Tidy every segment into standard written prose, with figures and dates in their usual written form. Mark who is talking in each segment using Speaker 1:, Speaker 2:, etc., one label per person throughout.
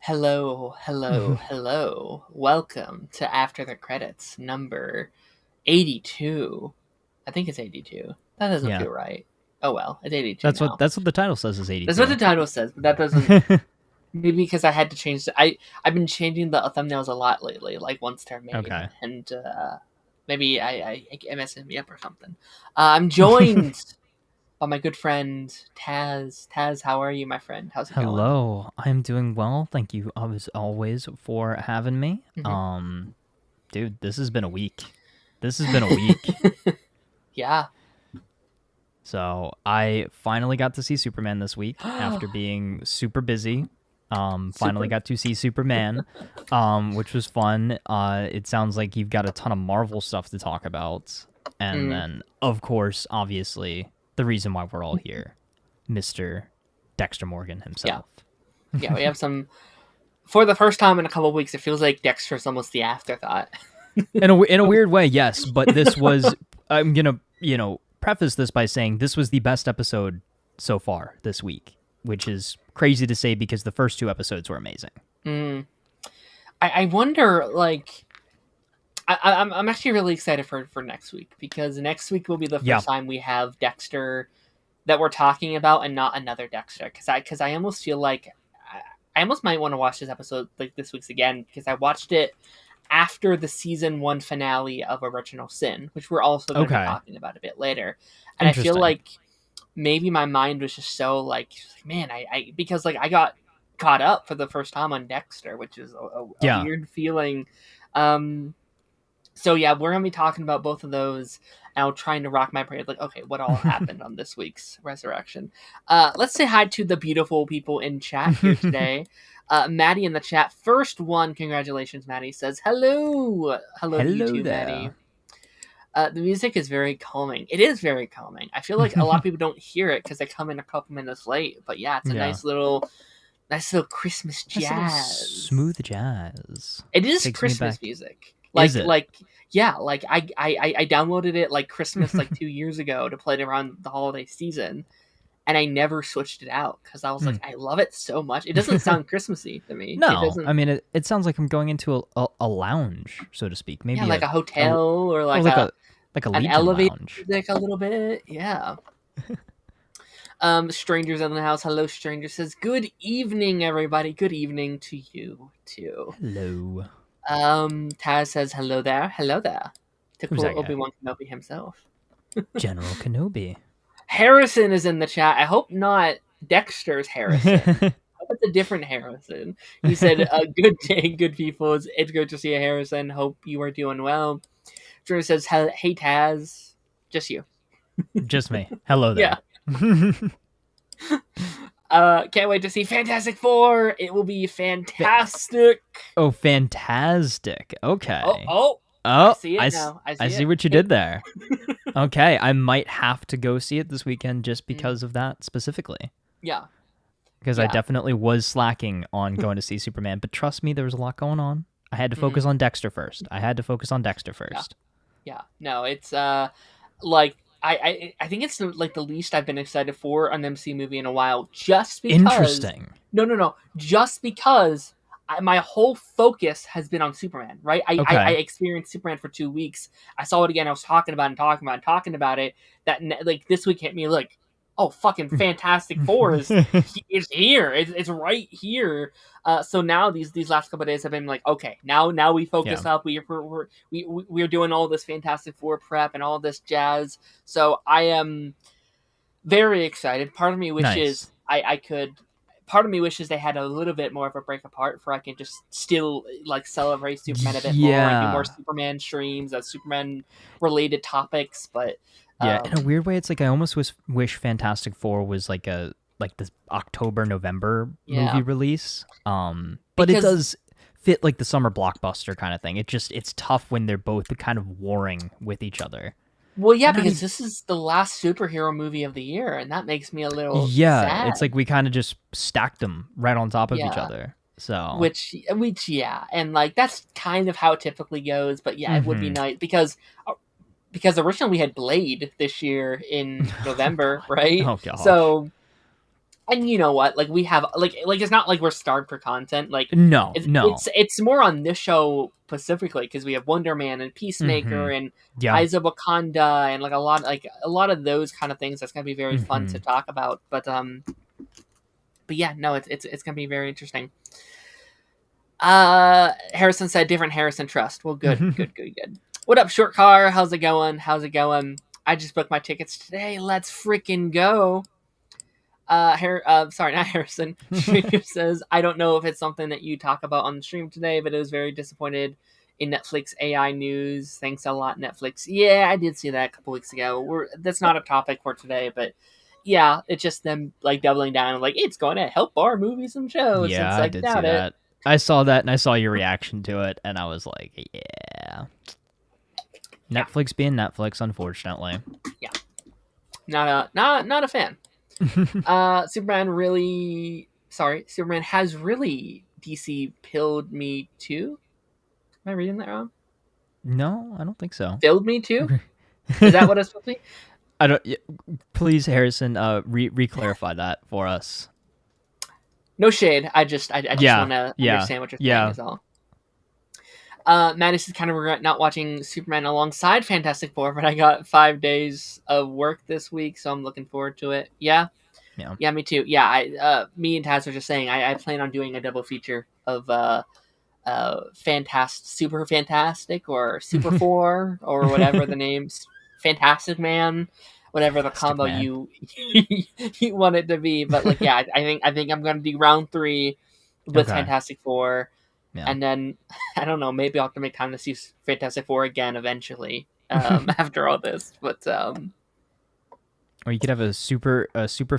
Speaker 1: Hello, hello, hello. Welcome to After the Credits, number 82. I think it's 82. That doesn't
Speaker 2: Yeah,
Speaker 1: feel right. Oh well, it's 82
Speaker 2: that's what
Speaker 1: now.
Speaker 2: that's what the title says is
Speaker 1: That's what the
Speaker 2: 82.
Speaker 1: title says, but that doesn't. Maybe because I had to change. I've been changing the thumbnails a lot lately, like once they're made,
Speaker 2: Okay.
Speaker 1: and maybe I messing me up or something. I'm joined by my good friend Taz. Taz, how are you, my friend? How's it going?
Speaker 2: Hello, I'm doing well. Thank you as always for having me.
Speaker 1: hmm
Speaker 2: Dude, this has been a week. This has been a week.
Speaker 1: Yeah.
Speaker 2: So I finally got to see Superman this week after being super busy. Finally
Speaker 1: Super.
Speaker 2: got to see Superman, which was fun. It sounds like you've got a ton of Marvel stuff to talk about, and
Speaker 1: Mm.
Speaker 2: then of course, obviously, the reason why we're all here, Mister Dexter Morgan
Speaker 1: Yeah.
Speaker 2: himself.
Speaker 1: Yeah, we have some. For the first time in a couple of weeks, it feels like Dexter's almost the afterthought.
Speaker 2: In a weird way, yes. But this was. I'm gonna preface this by saying this was the best episode so far this week, which is crazy to say because the first two episodes were amazing.
Speaker 1: Mm. I wonder, like, I'm actually really excited for next week because next week will be the
Speaker 2: Yeah.
Speaker 1: first time we have Dexter that we're talking about and not another Dexter. Because I almost feel like I almost might want to watch this episode like this week's again because I watched it after the season 1 finale of Original Sin, which we're also going to be
Speaker 2: Okay.
Speaker 1: talking about a bit later. And I feel
Speaker 2: Interesting.
Speaker 1: like maybe my mind was just so like, man, because like I got caught up for the first time on Dexter, which is a
Speaker 2: Yeah.
Speaker 1: weird feeling. So yeah, we're gonna be talking about both of those. And I'm trying to rock my brain like, okay, what all happened on this week's Resurrection? Let's say hi to the beautiful people in chat here today. Maddie in the chat, first one, congratulations, Maddie says hello, hello to you
Speaker 2: Hello
Speaker 1: too, Maddie.
Speaker 2: there.
Speaker 1: The music is very calming. It is very calming. I feel like a lot of people don't hear it because they come in a couple minutes late. But yeah, it's a
Speaker 2: Yeah.
Speaker 1: nice little Christmas
Speaker 2: Nice little
Speaker 1: jazz.
Speaker 2: smooth jazz.
Speaker 1: It is
Speaker 2: Takes me
Speaker 1: Christmas
Speaker 2: back.
Speaker 1: music.
Speaker 2: Is it?
Speaker 1: Yeah, like I downloaded it like Christmas like 2 years ago to play it around the holiday season, and I never switched it out because I was like, I love it so much. It doesn't sound Christmassy to me. It
Speaker 2: No, I
Speaker 1: doesn't.
Speaker 2: mean it sounds like I'm going into a lounge, so to speak.
Speaker 1: Yeah,
Speaker 2: Maybe
Speaker 1: like a
Speaker 2: a
Speaker 1: hotel or
Speaker 2: oh
Speaker 1: like
Speaker 2: like a
Speaker 1: an
Speaker 2: Legion
Speaker 1: elevator
Speaker 2: lounge.
Speaker 1: music a little bit. Yeah. Strangers in the house. Hello, stranger says, good evening, everybody. Good evening to you too.
Speaker 2: Hello.
Speaker 1: Taz says, hello there. Hello there. To
Speaker 2: Who's
Speaker 1: quote
Speaker 2: that guy?
Speaker 1: Obi-Wan Kenobi himself.
Speaker 2: General Kenobi.
Speaker 1: Harrison is in the chat. I hope not Dexter's Harrison. I hope it's a different Harrison. He said, good day, good people. It's good to see you, Harrison. Hope you are doing well. Drew says, hey, Taz. Just you.
Speaker 2: Just me. Hello
Speaker 1: Yeah.
Speaker 2: there.
Speaker 1: Can't wait to see Fantastic Four. It will be fantastic.
Speaker 2: Oh, fantastic. Okay.
Speaker 1: Oh.
Speaker 2: Oh,
Speaker 1: I see it now.
Speaker 2: I see what you did there. Okay, I might have to go see it this weekend just because of that specifically.
Speaker 1: Yeah.
Speaker 2: Because I definitely was slacking on going to see Superman, but trust me, there was a lot going on. I had to focus on Dexter first.
Speaker 1: Yeah. No, it's like I think it's like the least I've been excited for an MC movie in a while. Just because.
Speaker 2: Interesting.
Speaker 1: No. Just because my whole focus has been on Superman. Right. I experienced Superman for 2 weeks. I saw it again. I was talking about it. That like this week hit me like, oh, fucking Fantastic Four is here. It's right here. So now these last couple of days have been like, okay, now we focus up. We're doing all this Fantastic Four prep and all this jazz. So I am very excited. Part of me wishes I could. Part of me wishes they had a little bit more of a break apart for I can just still like celebrate Superman a bit more and do more Superman streams, Superman related topics, but.
Speaker 2: Yeah, in a weird way, it's like I almost wish Fantastic Four was like the October-November movie release. But it does fit like the summer blockbuster kind of thing. It's tough when they're both kind of warring with each other.
Speaker 1: Well, yeah, because this is the last superhero movie of the year, and that makes me a little sad.
Speaker 2: It's like we kind of just stacked them right on top of each other. So
Speaker 1: which and like that's kind of how it typically goes. But yeah, it would be nice because originally we had Blade this year in November, right?
Speaker 2: Oh, gosh.
Speaker 1: So And you know what? Like we have like it's not like we're starved for content. Like
Speaker 2: no,
Speaker 1: it's more on this show specifically because we have Wonder Man and Peacemaker and Eyes of Wakanda and like a lot of those kind of things. That's gonna be very fun to talk about. But yeah, no, it's gonna be very interesting. Harrison said different Harrison Trust. Well, good. What up, Short Car? How's it going? I just booked my tickets today. Let's freaking go. Sorry, not Harrison. Streamer says, I don't know if it's something that you talk about on the stream today, but it was very disappointed in Netflix AI news. Thanks a lot, Netflix. Yeah, I did see that a couple weeks ago. That's not a topic for today, but yeah, it's just them like doubling down and like it's going to help our movies and shows.
Speaker 2: Yeah,
Speaker 1: it's like,
Speaker 2: I did see that. I saw that and I saw your reaction to it, and I was like, yeah. Netflix being Netflix, unfortunately.
Speaker 1: Yeah. Not a fan. Superman has really DC pilled me too. Am I reading that wrong?
Speaker 2: No, I don't think so.
Speaker 1: Filled me too? Is that what it's supposed to be?
Speaker 2: I don't. Please, Harrison, re-clarify that for us.
Speaker 1: No shade. I just want to understand what you're saying is all. Madison kind of regret not watching Superman alongside Fantastic Four, but I got 5 days of work this week, so I'm looking forward to it. Yeah, me too. Yeah, me and Taz were just saying I plan on doing a double feature of Super Fantastic or Super 4 or whatever the name's Fantastic Man, whatever the combo you want it to be. But like, yeah, I think I'm gonna do round 3 with Fantastic Four. Yeah. And then, I don't know, maybe I'll have to make time to see Fantastic Four again eventually after all this. But
Speaker 2: or you could have a super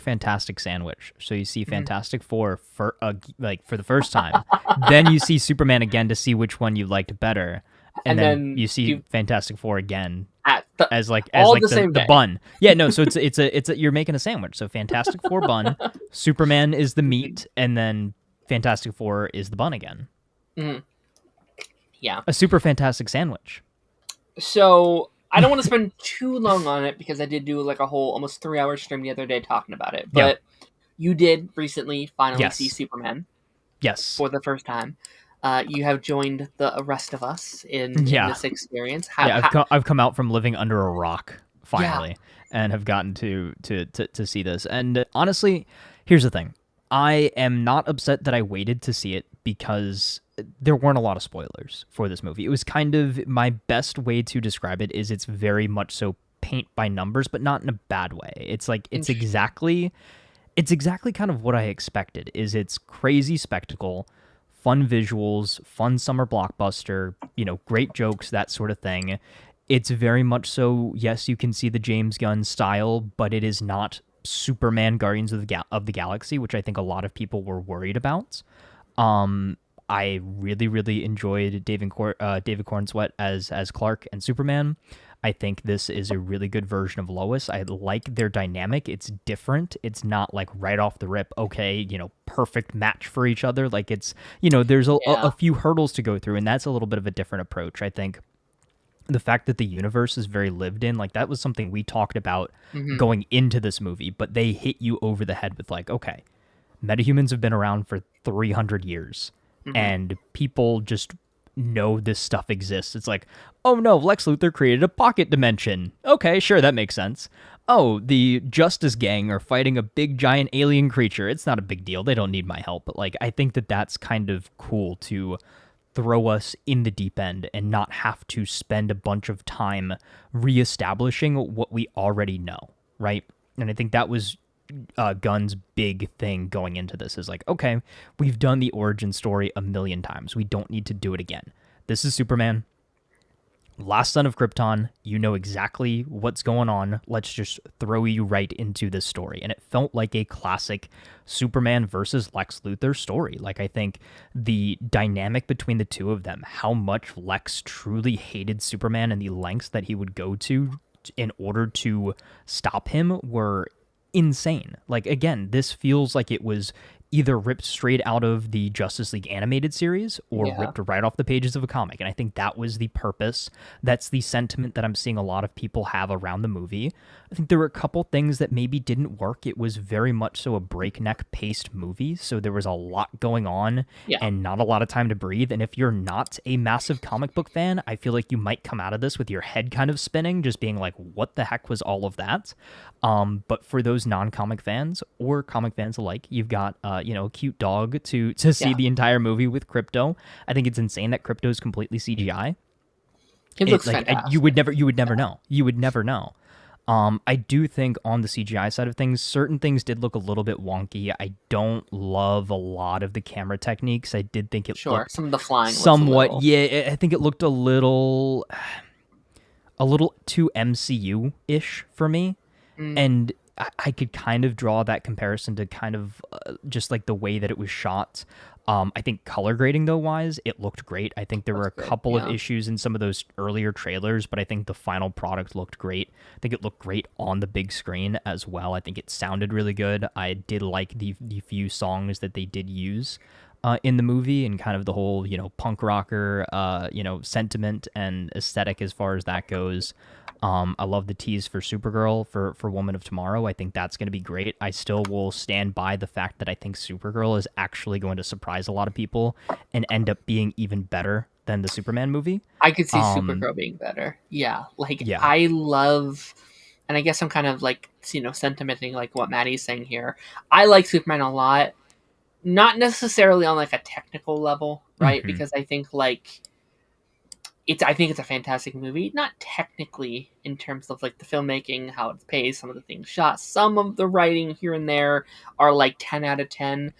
Speaker 2: fantastic sandwich. So you see Fantastic Four for the first time. Then you see Superman again to see which one you liked better. And then you see Fantastic Four again as the bun. Yeah, no, so it's you're making a sandwich. So Fantastic Four bun, Superman is the meat, and then Fantastic Four is the bun again.
Speaker 1: Mm-hmm. Yeah.
Speaker 2: A super fantastic sandwich.
Speaker 1: So I don't want to spend too long on it because I did do like a whole almost 3-hour stream the other day talking about it. But you did recently finally see Superman.
Speaker 2: Yes.
Speaker 1: For the first time. You have joined the rest of us in this experience.
Speaker 2: I've come out from living under a rock finally and have gotten to see this. And honestly, here's the thing. I am not upset that I waited to see it because there weren't a lot of spoilers for this movie. It was kind of, my best way to describe it is it's very much so paint by numbers, but not in a bad way. It's like, it's exactly kind of what I expected. It's crazy spectacle, fun visuals, fun summer blockbuster, great jokes, that sort of thing. It's very much so, yes, you can see the James Gunn style, but it is not Superman Guardians of the Galaxy, which I think a lot of people were worried about. I really, really enjoyed David Cornsweet as Clark and Superman. I think this is a really good version of Lois. I like their dynamic. It's different. It's not like right off the rip, okay, perfect match for each other. Like it's, there's a few hurdles to go through, and that's a little bit of a different approach. I think the fact that the universe is very lived in, like that was something we talked about going into this movie, but they hit you over the head with like, okay, metahumans have been around for 300 years and people just know this stuff exists. It's like, oh no, Lex Luthor created a pocket dimension. Okay, sure, that makes sense. Oh, the Justice Gang are fighting a big giant alien creature. It's not a big deal. They don't need my help. But like, I think that that's kind of cool to throw us in the deep end and not have to spend a bunch of time reestablishing what we already know, right? And I think that was Gunn's big thing going into this is like, okay, we've done the origin story a million times. We don't need to do it again. This is Superman, last son of Krypton. You know exactly what's going on. Let's just throw you right into this story. And it felt like a classic Superman versus Lex Luthor story. Like, I think the dynamic between the two of them, how much Lex truly hated Superman and the lengths that he would go to in order to stop him were insane. Like, again, this feels like it was either ripped straight out of the Justice League animated series or ripped right off the pages of a comic. And I think that was the purpose. That's the sentiment that I'm seeing a lot of people have around the movie. I think there were a couple things that maybe didn't work. It was very much so a breakneck paced movie, so there was a lot going on and not a lot of time to breathe. And if you're not a massive comic book fan, I feel like you might come out of this with your head kind of spinning, just being like, what the heck was all of that? But for those non-comic fans or comic fans alike, you've got a cute dog to see the entire movie with Crypto. I think it's insane that Crypto is completely CGI.
Speaker 1: It looks fantastic.
Speaker 2: You would never know. You would never know. I do think on the CGI side of things, certain things did look a little bit wonky. I don't love a lot of the camera techniques. I did think it looked
Speaker 1: some of the flying
Speaker 2: somewhat. I think it looked a little too MCU-ish for me, and I could kind of draw that comparison to kind of just like the way that it was shot. I think color grading, though, wise, it looked great. I think there were a couple of issues in some of those earlier trailers, but I think the final product looked great. I think it looked great on the big screen as well. I think it sounded really good. I did like the few songs that they did use in the movie, and kind of the whole, punk rocker, sentiment and aesthetic as far as that goes. I love the tease for Supergirl for Woman of Tomorrow. I think that's going to be great. I still will stand by the fact that I think Supergirl is actually going to surprise a lot of people and end up being even better than the Superman movie.
Speaker 1: I could see Supergirl being better. Yeah. I love, and I guess I'm kind of like, sentimenting like what Maddie's saying here. I like Superman a lot. Not necessarily on like a technical level, right? Because I think it's a fantastic movie. Not technically in terms of like the filmmaking, how it's paced, some of the things shot. Some of the writing here and there are like 10 out of 10.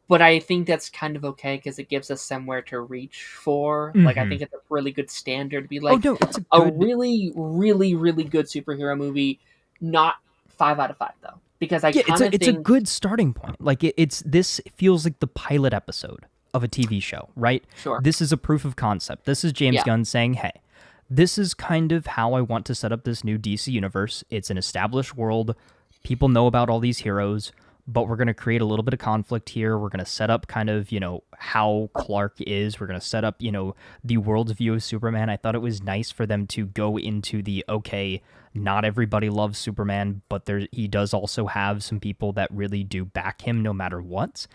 Speaker 1: But I think that's kind of okay because it gives us somewhere to reach for. Like, I think it's a really good standard to be like, a really, really, really good superhero movie. Not 5 out of 5 though. Because
Speaker 2: it's a good starting point. Like this feels like the pilot episode of a TV show, right?
Speaker 1: Sure.
Speaker 2: This is a proof of concept. This is James Gunn saying, hey, this is kind of how I want to set up this new DC universe. It's an established world. People know about all these heroes, but we're going to create a little bit of conflict here. We're going to set up kind of, how Clark is. We're going to set up, the world's view of Superman. I thought it was nice for them to go into the, okay, not everybody loves Superman, but he does also have some people that really do back him no matter what.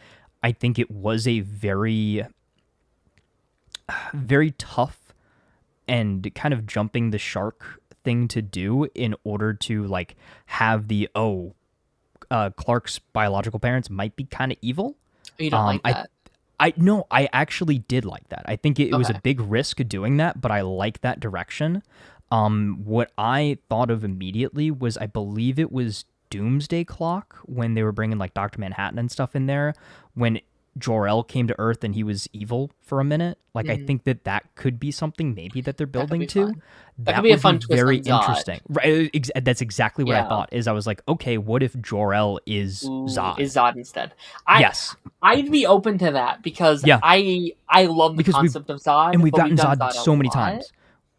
Speaker 2: I think it was a very, very tough and kind of jumping the shark thing to do in order to like have the, Clark's biological parents might be kind of evil.
Speaker 1: You don't like that?
Speaker 2: I actually did like that. I think it was a big risk doing that, but I like that direction. What I thought of immediately was, I believe it was Doomsday Clock when they were bringing like Dr. Manhattan and stuff in there, when Jor-El came to Earth and he was evil for a minute. Like, I think that could be something maybe that they're building to.
Speaker 1: That could be a fun twist
Speaker 2: very
Speaker 1: on Zod.
Speaker 2: Interesting. Right. That's exactly what I thought. Is I was like, okay, what if Jor-El is Zod?
Speaker 1: Is Zod instead?
Speaker 2: Yes.
Speaker 1: I'd be open to that because I love the concept of Zod.
Speaker 2: And we've gotten Zod so many times.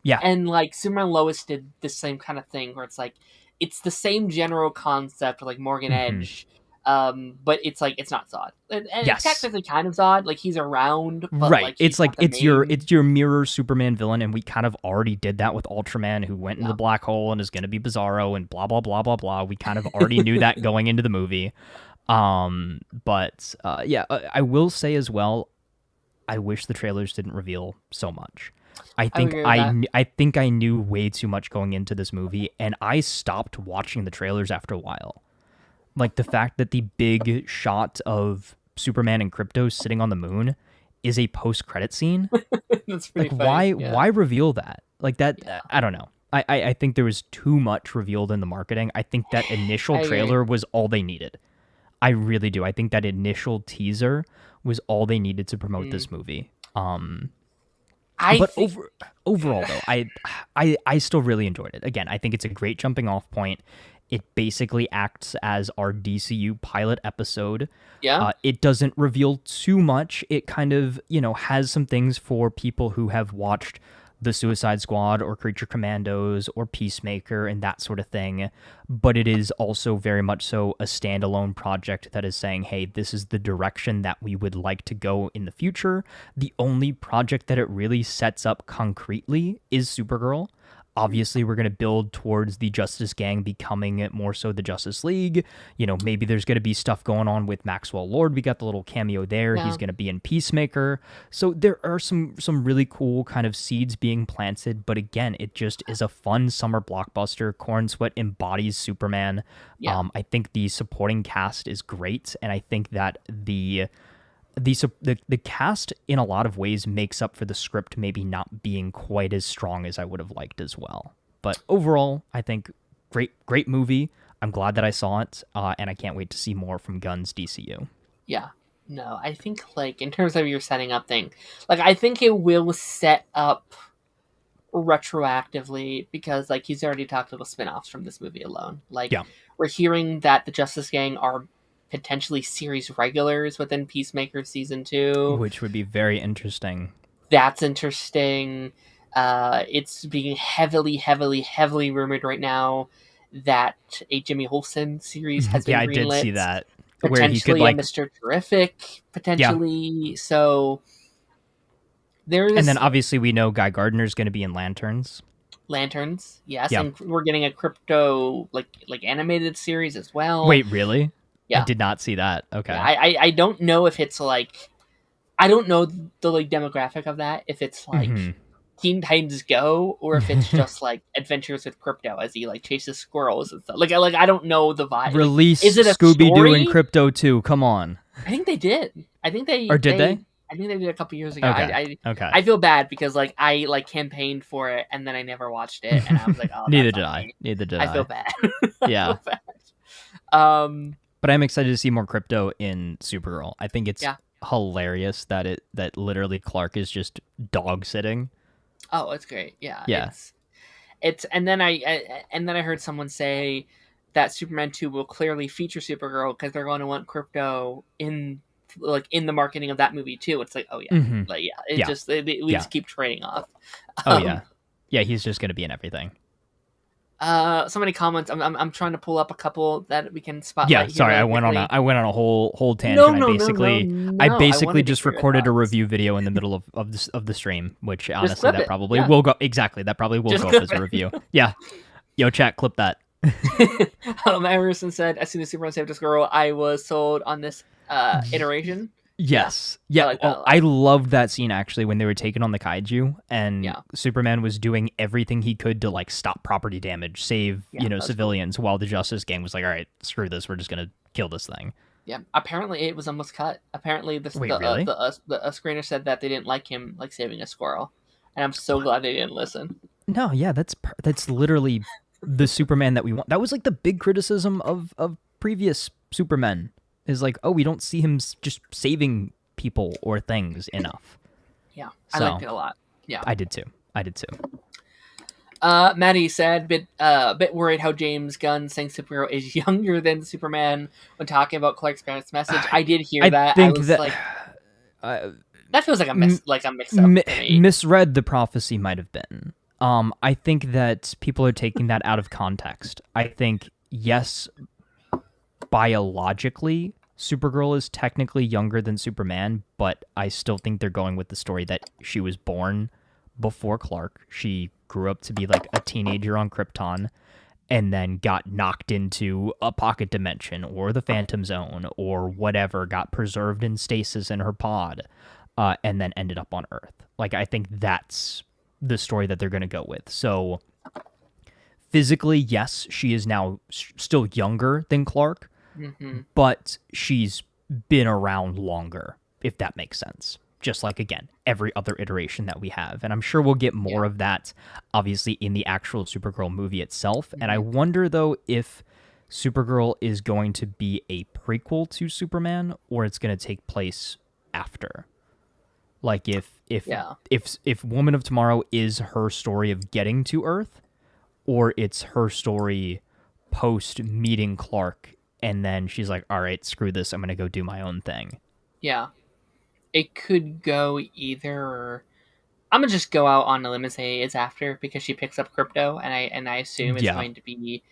Speaker 2: Yeah.
Speaker 1: And like Superman and Lois did the same kind of thing where it's like, it's the same general concept like Morgan Edge, but it's like, it's not Zod. And it's technically kind of Zod, like he's around, but
Speaker 2: right.
Speaker 1: Like,
Speaker 2: it's your mirror Superman villain, and we kind of already did that with Ultraman, who went into the black hole and is going to be Bizarro and blah blah blah blah blah. We kind of already knew that going into the movie. But I will say as well, I wish the trailers didn't reveal so much. I think I knew way too much going into this movie, and I stopped watching the trailers after a while. Like the fact that the big shot of Superman and Krypto sitting on the moon is a post-credit scene.
Speaker 1: That's pretty
Speaker 2: like
Speaker 1: funny.
Speaker 2: Why reveal that? Like that I don't know. I think there was too much revealed in the marketing. I think that initial trailer was all they needed. I really do. I think that initial teaser was all they needed to promote this movie. Overall though, I still really enjoyed it. Again, I think it's a great jumping off point. It basically acts as our DCU pilot episode.
Speaker 1: Yeah.
Speaker 2: It doesn't reveal too much. It kind of, has some things for people who have watched the Suicide Squad or Creature Commandos or Peacemaker and that sort of thing. But it is also very much so a standalone project that is saying, hey, this is the direction that we would like to go in the future. The only project that it really sets up concretely is Supergirl. Obviously, we're going to build towards the Justice Gang becoming more so the Justice League. Maybe there's going to be stuff going on with Maxwell Lord. We got the little cameo there. Yeah. He's going to be in Peacemaker. So there are some really cool kind of seeds being planted. But again, it just is a fun summer blockbuster. Corn Sweat embodies Superman. Yeah. I think the supporting cast is great. And I think that the cast in a lot of ways makes up for the script maybe not being quite as strong as I would have liked as well. But overall, I think great movie. I'm glad that I saw it, and I can't wait to see more from Gunn's DCU.
Speaker 1: Yeah. No, I think, in terms of your setting up thing, I think it will set up retroactively because, he's already talked about spin-offs from this movie alone. We're hearing that the Justice Gang are potentially series regulars within Peacemaker season 2,
Speaker 2: which would be very interesting.
Speaker 1: That's interesting. It's being heavily rumored right now that a Jimmy Olsen series has been greenlit.
Speaker 2: Yeah, I did see that.
Speaker 1: Potentially where he could, a Mr. Terrific, potentially. Yeah. So there's...
Speaker 2: And then obviously we know Guy Gardner's going to be in Lanterns.
Speaker 1: Yes. Yeah. And we're getting a Crypto, animated series as well.
Speaker 2: Wait, really? Yeah. I did not see that. Okay.
Speaker 1: Yeah, I don't know if it's I don't know the demographic of that. If it's Teen Titans Go or if it's just Adventures with Crypto as he chases squirrels and stuff. I don't know the vibe.
Speaker 2: Release is it a Scooby-Doo and Crypto 2. Come on.
Speaker 1: I think they did. I think they
Speaker 2: Or did they?
Speaker 1: I think they did a couple years ago.
Speaker 2: Okay.
Speaker 1: I feel bad because I campaigned for it and then I never watched it and I was like, oh,
Speaker 2: Neither did I.
Speaker 1: I feel bad.
Speaker 2: Yeah.
Speaker 1: I feel bad.
Speaker 2: But I'm excited to see more Crypto in Supergirl. I think it's hilarious that literally Clark is just dog sitting.
Speaker 1: Oh, it's great. Yeah.
Speaker 2: Yeah.
Speaker 1: It's and then I heard someone say that Superman 2 will clearly feature Supergirl because they're going to want Crypto in the marketing of that movie too. It's oh yeah.
Speaker 2: Mm-hmm.
Speaker 1: Just we just keep trading off.
Speaker 2: Yeah, he's just going to be in everything.
Speaker 1: So many comments. I'm trying to pull up a couple that we can spotlight.
Speaker 2: Yeah, sorry, I went on a whole tangent. I basically just recorded a review video in the middle of the stream, which honestly that probably will go That probably will go up as a review. Yeah, yo, chat, clip that.
Speaker 1: Emerson said, "As soon as Superman saved his girl, I was sold on this iteration."
Speaker 2: Yes. Yeah. I loved that scene actually when they were taking on the kaiju and Superman was doing everything he could to stop property damage, save civilians, while the Justice Gang was all right, screw this, we're just gonna kill this thing.
Speaker 1: Yeah. Apparently it was almost cut. Apparently the screener said that they didn't like him saving a squirrel, and I'm so glad they didn't listen.
Speaker 2: No, yeah, that's literally the Superman that we want. That was the big criticism of previous Supermen. Is we don't see him just saving people or things enough.
Speaker 1: Yeah, I liked it a lot. Yeah,
Speaker 2: I did too.
Speaker 1: Maddie said, a bit worried how James Gunn saying Superhero is younger than Superman when talking about Clark's parents' message. I did hear that.
Speaker 2: I think
Speaker 1: that feels like a mix-up.
Speaker 2: Misread the prophecy might have been. I think that people are taking that out of context. I think yes, biologically, Supergirl is technically younger than Superman, but I still think they're going with the story that she was born before Clark. She grew up to be a teenager on Krypton and then got knocked into a pocket dimension or the Phantom Zone or whatever, got preserved in stasis in her pod, and then ended up on Earth. I think that's the story that they're going to go with. So physically, yes, she is now still younger than Clark. Mm-hmm. But she's been around longer, if that makes sense. Just again, every other iteration that we have. And I'm sure we'll get more of that, obviously, in the actual Supergirl movie itself. Mm-hmm. And I wonder, though, if Supergirl is going to be a prequel to Superman or it's going to take place after. If Woman of Tomorrow is her story of getting to Earth or it's her story post meeting Clark and then she's all right, screw this, I'm going to go do my own thing.
Speaker 1: Yeah. It could go either... I'm going to just go out on a limb and say it's after because she picks up Crypto, and I assume it's going to be...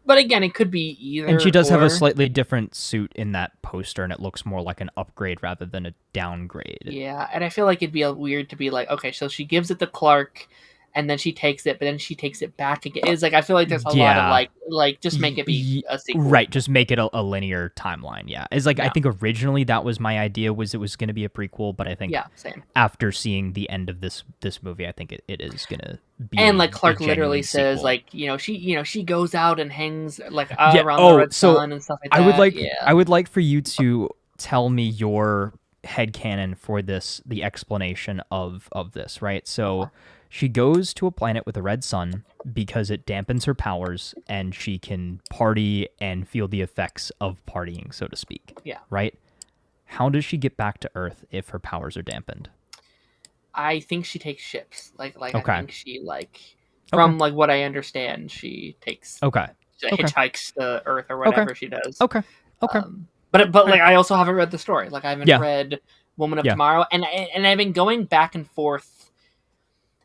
Speaker 1: But again, it could be either.
Speaker 2: And she does have a slightly different suit in that poster, and it looks more like an upgrade rather than a downgrade.
Speaker 1: Yeah, and I feel like it'd be weird to be okay, so she gives it to Clark, and then she takes it, but then she takes it back again. It's like I feel like there's a lot of like just make it be a sequel.
Speaker 2: Right, just make it a linear timeline. Yeah, it's like I think originally that was my idea, was it was going to be a prequel, but I think
Speaker 1: same.
Speaker 2: After seeing the end of this movie, I think it is going to be.
Speaker 1: And like Clark literally says,
Speaker 2: sequel.
Speaker 1: like she goes out and hangs like around the red sun and stuff like that.
Speaker 2: I would like for you to tell me your headcanon for this, the explanation of this, right? So she goes to a planet with a red sun because it dampens her powers and she can party and feel the effects of partying, so to speak.
Speaker 1: Yeah.
Speaker 2: Right? How does she get back to Earth if her powers are dampened?
Speaker 1: I think she takes ships. Like
Speaker 2: okay.
Speaker 1: I think she from like what I understand, she takes hitchhikes to Earth or whatever she does.
Speaker 2: Okay.
Speaker 1: But like I also haven't read the story. Like I haven't read Woman of Tomorrow, and I've been going back and forth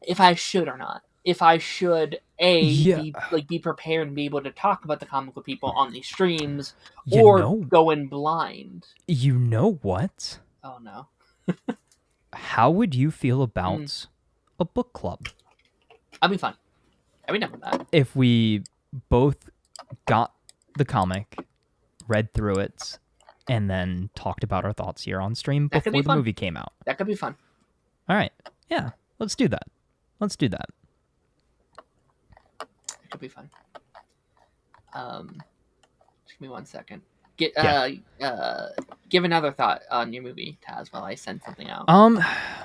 Speaker 1: if I should or not. If I should be prepared and be able to talk about the comic with people on these streams, or go in blind.
Speaker 2: You know what?
Speaker 1: Oh no.
Speaker 2: How would you feel about a book club?
Speaker 1: That'd be fun. I'd be done with that.
Speaker 2: If we both got the comic, read through it, and then talked about our thoughts here on stream before the movie came out.
Speaker 1: That could be fun.
Speaker 2: All right. Yeah, let's do that. It
Speaker 1: could be fun. Just give me 1 second. Give another thought on your movie, Taz, while I send something out.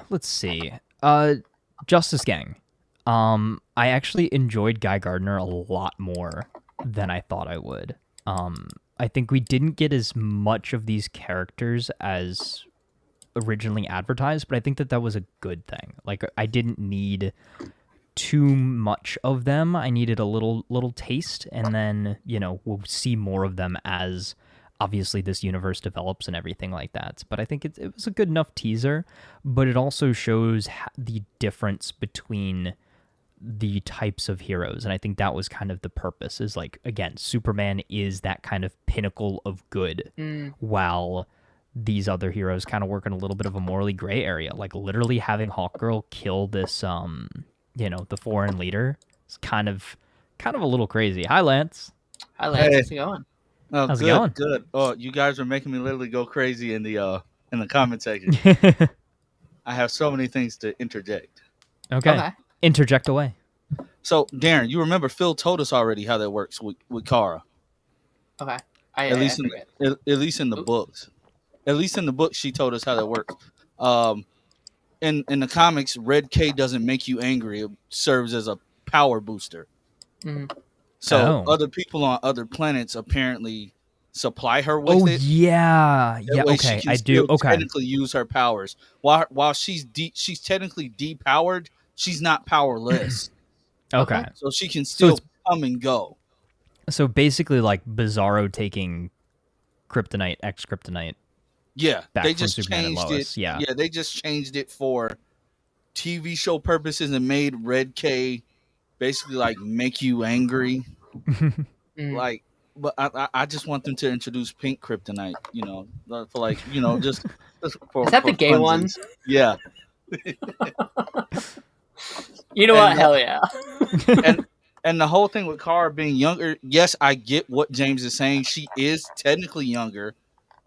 Speaker 2: Let's see. Justice Gang. I actually enjoyed Guy Gardner a lot more than I thought I would. I think we didn't get as much of these characters as originally advertised, but I think that was a good thing. Like, I didn't need too much of them. I needed a little taste, and then, we'll see more of them as obviously this universe develops and everything like that. But I think it was a good enough teaser, but it also shows the difference between the types of heroes, and I think that was kind of the purpose, is like, again, Superman is that kind of pinnacle of good, while these other heroes kind of work in a little bit of a morally gray area. Like, literally having Hawkgirl kill this the foreign leader is kind of a little crazy. Hi, Lance.
Speaker 1: How's it going?
Speaker 3: Oh, how's it going? Good. Oh, you guys are making me literally go crazy in the comment section. I have so many things to interject.
Speaker 2: Okay. Interject away.
Speaker 3: So, Darren, you remember Phil told us already how that works with Kara.
Speaker 1: Okay.
Speaker 3: At least in the books. At least in the book, she told us how that works. In the comics, Red K doesn't make you angry. It serves as a power booster.
Speaker 1: Mm-hmm.
Speaker 3: So other people on other planets apparently supply her with it.
Speaker 2: Yeah.
Speaker 3: She can technically use her powers. While she's technically depowered, she's not powerless.
Speaker 2: Okay.
Speaker 3: So she can still come and go.
Speaker 2: So basically, like Bizarro taking Kryptonite, Kryptonite.
Speaker 3: Yeah, they just
Speaker 2: Superman
Speaker 3: changed it. Yeah, they just changed it for TV show purposes and made Red K basically like make you angry. Like, but I just want them to introduce Pink Kryptonite. For like just for,
Speaker 1: is that the gay ones?
Speaker 3: Yeah.
Speaker 1: You know what? Hell yeah.
Speaker 3: And the whole thing with Kara being younger, yes, I get what James is saying. She is technically younger.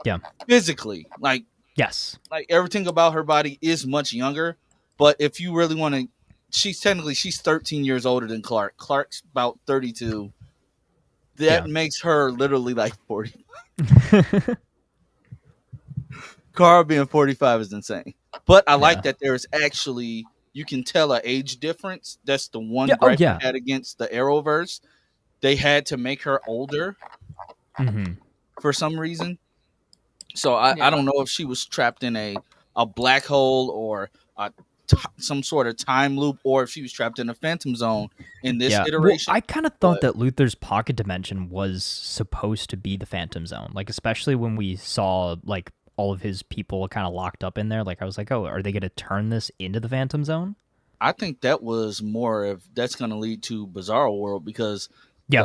Speaker 2: Yeah.
Speaker 3: Physically. Like,
Speaker 2: yes.
Speaker 3: Like, everything about her body is much younger. But if you really want to, she's 13 years older than Clark. Clark's about 32. That makes her literally like 40. Kara being 45 is insane. But I like that there's actually, you can tell an age difference. That's the one gripe I had against the Arrowverse. They had to make her older for some reason. So I don't know if she was trapped in a black hole or some sort of time loop, or if she was trapped in a phantom zone in this iteration.
Speaker 2: Well, I kind of thought that Luthor's pocket dimension was supposed to be the phantom zone, like especially when we saw like all of his people kind of locked up in there. Like I was like, oh, are they going to turn this into the phantom zone?
Speaker 3: I think that was more of that's going to lead to Bizarro World because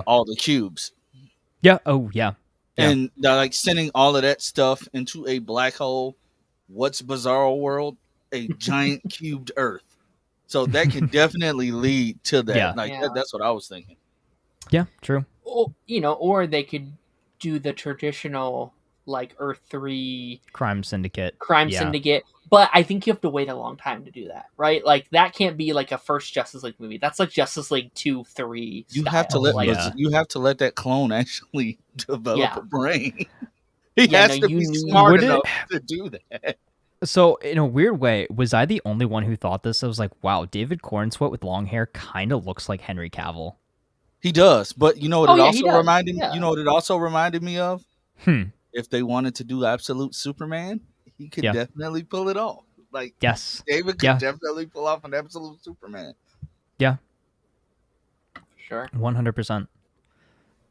Speaker 3: all the cubes.
Speaker 2: Yeah. Oh yeah.
Speaker 3: And like sending all of that stuff into a black hole. What's Bizarro World? A giant cubed Earth. So that can definitely lead to that. That's what I was thinking.
Speaker 2: Yeah, true.
Speaker 1: Or they could do the traditional like Earth 3
Speaker 2: crime syndicate.
Speaker 1: But I think you have to wait a long time to do that, right? Like that can't be like a first Justice League movie. That's like Justice League 2, 3
Speaker 3: You
Speaker 1: style.
Speaker 3: have to let that clone actually develop a brain. He has to be smart enough to do that.
Speaker 2: So in a weird way, was I the only one who thought this? I was like, wow, David Cornsweet with long hair kind of looks like Henry Cavill.
Speaker 3: He does, but you know what it also reminded me? You know what it also reminded me of? If they wanted to do Absolute Superman, he could definitely pull it off. Like,
Speaker 2: yes,
Speaker 3: David could definitely pull off an Absolute Superman.
Speaker 2: Yeah,
Speaker 1: sure,
Speaker 2: 100%.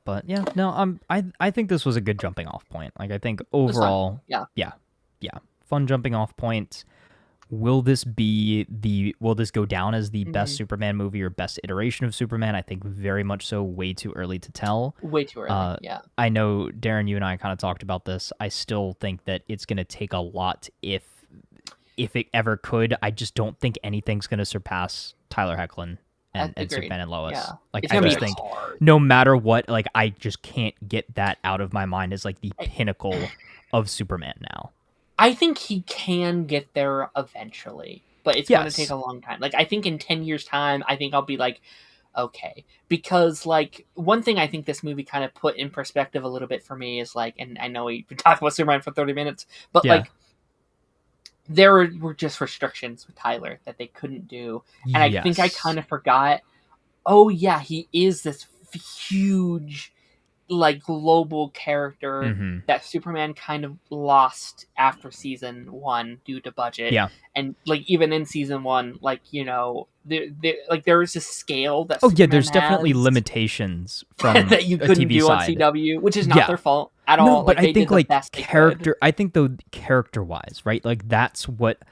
Speaker 2: But yeah, no, I think this was a good jumping off point. Like, I think overall, yeah, fun jumping off point. Will this go down as the best Superman movie or best iteration of Superman? I think very much so. Way too early to tell.
Speaker 1: Way too early, yeah.
Speaker 2: I know, Darren, you and I kind of talked about this. I still think that it's going to take a lot if it ever could. I just don't think anything's going to surpass Tyler Hoechlin and Superman and Lois.
Speaker 1: Yeah.
Speaker 2: Like, I just think no matter what, like, I just can't get that out of my mind as like the pinnacle of Superman now.
Speaker 1: I think he can get there eventually, but it's going to take a long time. Like, I think in 10 years' time, I think I'll be like, okay. Because, like, one thing I think this movie kind of put in perspective a little bit for me is, like, and I know we've been talking about Superman for 30 minutes, but, like, there were just restrictions with Tyler that they couldn't do. And I think I kind of forgot, he is this huge, like, global character that Superman kind of lost after season 1 due to budget.
Speaker 2: Yeah.
Speaker 1: And, like, even in season 1, like, there is a scale that
Speaker 2: Superman there's definitely limitations from
Speaker 1: that you couldn't do on CW, which is not their fault at all.
Speaker 2: But I think, like, character-wise, right? Like, that's what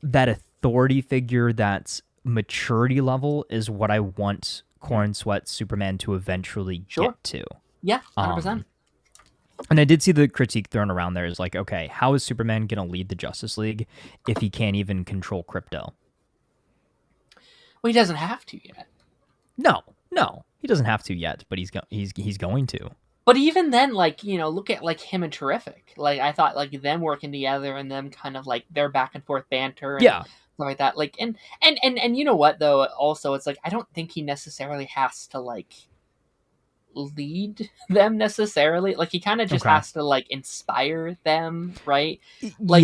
Speaker 2: that authority figure, that's maturity level is what I want Cornsweet's Superman to eventually get to.
Speaker 1: Yeah, 100%.
Speaker 2: And I did see the critique thrown around there is like, okay, how is Superman going to lead the Justice League if he can't even control crypto?
Speaker 1: Well, he doesn't have to yet.
Speaker 2: No, he doesn't have to yet, but he's going to.
Speaker 1: But even then, like, look at like him and Terrific. Like, I thought like them working together and them kind of like their back and forth banter. And stuff like that. Like, and you know what though? Also, it's like I don't think he necessarily has to like lead them necessarily. Like, he kind of just has to like inspire them, right? Like,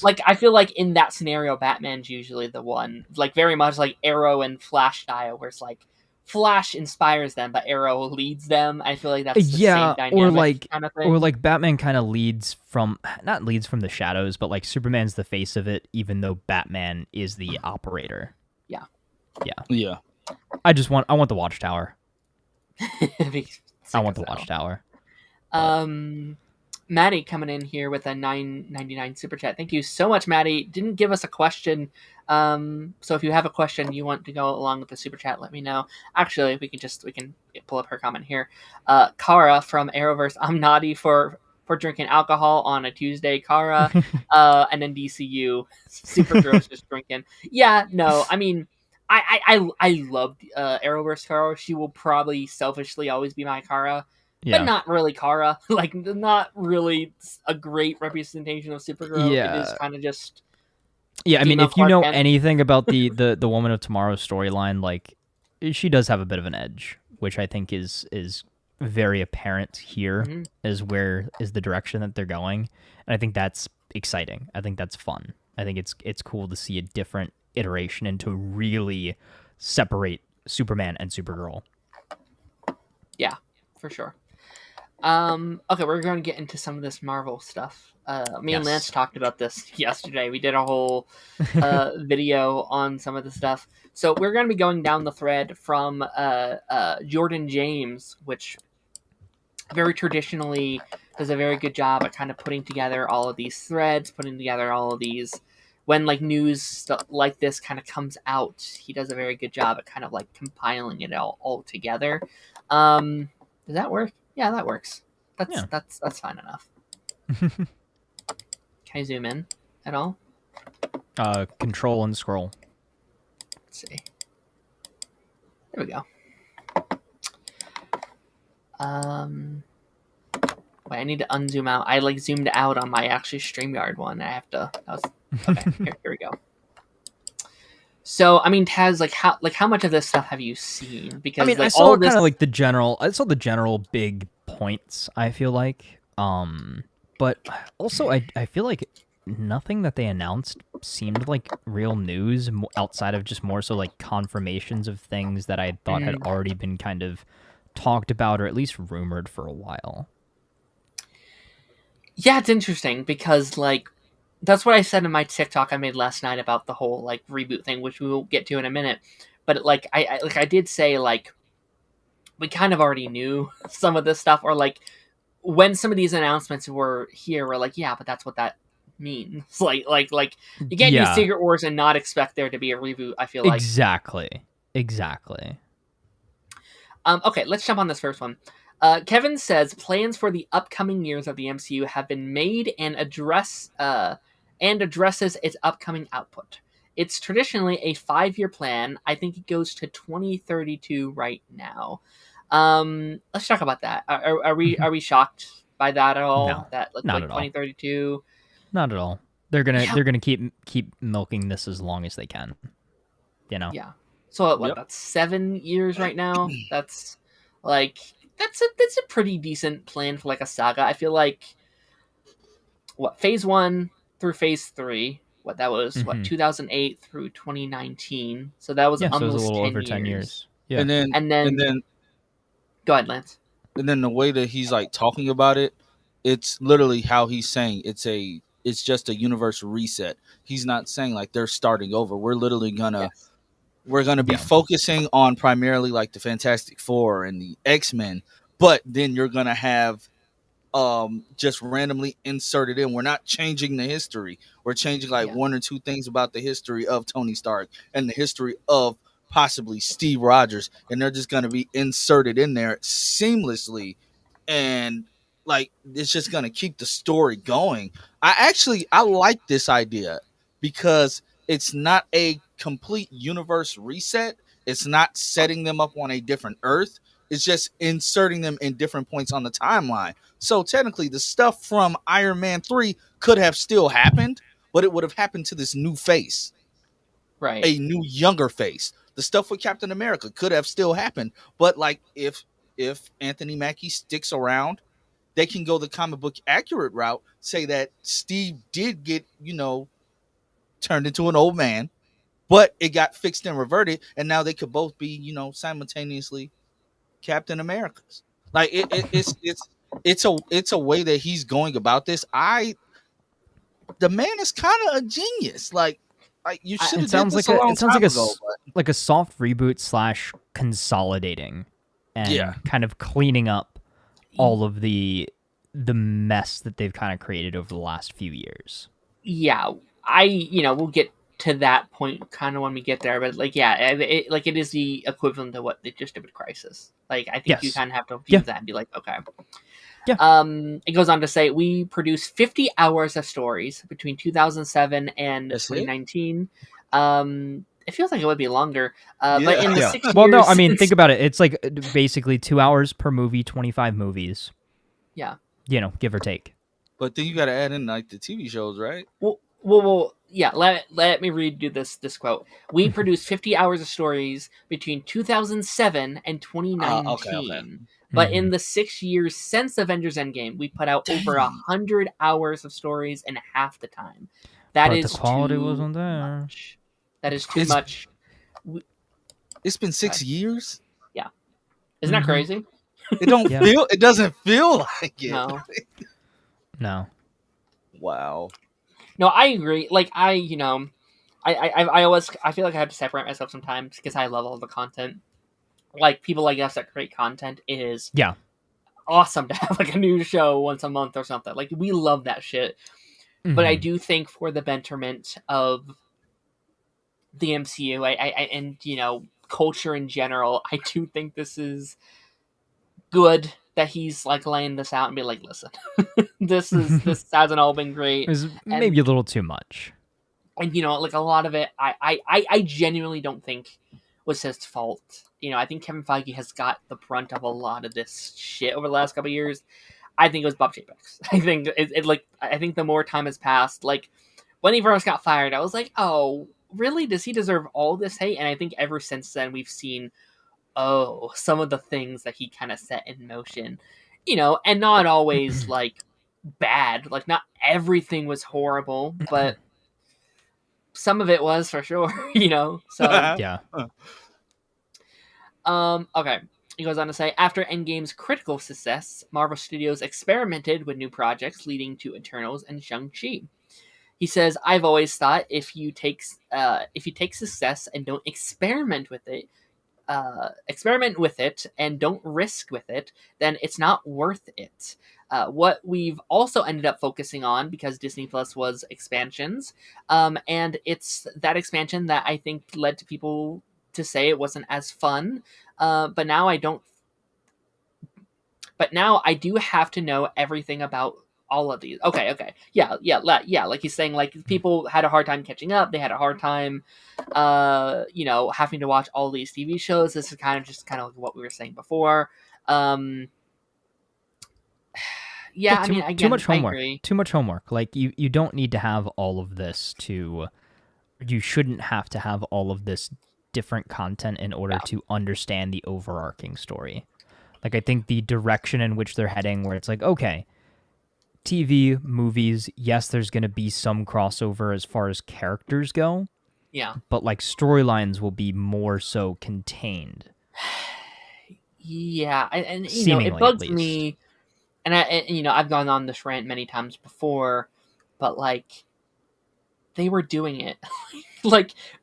Speaker 1: like I feel like in that scenario, Batman's usually the one, like very much like Arrow and Flash style, where it's like Flash inspires them, but Arrow leads them. I feel like that's the same dynamic,
Speaker 2: or like
Speaker 1: kind of thing.
Speaker 2: Or like Batman kind of not leads from the shadows, but like Superman's the face of it, even though Batman is the operator.
Speaker 1: Yeah.
Speaker 2: I want the Watchtower. I want the Watchtower.
Speaker 1: Maddie coming in here with a $9.99 super chat. Thank you so much, Maddie. Didn't give us a question. So if you have a question you want to go along with the super chat, let me know. Actually, we can pull up her comment here. Kara from Arrowverse. I'm naughty for drinking alcohol on a Tuesday, Kara. And then DCU. Supergirl's just drinking. Yeah, no, I mean, I loved Arrowverse Kara. She will probably selfishly always be my Kara. But not really Kara. Like, not really a great representation of Supergirl.
Speaker 2: Yeah.
Speaker 1: It is kind of just...
Speaker 2: Yeah, I mean, if you know anything about the Woman of Tomorrow storyline, like, she does have a bit of an edge, which I think is very apparent here is the direction that they're going. And I think that's exciting. I think that's fun. I think it's cool to see a different iteration and to really separate Superman and Supergirl.
Speaker 1: Yeah, for sure. Okay, we're going to get into some of this Marvel stuff. Me and Lance talked about this yesterday. We did a whole video on some of the stuff. So we're going to be going down the thread from Jordan James, which very traditionally does a very good job at kind of putting together all of these threads, putting together all of these... When, like, news like this kind of comes out, he does a very good job at kind of, like, compiling it all together. Does that work? Yeah, that works. That's fine enough. Can I zoom in at all?
Speaker 2: Control and scroll.
Speaker 1: Let's see. There we go. Wait, I need to unzoom out. I like zoomed out on my actually StreamYard one. I have to. Okay. Here we go. So I mean, Taz, how much of this stuff have you seen? Because
Speaker 2: I
Speaker 1: like,
Speaker 2: saw kind of like the general. I saw the general big points. I feel like, but also I feel like nothing that they announced seemed like real news outside of just more so like confirmations of things that I thought had already been kind of talked about or at least rumored for a while.
Speaker 1: Yeah, it's interesting because like that's what I said in my TikTok I made last night about the whole like reboot thing, which we will get to in a minute. But like I did say like we kind of already knew some of this stuff, or like when some of these announcements were here, we're like, yeah, but that's what that means. Like you can't use Secret Wars and not expect there to be a reboot. I feel like
Speaker 2: exactly.
Speaker 1: Okay, let's jump on this first one. Kevin says plans for the upcoming years of the MCU have been made and addresses its upcoming output. It's traditionally a 5-year plan. I think it goes to 2032 right now. Let's talk about that. Are we shocked by that at all?
Speaker 2: No,
Speaker 1: that like,
Speaker 2: not
Speaker 1: like
Speaker 2: at
Speaker 1: 2032?
Speaker 2: All. Not at all. They're gonna keep milking this as long as they can. You know.
Speaker 1: Yeah. So what? That's 7 years right now. That's like that's a pretty decent plan for like a saga. I feel like phase 1 through phase 3. What that was? 2008 through 2019. So that was almost
Speaker 2: so it was a little
Speaker 1: 10
Speaker 2: over
Speaker 1: years.
Speaker 2: 10 years. Yeah.
Speaker 1: And then go ahead, Lance.
Speaker 3: And then the way that he's like talking about it, it's literally how he's saying it's just a universe reset. He's not saying like they're starting over. We're literally we're gonna be focusing on primarily like the Fantastic Four and the X-Men, but then you're gonna have just randomly inserted in. We're not changing the history. We're changing like one or two things about the history of Tony Stark and the history of possibly Steve Rogers, and they're just going to be inserted in there seamlessly, and like it's just going to keep the story going. I like this idea because it's not a complete universe reset. It's not setting them up on a different Earth. It's just inserting them in different points on the timeline. So technically the stuff from Iron Man 3 could have still happened, but it would have happened to this new face.
Speaker 1: Right.
Speaker 3: A new younger face. The stuff with Captain America could have still happened, but like if Anthony Mackie sticks around, they can go the comic book accurate route, say that Steve did get, turned into an old man, but it got fixed and reverted, and now they could both be, simultaneously Captain Americas. Like it's a way that he's going about this. The man is kind of a genius. Like you should have done this a long time ago.
Speaker 2: Like a soft reboot / consolidating and kind of cleaning up all of the mess that they've kind of created over the last few years.
Speaker 1: Yeah, we'll get to that point kind of when we get there, but like it is the equivalent of what they just did with Crisis. Like I think you kind of have to view that and be like, okay.
Speaker 2: Yeah.
Speaker 1: It goes on to say we produced 50 hours of stories between 2007 and 2019. It feels like it would be longer. But in the 6 years...
Speaker 2: Well, no, I mean, think about it. It's like basically 2 hours per movie, 25 movies.
Speaker 1: Yeah.
Speaker 2: Give or take.
Speaker 3: But then you got to add in like the TV shows, right?
Speaker 1: Well, yeah. Let me redo this quote. We produced 50 hours of stories between 2007 and 2019.
Speaker 3: Okay.
Speaker 1: But in the 6 years since Avengers Endgame, we put out over 100 hours of stories in half the time. But the quality wasn't there. Much. That is too much.
Speaker 3: It's been 6 years.
Speaker 1: Yeah, isn't that crazy?
Speaker 3: It feel. It doesn't feel like it.
Speaker 2: No.
Speaker 3: Wow.
Speaker 1: No, I agree. Like I always feel like I have to separate myself sometimes because I love all the content. Like people like us that create content is awesome to have like a new show once a month or something. Like we love that shit. But I do think for the betterment of the MCU, and culture in general, I do think this is good that he's like laying this out and be like, listen, this hasn't all been great.
Speaker 2: It was maybe a little too much.
Speaker 1: And, you know, like, a lot of it, I genuinely don't think was his fault. You know, I think Kevin Feige has got the brunt of a lot of this shit over the last couple of years. I think it was Bob Chapek's. I think I think the more time has passed, like, when he first got fired, I was like, oh, really? Does he deserve all this hate? And I think ever since then, we've seen, some of the things that he kind of set in motion, you know, and not always, like, bad. Like, not everything was horrible, but some of it was, for sure, you know? So,
Speaker 2: yeah.
Speaker 1: Okay. He goes on to say, after Endgame's critical success, Marvel Studios experimented with new projects leading to Eternals and Shang-Chi. He says, I've always thought if you take success and don't experiment with it and don't risk with it, then it's not worth it. What we've also ended up focusing on, because Disney Plus was expansions, and it's that expansion that I think led to people to say it wasn't as fun. But now I don't. But now I do have to know everything about all of these. Okay, yeah. Like he's saying, like, people had a hard time catching up. They had a hard time, you know, having to watch all these TV shows. This is kind of like what we were saying before. Yeah, I mean, again,
Speaker 2: too much homework.
Speaker 1: I agree.
Speaker 2: Too much homework. Like, you don't need to have all of this to. You shouldn't have to have all of this different content in order to understand the overarching story. Like, I think the direction in which they're heading, where it's like, okay, TV, movies, yes, there's going to be some crossover as far as characters go.
Speaker 1: Yeah.
Speaker 2: But, like, storylines will be more so contained.
Speaker 1: Yeah, and you know, it bugs me. And I've gone on this rant many times before, but, like, they were doing it.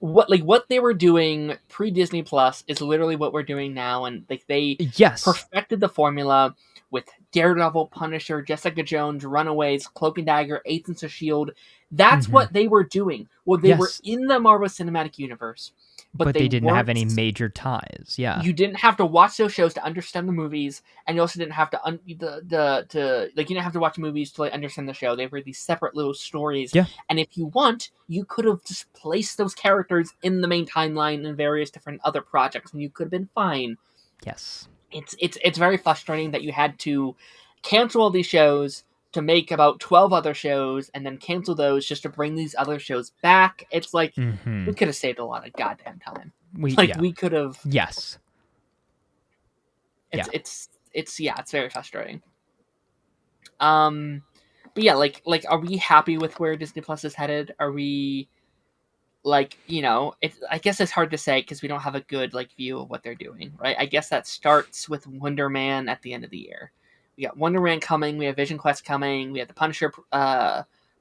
Speaker 1: what they were doing pre-Disney Plus is literally what we're doing now, and like they perfected the formula with Daredevil, Punisher, Jessica Jones, Runaways, Cloak and Dagger, Agents of S.H.I.E.L.D. That's what they were doing. Well, they were in the Marvel Cinematic Universe, but they didn't
Speaker 2: have any major ties. Yeah,
Speaker 1: you didn't have to watch those shows to understand the movies, and you also didn't have to you didn't have to watch movies to, like, understand the show. They were these separate little stories.
Speaker 2: Yeah,
Speaker 1: and if you want, you could have just placed those characters in the main timeline in various different other projects, and you could have been fine.
Speaker 2: Yes,
Speaker 1: it's very frustrating that you had to cancel all these shows to make about 12 other shows and then cancel those just to bring these other shows back. It's like, we could have saved a lot of goddamn time. We could have.
Speaker 2: Yes.
Speaker 1: It's very frustrating. But yeah, like, are we happy with where Disney Plus is headed? Are we, like, you know, I guess it's hard to say because we don't have a good, like, view of what they're doing, right? I guess that starts with Wonder Man at the end of the year. We got Wonder Man coming. We have Vision Quest coming. We have the Punisher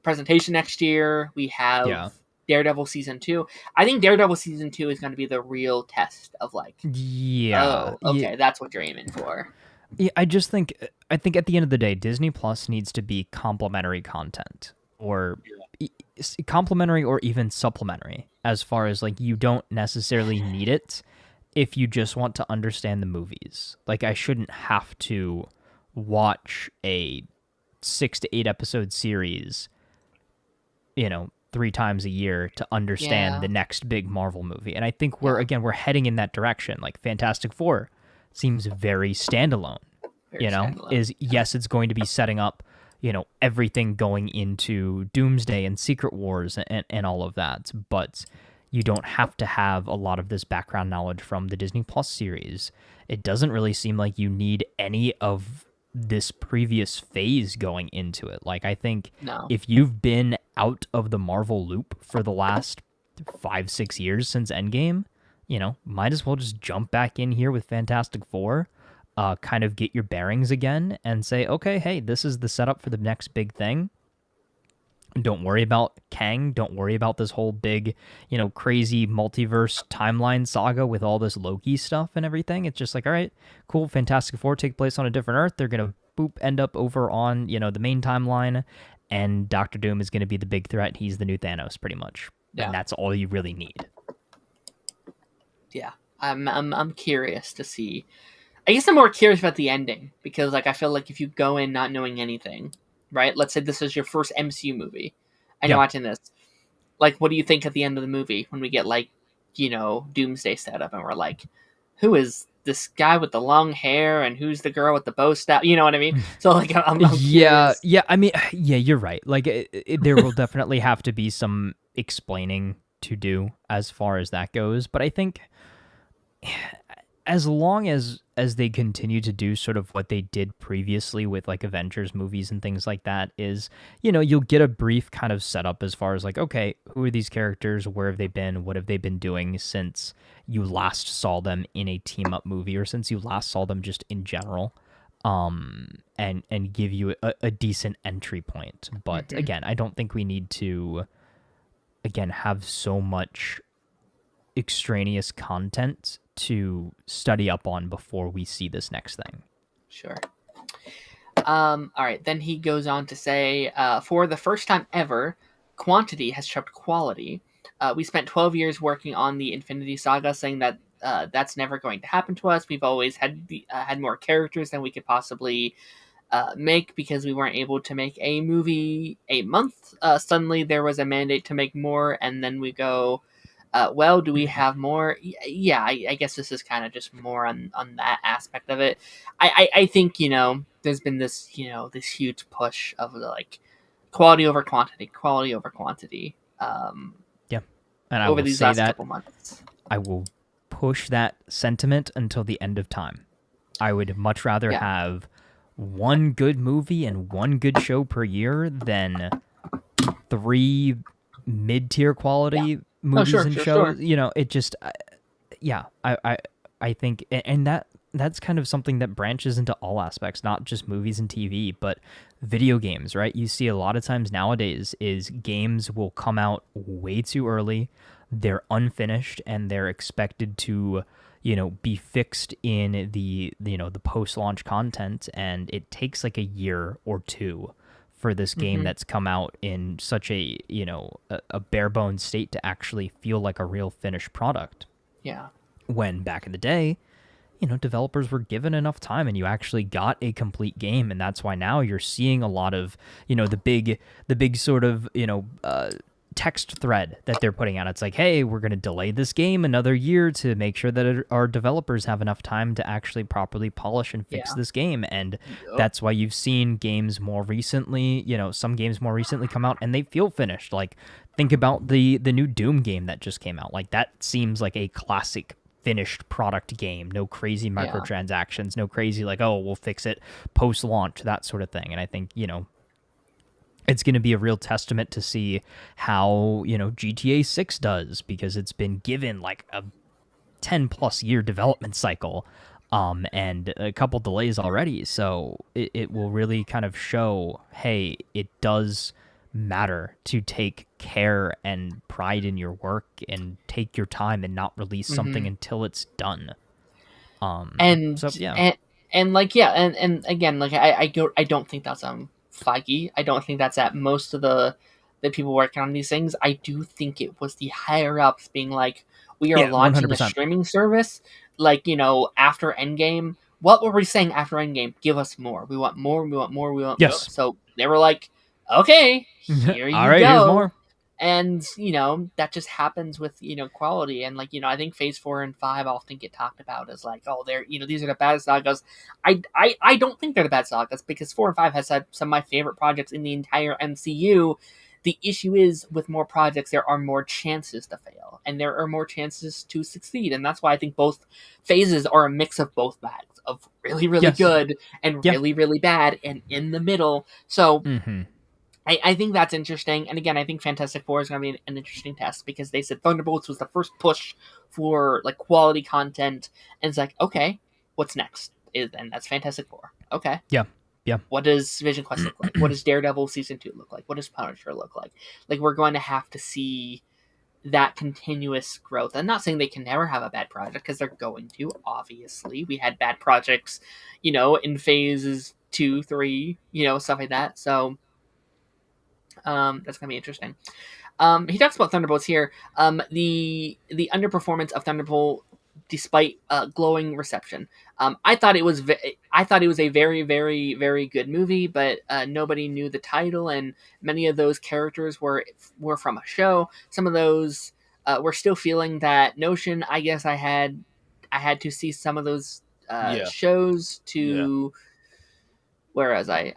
Speaker 1: presentation next year. We have Daredevil Season 2. I think Daredevil Season 2 is going to be the real test of, like, that's what you're aiming for.
Speaker 2: Yeah, I think at the end of the day, Disney Plus needs to be complementary content, or complementary or even supplementary, as far as, like, you don't necessarily need it if you just want to understand the movies. Like, I shouldn't have to watch a 6 to 8 episode series, you know, 3 times a year to understand the next big Marvel movie. And I think we're heading in that direction. Like, Fantastic Four seems very standalone. Yes, it's going to be setting up, you know, everything going into Doomsday and Secret Wars and all of that, but you don't have to have a lot of this background knowledge from the Disney Plus series. It doesn't really seem like you need any of this previous phase going into it. Like, I think if you've been out of the Marvel loop for the last 5-6 years since Endgame, you know, might as well just jump back in here with Fantastic Four, kind of get your bearings again and say, okay, hey, this is the setup for the next big thing. Don't worry about Kang. Don't worry about this whole big, you know, crazy multiverse timeline saga with all this Loki stuff and everything. It's just like, all right, cool. Fantastic Four take place on a different Earth. They're going to end up over on, you know, the main timeline, and Doctor Doom is going to be the big threat. He's the new Thanos, pretty much. Yeah. And that's all you really need.
Speaker 1: Yeah. I'm curious to see. I guess I'm more curious about the ending, because, like, I feel like if you go in not knowing anything, right? Let's say this is your first MCU movie, and you're watching this. Like, what do you think at the end of the movie when we get like, Doomsday set up and we're like, who is this guy with the long hair and who's the girl with the bow staff? You know what I mean? So like, I'm curious.
Speaker 2: Yeah. I mean, yeah, you're right. Like, there will definitely have to be some explaining to do as far as that goes. But I think as long as they continue to do sort of what they did previously with like Avengers movies and things like that, is, you'll get a brief kind of setup as far as like, okay, who are these characters? Where have they been? What have they been doing since you last saw them in a team up movie, or since you last saw them just in general? And give you a decent entry point. But again, I don't think we need to have so much extraneous content to study up on before we see this next thing.
Speaker 1: Sure. All right. Then he goes on to say, for the first time ever, quantity has trumped quality. We spent 12 years working on the Infinity Saga, saying that that's never going to happen to us. We've always had more characters than we could possibly make because we weren't able to make a movie a month. Suddenly there was a mandate to make more, and then we go, well, do we have more? Yeah, I guess this is kind of just more on that aspect of it. I think, there's been this, this huge push of like quality over quantity.
Speaker 2: Yeah. And I
Speaker 1: over
Speaker 2: will
Speaker 1: these
Speaker 2: say
Speaker 1: last
Speaker 2: that
Speaker 1: couple months.
Speaker 2: I will push that sentiment until the end of time. I would much rather have one good movie and one good show per year than 3 mid-tier quality movies and shows.
Speaker 1: Sure.
Speaker 2: It just, I think, and that's kind of something that branches into all aspects, not just movies and TV, but video games, right? You see a lot of times nowadays is games will come out way too early. They're unfinished and they're expected to, be fixed in the post-launch content, and it takes like a year or two for this game that's come out in such a bare bones state to actually feel like a real finished product.
Speaker 1: Yeah.
Speaker 2: When back in the day, developers were given enough time and you actually got a complete game, and that's why now you're seeing a lot of the big sort of text thread that they're putting out. It's like, hey, we're going to delay this game another year to make sure that our developers have enough time to actually properly polish and fix this game. And that's why you've seen games more recently, some games more recently come out and they feel finished. Like, think about the new Doom game that just came out. Like, that seems like a classic finished product game. No crazy microtransactions, no crazy like, oh, we'll fix it post-launch, that sort of thing. And I think, it's going to be a real testament to see how, GTA 6 does, because it's been given like a 10+ year development cycle and a couple delays already. So it will really kind of show, hey, it does matter to take care and pride in your work and take your time and not release something until it's done.
Speaker 1: And again, like I don't think that's Feige. I don't think that's at most of the people working on these things. I do think it was the higher ups being like, we are launching 100%. A streaming service, like, after Endgame. What were we saying after Endgame? Give us more. We want more. We want more. We want more. So they were like, okay, here you
Speaker 2: All right,
Speaker 1: go.
Speaker 2: Here's more.
Speaker 1: And, that just happens with, quality. And, like, I think Phase 4 and 5 often get talked about as, like, oh, they're, these are the bad sagas. I don't think they're the bad sagas, because 4 and 5 has had some of my favorite projects in the entire MCU. The issue is, with more projects, there are more chances to fail. And there are more chances to succeed. And that's why I think both phases are a mix of both bags, of really, really good and really, really bad, and in the middle. So... I think that's interesting. And again, I think Fantastic Four is going to be an interesting test, because they said Thunderbolts was the first push for like quality content. And it's like, okay, what's next? And that's Fantastic Four. Okay.
Speaker 2: Yeah.
Speaker 1: What does Vision Quest look like? What does Daredevil Season 2 look like? What does Punisher look like? Like, we're going to have to see that continuous growth. I'm not saying they can never have a bad project, because they're going to, obviously. We had bad projects, in phases 2, 3, stuff like that. So... that's gonna be interesting. He talks about Thunderbolts here. The underperformance of Thunderbolt despite glowing reception. I thought it was a very, very, very good movie, but nobody knew the title, and many of those characters were from a show. Some of those were still feeling that notion. I guess I had to see some of those shows to where was I?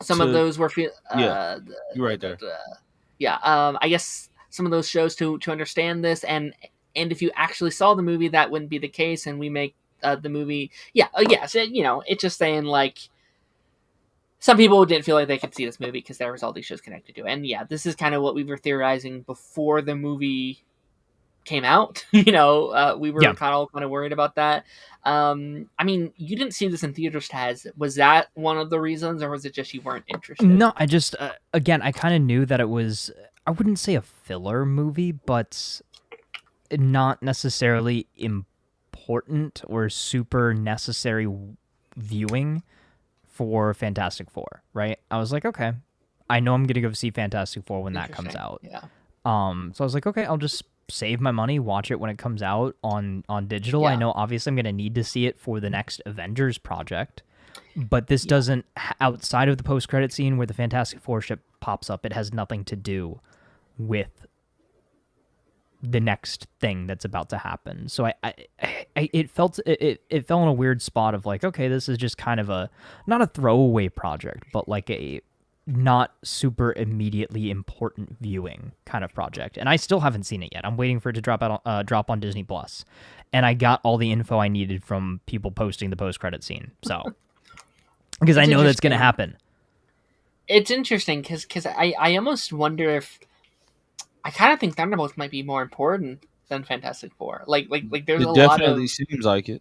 Speaker 1: Some of those were
Speaker 3: you're right there.
Speaker 1: I guess some of those shows to understand this, and if you actually saw the movie, that wouldn't be the case, and we make the movie. So, it's just saying like some people didn't feel like they could see this movie because there was all these shows connected to it, and this is kind of what we were theorizing before the movie came out. We were kind of worried about that. I mean, you didn't see this in theaters, Taz. Was that one of the reasons, or was it just you weren't interested?
Speaker 2: No, I just again, I kind of knew that it was, I wouldn't say a filler movie, but not necessarily important or super necessary viewing for Fantastic Four, right? I was like, okay, I know I'm gonna go see Fantastic Four when that comes out.
Speaker 1: Yeah.
Speaker 2: So I was like, okay, I'll just save my money, watch it when it comes out on digital. I know obviously I'm going to need to see it for the next Avengers project, but this doesn't, outside of the post-credit scene where the Fantastic Four ship pops up, it has nothing to do with the next thing that's about to happen. So it fell in a weird spot of like, okay, this is just kind of not a throwaway project, but like a not super immediately important viewing kind of project. And I still haven't seen it yet. I'm waiting for it to drop on Disney Plus. And I got all the info I needed from people posting the post-credit scene. So, because I know that's going to happen.
Speaker 1: It's interesting because I almost wonder if, I kind of think Thunderbolts might be more important than Fantastic Four. Like there's a lot of... It
Speaker 3: definitely seems like it.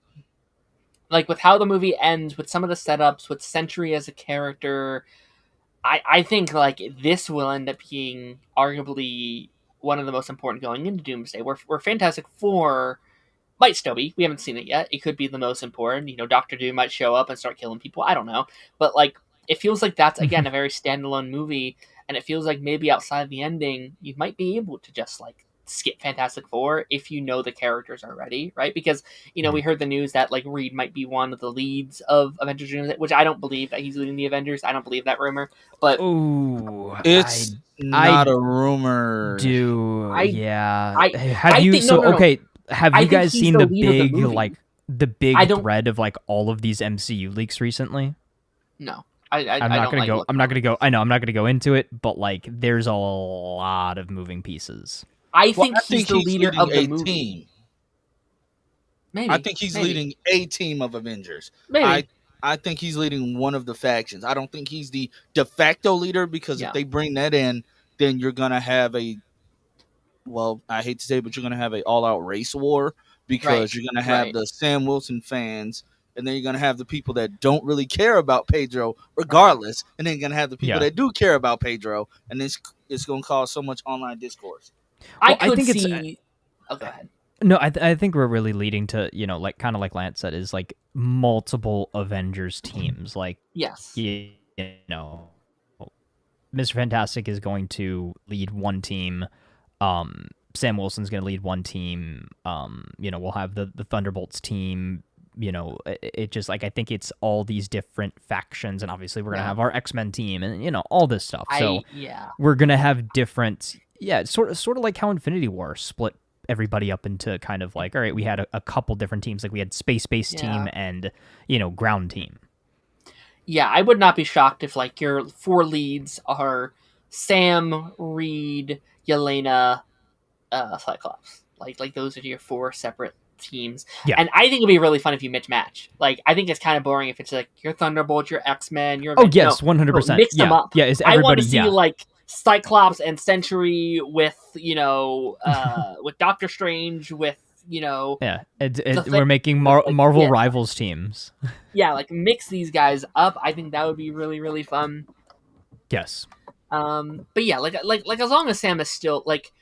Speaker 1: Like with how the movie ends, with some of the setups, with Sentry as a character... I think like this will end up being arguably one of the most important going into Doomsday. Where Fantastic Four might still be. We haven't seen it yet. It could be the most important. Doctor Doom might show up and start killing people. I don't know. But like it feels like that's again a very standalone movie, and it feels like maybe outside the ending you might be able to just like skip Fantastic Four if you know the characters are ready, right? Because we heard the news that like Reed might be one of the leads of Avengers, which I don't believe that he's leading the Avengers. I don't believe that rumor, but
Speaker 3: it's not a rumor.
Speaker 2: Have you guys seen the big thread of like all of these MCU leaks recently?
Speaker 1: No.
Speaker 2: I'm not gonna go into it, but like there's a lot of moving pieces.
Speaker 1: I think he's the leader of the movie.
Speaker 3: Team.
Speaker 1: Maybe.
Speaker 3: I think he's leading a team of Avengers.
Speaker 1: Maybe.
Speaker 3: I think he's leading one of the factions. I don't think he's the de facto leader because if they bring that in, then you're going to have I hate to say it, but you're going to have an all-out race war because you're going to have the Sam Wilson fans, and then you're going to have the people that don't really care about Pedro regardless, and then you're going to have the people that do care about Pedro, and it's going to cause so much online discourse.
Speaker 1: I think see... Oh, go ahead.
Speaker 2: No, I think we're really leading to, like kind of like Lance said, is like multiple Avengers teams. Like,
Speaker 1: yes,
Speaker 2: Mr. Fantastic is going to lead one team. Sam Wilson's going to lead one team. We'll have the Thunderbolts team. It just like I think it's all these different factions, and obviously we're gonna have our X-Men team, and all this stuff. So we're gonna have different. Yeah, sort of like how Infinity War split everybody up into kind of like, all right, we had a couple different teams, like we had space-based team and ground team.
Speaker 1: Yeah, I would not be shocked if like your four leads are Sam, Reed, Yelena, Cyclops. Like those are your four separate teams. Yeah. And I think it'd be really fun if you match. Like I think it's kind of boring if it's like your Thunderbolt, your X-Men, your
Speaker 2: 100%.
Speaker 1: Mix them up.
Speaker 2: Yeah, is everybody?
Speaker 1: I want to see like Cyclops and Sentry with with Doctor Strange with
Speaker 2: we're making Marvel Rivals teams.
Speaker 1: Yeah, like mix these guys up. I think that would be really, really fun.
Speaker 2: Yes.
Speaker 1: But yeah, like as long as Sam is still like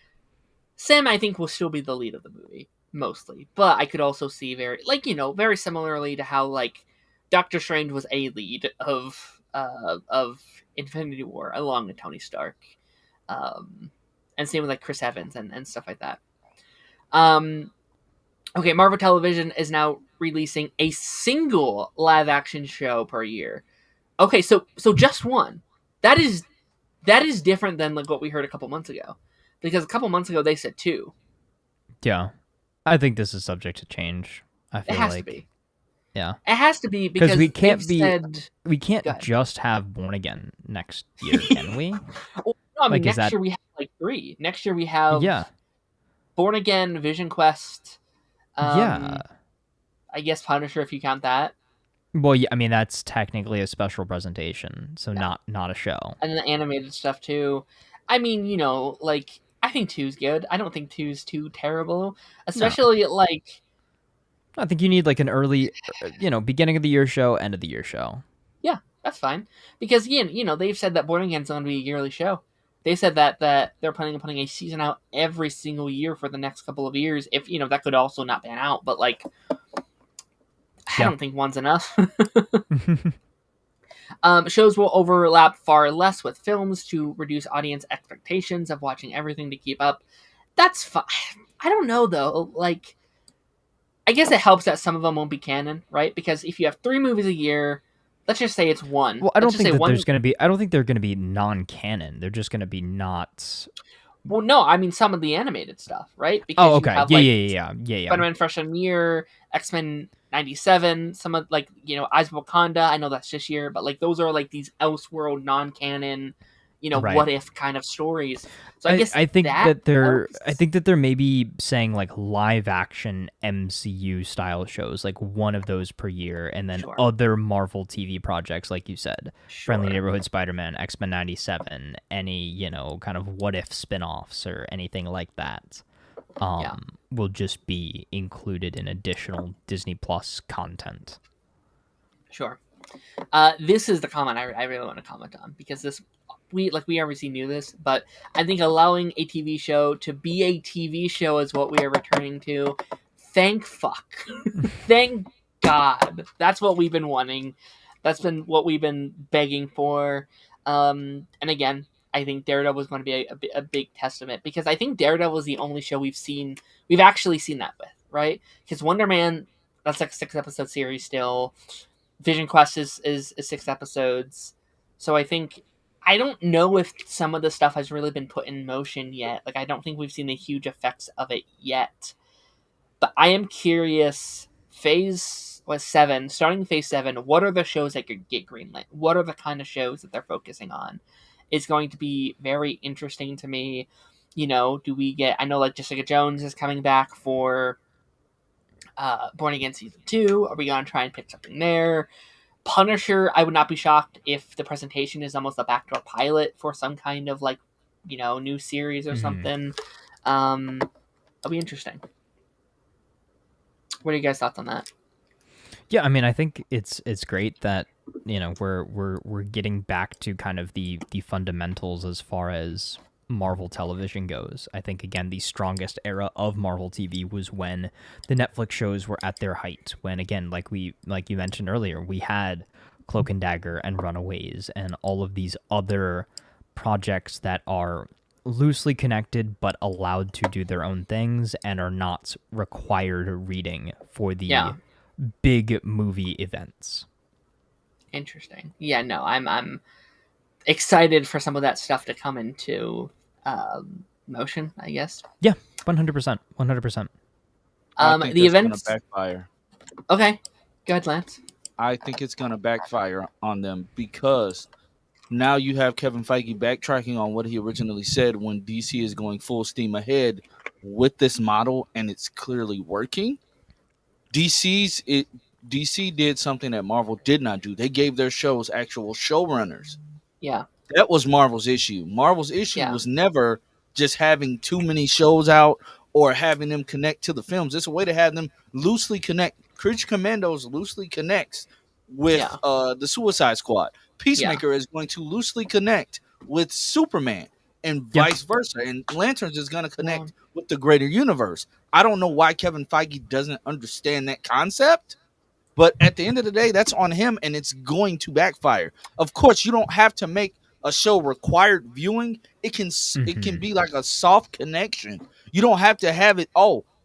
Speaker 1: Sam, I think will still be the lead of the movie mostly. But I could also see very similarly to how like Doctor Strange was a lead of Infinity War along with Tony Stark, and same with like Chris Evans and stuff like that. Okay, Marvel Television is now releasing a single live action show per year. Okay, so just one. That is different than like what we heard a couple months ago, because a couple months ago they said 2.
Speaker 2: Yeah, I think this is subject to change. I feel
Speaker 1: it has
Speaker 2: like
Speaker 1: to be.
Speaker 2: Yeah,
Speaker 1: it has to be because
Speaker 2: we can't we
Speaker 1: Go
Speaker 2: can't just have Born Again next year, can we?
Speaker 1: Well, no, I mean like, next year we have like 3. Next year we have Born Again, Vision Quest. I guess Punisher if you count that.
Speaker 2: Well, yeah, I mean that's technically a special presentation, so not a show.
Speaker 1: And then the animated stuff too. I mean, you know, like I think 2's good. I don't think 2's too terrible, especially like.
Speaker 2: I think you need like an early, beginning of the year show, end of the year show.
Speaker 1: Yeah, that's fine because you know they've said that Born Again's going to be a yearly show. They said that they're planning on putting a season out every single year for the next couple of years. If that could also not pan out, but like. I don't think one's enough. Shows will overlap far less with films to reduce audience expectations of watching everything to keep up. That's fine. I don't know, though. Like, I guess it helps that some of them won't be canon, right? Because if you have 3 movies a year, let's just say it's 1.
Speaker 2: Well, I don't think there's going to be... I don't think they're going to be non-canon. They're just going to be not...
Speaker 1: Well, no, I mean some of the animated stuff, right?
Speaker 2: Because okay.
Speaker 1: You have, Spider-Man Freshman Year, X-Men 97, some of like Eyes of Wakanda. I know that's this year, but like those are like these Elseworld non-canon, what if kind of stories. So I think
Speaker 2: that they're maybe saying like live action MCU style shows, like one of those per year, and then other Marvel TV projects, like you said, Friendly Neighborhood Spider-Man, X-Men 97, any kind of what if spin-offs or anything like that. Will just be included in additional Disney Plus content.
Speaker 1: Sure. This is the comment I really want to comment on, because we obviously knew this, but I think allowing a TV show to be a TV show is what we are returning to. Thank fuck. Thank God. That's what we've been wanting. That's been what we've been begging for. And again, I think Daredevil is going to be a big testament, because I think Daredevil is the only show we've actually seen that with, right? Because Wonder Man, that's like a 6-episode series still. Vision Quest is 6 episodes. So I don't know if some of the stuff has really been put in motion yet. Like, I don't think we've seen the huge effects of it yet. But I am curious, starting Phase 7, what are the shows that could get greenlit? What are the kind of shows that they're focusing on? It's going to be very interesting to me. Do we get... I know, like, Jessica Jones is coming back for Born Again Season 2. Are we going to try and pick something there? Punisher, I would not be shocked if the presentation is almost a backdoor pilot for some kind of, like, new series or something. It'll be interesting. What are you guys' thoughts on that?
Speaker 2: Yeah, I mean, I think it's great that we're getting back to kind of the fundamentals as far as Marvel television goes. I think, again, the strongest era of Marvel TV was when the Netflix shows were at their height. When, again, like you mentioned earlier, we had Cloak and Dagger and Runaways and all of these other projects that are loosely connected but allowed to do their own things and are not required reading for the big movie events.
Speaker 1: Interesting. Yeah, no, I'm excited for some of that stuff to come into motion, I guess.
Speaker 2: Yeah, 100%. 100%.
Speaker 1: The events
Speaker 3: gonna backfire.
Speaker 1: Okay, go ahead, Lance.
Speaker 3: I think it's gonna backfire on them, because now you have Kevin Feige backtracking on what he originally said when DC is going full steam ahead with this model, and it's clearly working. DC did something that Marvel did not do. They gave their shows actual showrunners.
Speaker 1: Yeah.
Speaker 3: That was Marvel's issue. Marvel's issue was never just having too many shows out or having them connect to the films. It's a way to have them loosely connect. Creature Commandos loosely connects with the Suicide Squad. Peacemaker is going to loosely connect with Superman and vice versa. And Lanterns is going to connect with the greater universe. I don't know why Kevin Feige doesn't understand that concept. But at the end of the day, that's on him, and it's going to backfire. Of course, you don't have to make a show required viewing. It can be like a soft connection. You don't have to have it,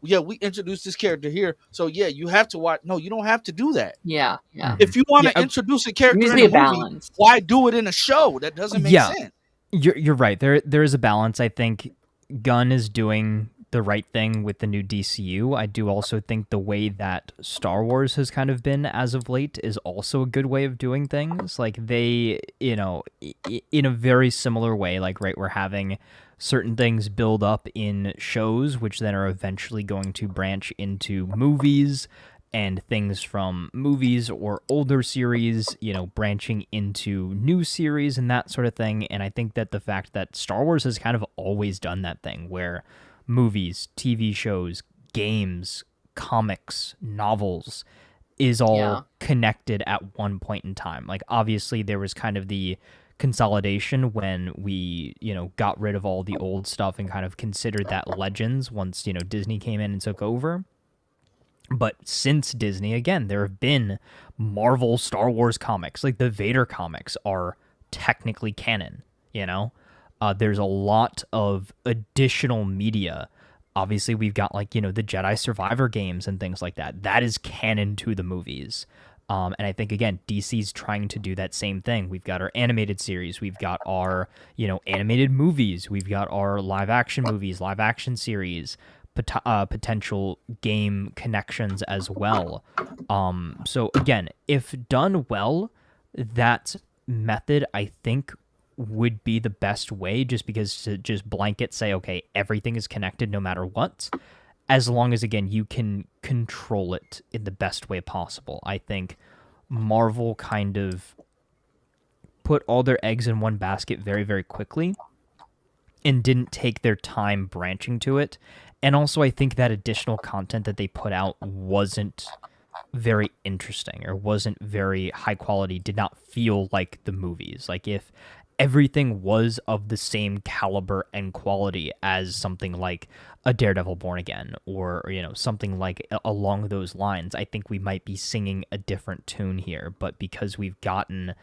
Speaker 3: we introduced this character here, so yeah, you have to watch. No, you don't have to do that.
Speaker 1: Yeah.
Speaker 3: If you want to introduce a character in a movie,
Speaker 1: balance.
Speaker 3: why do it in a show? That doesn't make sense.
Speaker 2: You're right. There is a balance. I think Gunn is doing the right thing with the new DCU. I do also think the way that Star Wars has kind of been as of late is also a good way of doing things. Like they, in a very similar way, like, right, we're having certain things build up in shows, which then are eventually going to branch into movies, and things from movies or older series, branching into new series and that sort of thing. And I think that the fact that Star Wars has kind of always done that thing where movies, TV shows, games, comics, novels is all connected at one point in time. Like, obviously there was kind of the consolidation when we, got rid of all the old stuff and kind of considered that Legends once, Disney came in and took over. But since Disney, again, there have been Marvel Star Wars comics. Like, the Vader comics are technically canon, There's a lot of additional media. Obviously, we've got, like, the Jedi Survivor games and things like that. That is canon to the movies. And I think, again, DC's trying to do that same thing. We've got our animated series. We've got our, animated movies. We've got our live-action movies, live-action series, potential game connections as well. So again, if done well, that method I think would be the best way, just because to just blanket say, okay, everything is connected no matter what, as long as, again, you can control it in the best way possible. I think Marvel kind of put all their eggs in one basket very, very quickly and didn't take their time branching to it. And also, I think that additional content that they put out wasn't very interesting or wasn't very high quality, did not feel like the movies. Like, if everything was of the same caliber and quality as something like a Daredevil Born Again or something like along those lines, I think we might be singing a different tune here. But because we've gotten,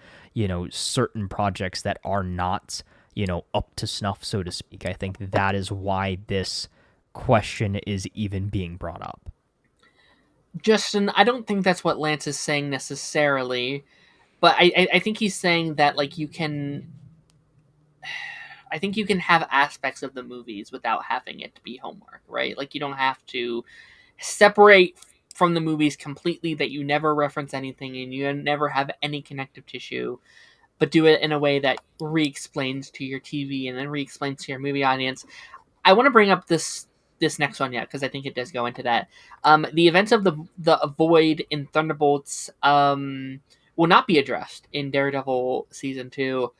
Speaker 2: certain projects that are not, up to snuff, so to speak, I think that is why this question is even being brought up.
Speaker 1: Justin, I don't think that's what Lance is saying necessarily, but I think he's saying that, like, I think you can have aspects of the movies without having it to be homework, right? Like, you don't have to separate from the movies completely, that you never reference anything and you never have any connective tissue, but do it in a way that re-explains to your TV and then re-explains to your movie audience. I want to bring up this next one yet, because I think it does go into that. The events of the Void in Thunderbolts will not be addressed in Daredevil Season 2,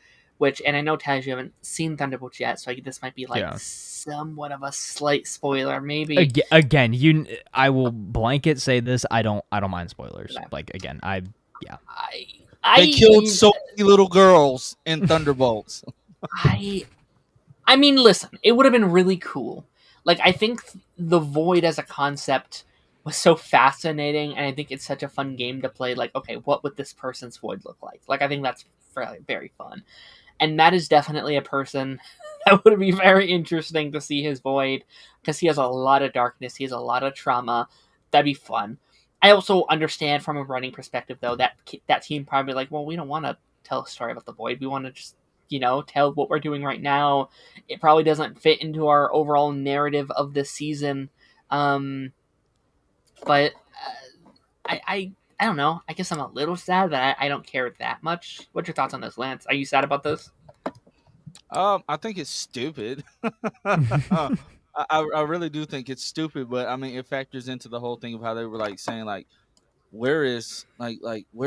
Speaker 1: and I know, Taj, you haven't seen Thunderbolts yet, so this might be somewhat of a slight spoiler, maybe.
Speaker 2: Again, I will blanket say this, I don't mind spoilers. Okay. Like, again,
Speaker 3: they killed so many little girls in Thunderbolts.
Speaker 1: I mean, listen, it would have been really cool. Like, I think the Void as a concept was so fascinating, and I think it's such a fun game to play. Like, okay, what would this person's Void look like? Like, I think that's very, very fun. And that is definitely a person that would be very interesting to see his Void, because he has a lot of darkness, he has a lot of trauma. That'd be fun. I also understand from a writing perspective, though, that team probably like, well, we don't want to tell a story about the Void. We want to just, tell what we're doing right now. It probably doesn't fit into our overall narrative of this season. But I don't know. I guess I'm a little sad that I don't care that much. What's your thoughts on this, Lance? Are you sad about this?
Speaker 3: I think it's stupid. I really do think it's stupid, but I mean, it factors into the whole thing of how they were like saying like, where's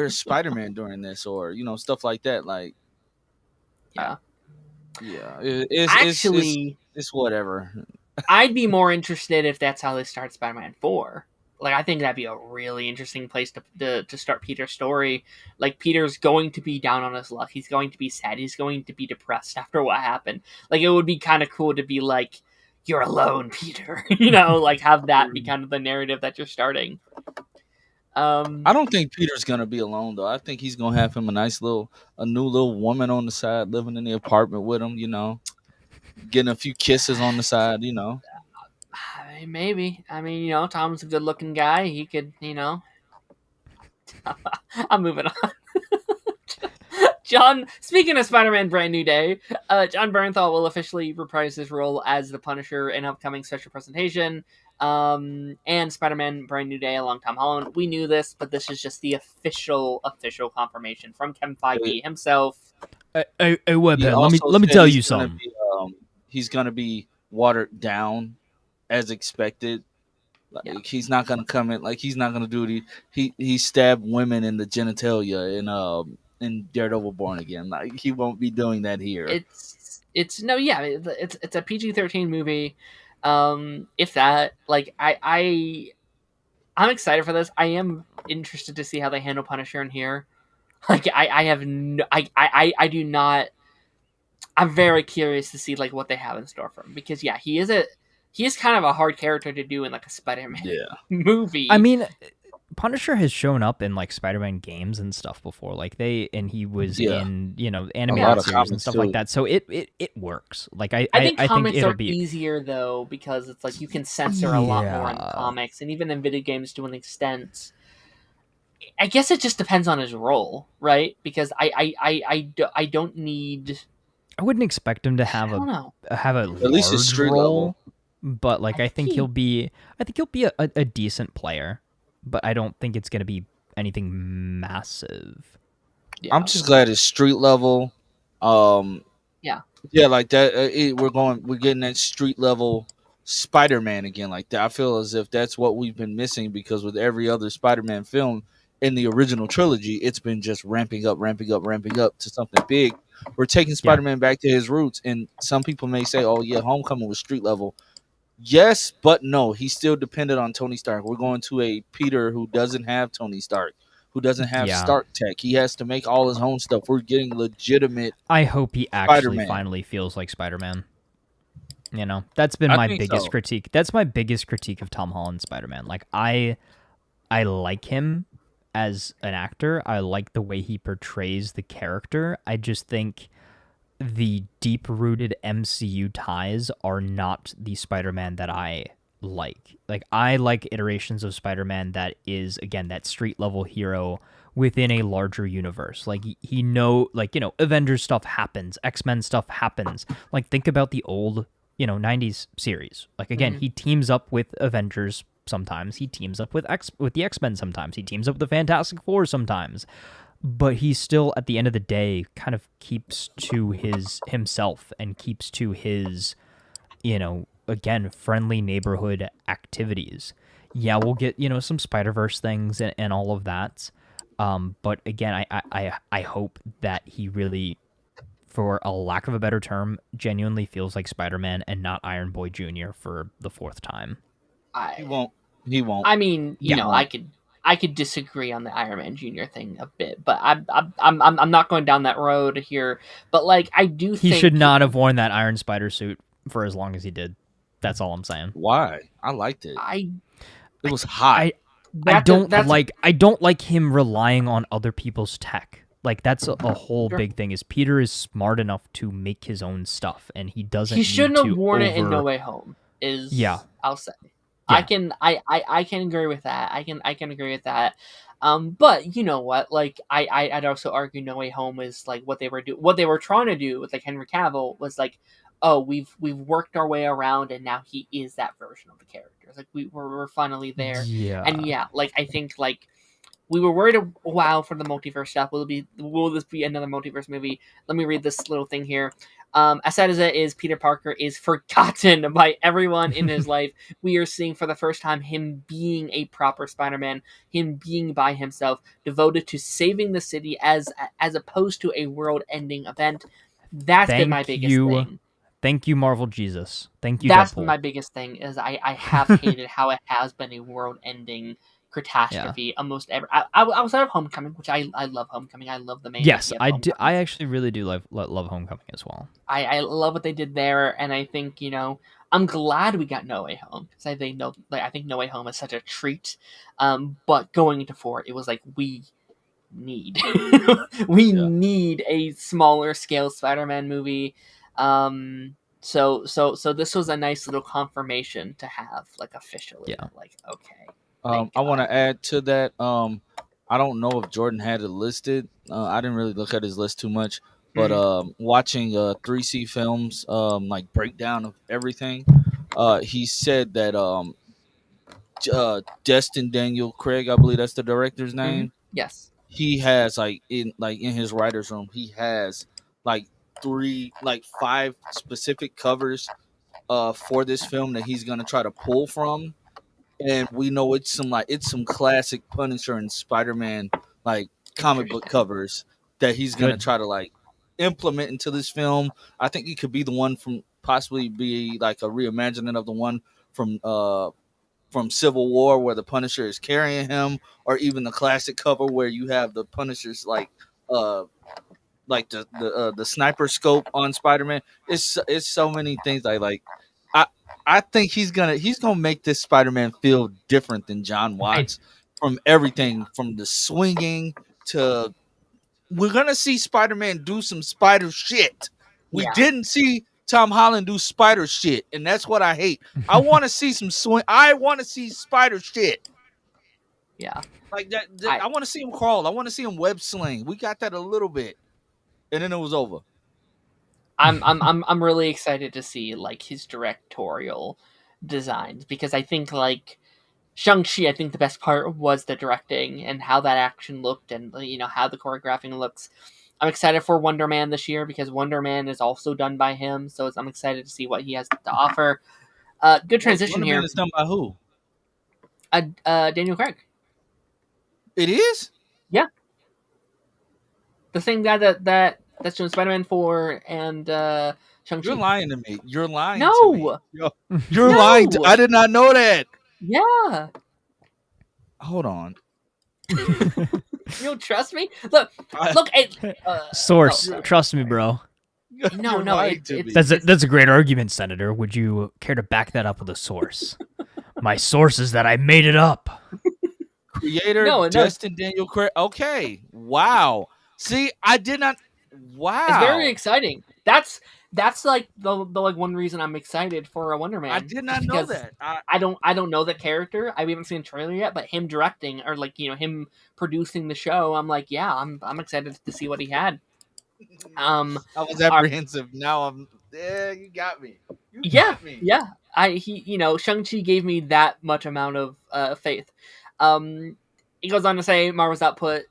Speaker 3: Spider-Man during this, or stuff like that. Like,
Speaker 1: yeah,
Speaker 3: it's whatever.
Speaker 1: I'd be more interested if that's how they start Spider-Man 4. Like, I think that'd be a really interesting place to start Peter's story. Like, Peter's going to be down on his luck. He's going to be sad. He's going to be depressed after what happened. Like, it would be kind of cool to be like, you're alone, Peter. Like, have that be kind of the narrative that you're starting.
Speaker 3: I don't think Peter's gonna be alone, though. I think he's gonna have him a new little woman on the side, living in the apartment with him. Getting a few kisses on the side.
Speaker 1: Maybe. I mean, Tom's a good-looking guy. He could, I'm moving on. John, speaking of Spider-Man Brand New Day, John Bernthal will officially reprise his role as the Punisher in upcoming special presentation. And Spider-Man Brand New Day along Tom Holland. We knew this, but this is just the official confirmation from Kevin Feige himself.
Speaker 2: Hey, Webhead, let me tell you something.
Speaker 3: He's gonna be watered down as expected. Like he's not gonna come in. Like he's not gonna do it. He stabbed women in the genitalia in Daredevil Born Again. Like he won't be doing that here.
Speaker 1: It's a PG-13 movie. If that, like I'm excited for this. I am interested to see how they handle Punisher in here. Like I do not. I'm very curious to see like what they have in store for him, because he is kind of a hard character to do in like a Spider-Man movie.
Speaker 2: I mean, Punisher has shown up in like Spider-Man games and stuff before. Like he was in animated series and stuff like that. So it works. Like I
Speaker 1: think comics
Speaker 2: it'll
Speaker 1: are
Speaker 2: be
Speaker 1: easier though, because it's like you can censor a lot more in comics, and even in video games to an extent. I guess it just depends on his role, right? Because I don't need.
Speaker 2: I wouldn't expect him to have a at least a street role, but like I think he'll be a decent player, but I don't think it's going to be anything massive.
Speaker 3: Yeah. I'm just glad it's street level. Like that. We're getting that street level Spider-Man again. Like that, I feel as if that's what we've been missing, because with every other Spider-Man film in the original trilogy, it's been just ramping up to something big. We're taking Spider-Man back to his roots, and some people may say, "Oh yeah, Homecoming was street level." Yes, but no, he's still dependent on Tony Stark. We're going to a Peter who doesn't have Tony Stark, who doesn't have Stark tech. He has to make all his own stuff. We're getting legitimate.
Speaker 2: I hope he actually finally feels like Spider-Man. That's been my biggest critique. That's my biggest critique of Tom Holland's Spider-Man. Like I like him as an actor. I like the way he portrays the character. I just think the deep-rooted MCU ties are not the Spider-Man that I like. Like, I like iterations of Spider-Man that is, again, that street-level hero within a larger universe. Like, Avengers stuff happens. X-Men stuff happens. Like, think about the old, 90s series. Like, again, he teams up with Avengers sometimes. He teams up with the X-Men sometimes. He teams up with the Fantastic Four sometimes. But he still, at the end of the day, kind of keeps to himself and keeps to his, again, friendly neighborhood activities. Yeah, we'll get, some Spider-Verse things and all of that. But again, I hope that he really, for a lack of a better term, genuinely feels like Spider-Man and not Iron Boy Jr. for the fourth time.
Speaker 3: He won't.
Speaker 1: I mean, I could disagree on the Iron Man Jr. thing a bit, but I'm not going down that road here. But like, I do think
Speaker 2: he should not have worn that Iron Spider suit for as long as he did. That's all I'm saying.
Speaker 3: Why? I liked it. It was hot.
Speaker 2: I don't like him relying on other people's tech. Like, that's a whole big thing. Is Peter is smart enough to make his own stuff, and he doesn't.
Speaker 1: He shouldn't have worn it in No Way Home. I'll say. Yeah. I can agree with that. I can agree with that. But you know what? Like I'd also argue No Way Home is like what they were trying to do with like Henry Cavill was like, oh, we've worked our way around, and now he is that version of the character. Like we're finally there.
Speaker 2: Yeah.
Speaker 1: And like I think like we were worried a while for the multiverse stuff. Will this be another multiverse movie? Let me read this little thing here. As sad as it is, Peter Parker is forgotten by everyone in his life. We are seeing for the first time him being a proper Spider-Man, him being by himself, devoted to saving the city as opposed to a world-ending event. That's been my biggest thing.
Speaker 2: Thank you, Marvel Jesus. Thank you,
Speaker 1: That's
Speaker 2: Deadpool.
Speaker 1: been my biggest thing, is I have hated how it has been a world-ending catastrophe almost ever. Outside of Homecoming, which I love Homecoming. I love the main.
Speaker 2: Yes, I do. I actually really do love Homecoming as well.
Speaker 1: I love what they did there, and I think I'm glad we got No Way Home, because I think No Way Home is such a treat. But going into 4, it was like we need need a smaller scale Spider-Man movie. So this was a nice little confirmation to have, like, officially.
Speaker 2: Yeah.
Speaker 1: Like, okay.
Speaker 3: I want to add to that. I don't know if Jordan had it listed. I didn't really look at his list too much, but watching 3C films, like breakdown of everything, he said that Destin Daniel Craig, I believe that's the director's name.
Speaker 1: Yes.
Speaker 3: He has in his writer's room, he has like five specific covers for this film that he's gonna try to pull from. And we know it's some classic Punisher and Spider-Man like comic book covers that he's gonna try to like implement into this film. I think it could be the one possibly be like a reimagining of the one from Civil War where the Punisher is carrying him, or even the classic cover where you have the Punisher's like the sniper scope on Spider-Man. It's so many things I think he's gonna make this Spider-Man feel different than John Watts from everything from the swinging to we're gonna see Spider-Man do some spider shit. We didn't see Tom Holland do spider shit, and that's what I hate. I want to see some swing. I want to see spider shit.
Speaker 1: Yeah,
Speaker 3: like that. I want to see him crawl. I want to see him web sling. We got that a little bit, and then it was over.
Speaker 1: I'm really excited to see like his directorial designs, because I think like Shang-Chi, I think the best part was the directing and how that action looked, and how the choreographing looks. I'm excited for Wonder Man this year because Wonder Man is also done by him, so I'm excited to see what he has to offer. Good transition here.
Speaker 3: Wonder Man is done by who?
Speaker 1: Daniel Craig.
Speaker 3: It is?
Speaker 1: Yeah. The same guy that's doing Spider-Man 4 and Shang-Chi.
Speaker 3: You're lying to me. You're lying
Speaker 1: to
Speaker 3: me. You're lying. I did not know that.
Speaker 1: Yeah.
Speaker 3: Hold on.
Speaker 1: You don't trust me? Look.
Speaker 2: Source. Trust me, bro.
Speaker 1: No.
Speaker 2: That's a great argument, Senator. Would you care to back that up with a source? My source is that I made it up.
Speaker 3: Creator Destin Daniel Craig. Okay. Wow. See, I did not. Wow.
Speaker 1: It's very exciting. That's like the like one reason I'm excited for a Wonder Man.
Speaker 3: I did not know that.
Speaker 1: I don't know the character. I haven't seen a trailer yet, but him directing or like him producing the show, I'm like, yeah, I'm excited to see what he had.
Speaker 3: I was apprehensive. Now I'm. Yeah, you got me.
Speaker 1: Got me. Yeah. Shang-Chi gave me that much amount of faith. He goes on to say Marvel's output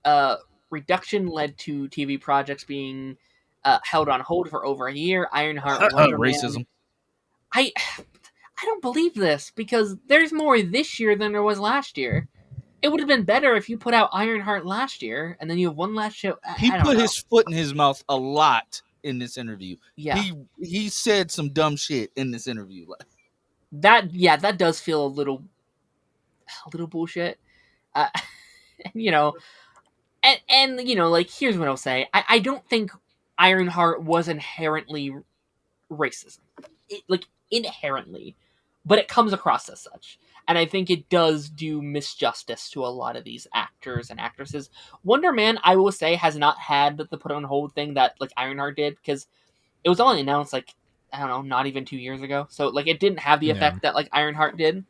Speaker 1: reduction led to TV projects being held on hold for over a year. Ironheart,
Speaker 3: racism.
Speaker 1: I don't believe this, because there's more this year than there was last year. It would have been better if you put out Ironheart last year and then you have one last show.
Speaker 3: He put his foot in his mouth a lot in this interview.
Speaker 1: Yeah,
Speaker 3: he said some dumb shit in this interview.
Speaker 1: That does feel a little bullshit. And like, here's what I'll say. I don't think Ironheart was inherently racist. Inherently. But it comes across as such. And I think it does do misjustice to a lot of these actors and actresses. Wonder Man, I will say, has not had the put on hold thing that like Ironheart did, because it was only announced like, I don't know, not even 2 years ago. So like it didn't have the effect that like Ironheart did.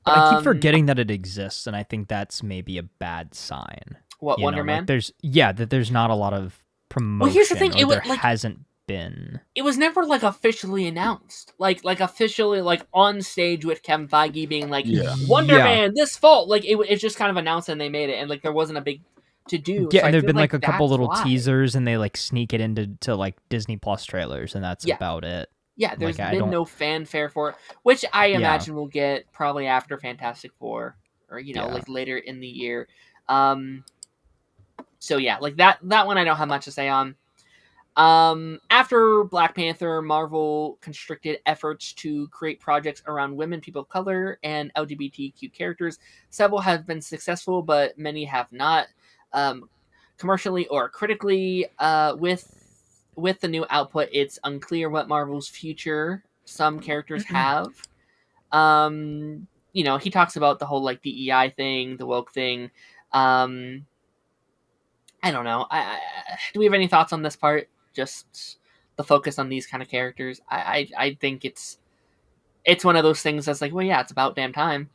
Speaker 2: But I keep forgetting that it exists, and I think that's maybe a bad sign.
Speaker 1: What, Wonder Man?
Speaker 2: Like that there's not a lot of promotion. Well,
Speaker 1: here's the thing,
Speaker 2: hasn't been.
Speaker 1: It was never like officially announced, like officially like on stage with Kevin Feige being like Wonder Man this fall. Like it's just kind of announced and they made it, and like there wasn't a big to do.
Speaker 2: Yeah,
Speaker 1: so
Speaker 2: and there've been like a couple little teasers, and they like sneak it into like Disney Plus trailers, and that's about it.
Speaker 1: Yeah, there's been no fanfare for it, which I imagine we'll get probably after Fantastic Four, or like later in the year. So yeah, like that one I don't have much to say on. After Black Panther, Marvel constricted efforts to create projects around women, people of color, and LGBTQ characters. Several have been successful, but many have not, commercially or critically. With the new output, it's unclear what Marvel's future some characters have. He talks about the whole like DEI thing, the woke thing. I don't know. Do we have any thoughts on this part? Just the focus on these kind of characters. I think it's one of those things that's like, well, yeah, it's about damn time.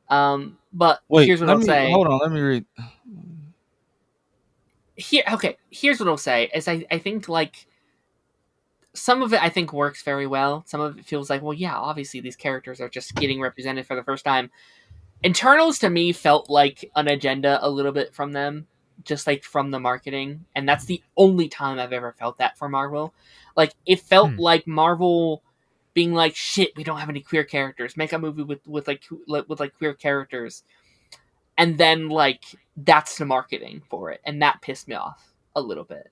Speaker 1: But here's what I'll say.
Speaker 3: Hold on, let me read.
Speaker 1: Here's what I'll say is I think like some of it I think works very well. Some of it feels like, well, yeah, obviously these characters are just getting represented for the first time. Internals to me felt like an agenda a little bit from them, just like from the marketing, and that's the only time I've ever felt that for Marvel. Like it felt like Marvel being like, shit, we don't have any queer characters. Make a movie with queer characters. And then like that's the marketing for it, and that pissed me off a little bit.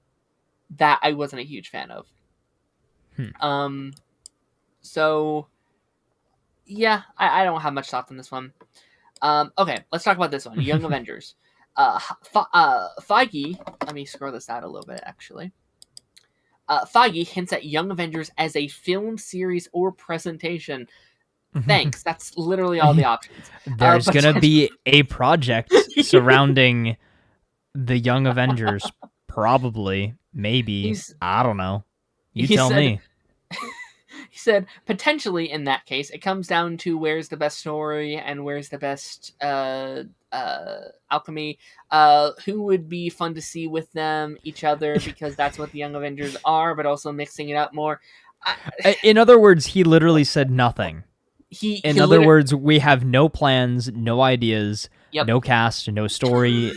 Speaker 1: That I wasn't a huge fan of. So yeah, I don't have much thoughts on this one. Okay, let's talk about this one. Young Avengers. Feige, let me scroll this out a little bit actually. Feige hints at Young Avengers as a film series or presentation. Thanks. That's literally all the options.
Speaker 2: There's going to be a project surrounding the Young Avengers. Probably. Maybe. I don't know. You tell me.
Speaker 1: He said, potentially in that case, it comes down to where's the best story and where's the best alchemy. Who would be fun to see with them, each other, because that's what the Young Avengers are, but also mixing it up more.
Speaker 2: In other words, he literally said nothing. In other words, we have no plans, no ideas, no cast, no story,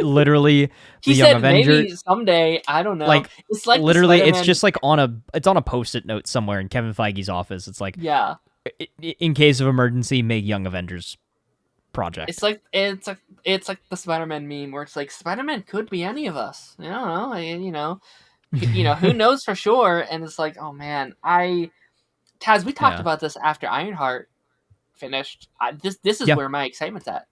Speaker 2: literally.
Speaker 1: He
Speaker 2: the
Speaker 1: said
Speaker 2: Young Avengers,
Speaker 1: maybe someday. I don't know.
Speaker 2: Like
Speaker 1: it's like
Speaker 2: literally, it's just like on a Post-it note somewhere in Kevin Feige's office. It's like, in case of emergency, make Young Avengers project.
Speaker 1: It's like the Spider-Man meme where it's like Spider-Man could be any of us. I don't know. Who knows for sure? And it's like, oh man, Taz, we talked about this after Ironheart finished. This is where my excitement's at.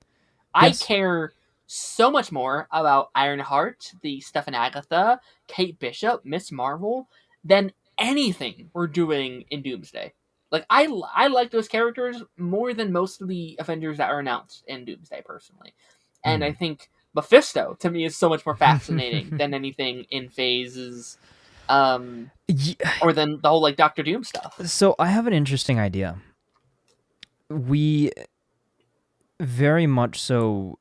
Speaker 1: I care so much more about Ironheart, the Steph and Agatha, Kate Bishop, Miss Marvel, than anything we're doing in Doomsday. Like I like those characters more than most of the Avengers that are announced in Doomsday, personally. And I think Mephisto to me is so much more fascinating than anything in Phase's. Or than the whole like Doctor Doom stuff.
Speaker 2: So I have an interesting idea. We very much so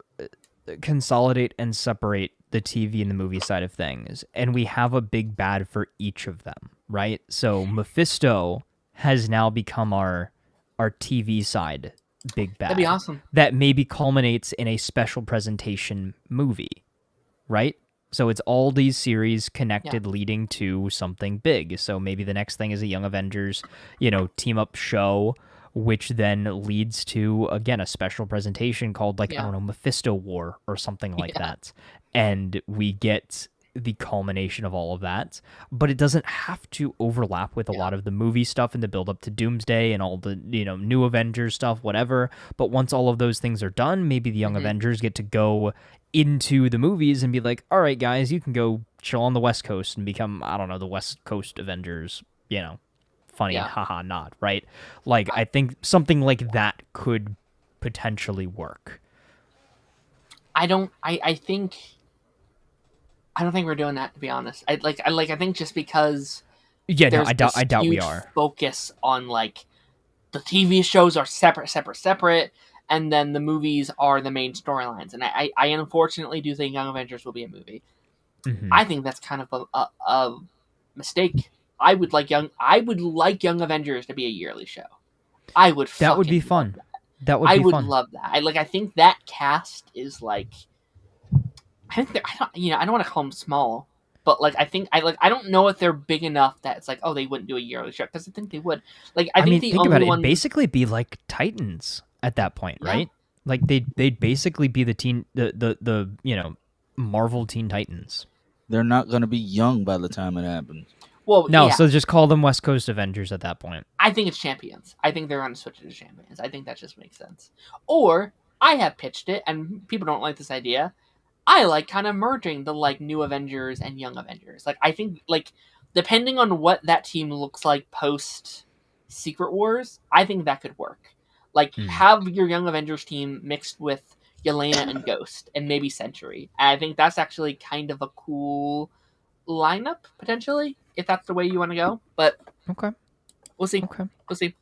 Speaker 2: consolidate and separate the TV and the movie side of things, and we have a big bad for each of them, right? So Mephisto has now become our TV side big bad.
Speaker 1: That'd be awesome.
Speaker 2: That maybe culminates in a special presentation movie, right? So it's all these series connected, leading to something big. So maybe the next thing is a Young Avengers, team up show, which then leads to, again, a special presentation called, I don't know, Mephisto War or something like that. And we get the culmination of all of that. But it doesn't have to overlap with a lot of the movie stuff and the build up to Doomsday and all the, new Avengers stuff, whatever. But once all of those things are done, maybe the Young Avengers get to go into the movies and be like, all right, guys, you can go chill on the West Coast and become, I don't know, the West Coast Avengers, funny and haha not, right? Like, I think something like that could potentially work.
Speaker 1: I don't think we're doing that, to be honest. I think just because
Speaker 2: I doubt we are.
Speaker 1: Focus on like the TV shows are separate, and then the movies are the main storylines. And I unfortunately do think Young Avengers will be a movie. I think that's kind of a mistake. I would like Young Avengers to be a yearly show. That
Speaker 2: would be fun.
Speaker 1: I would love that. I think that cast is like, I don't want to call them small, but like I don't know if they're big enough that it's like, oh, they wouldn't do a yearly show, because I think they would. Like I think
Speaker 2: think about it. It'd basically be like Titans at that point, right? Like they'd basically be the Marvel Teen Titans.
Speaker 3: They're not going to be young by the time it happens.
Speaker 1: Well,
Speaker 2: no, so just call them West Coast Avengers at that point.
Speaker 1: I think it's Champions. I think they're going to switch it to Champions. I think that just makes sense. Or I have pitched it, and people don't like this idea. I like kind of merging the like New Avengers and Young Avengers. Like I think like depending on what that team looks like post Secret Wars, I think that could work. Like have your Young Avengers team mixed with Yelena and Ghost and maybe Sentry. And I think that's actually kind of a cool lineup potentially. if that's the way you want to go. But
Speaker 2: okay,
Speaker 1: we'll see.
Speaker 2: Okay,
Speaker 1: we'll see.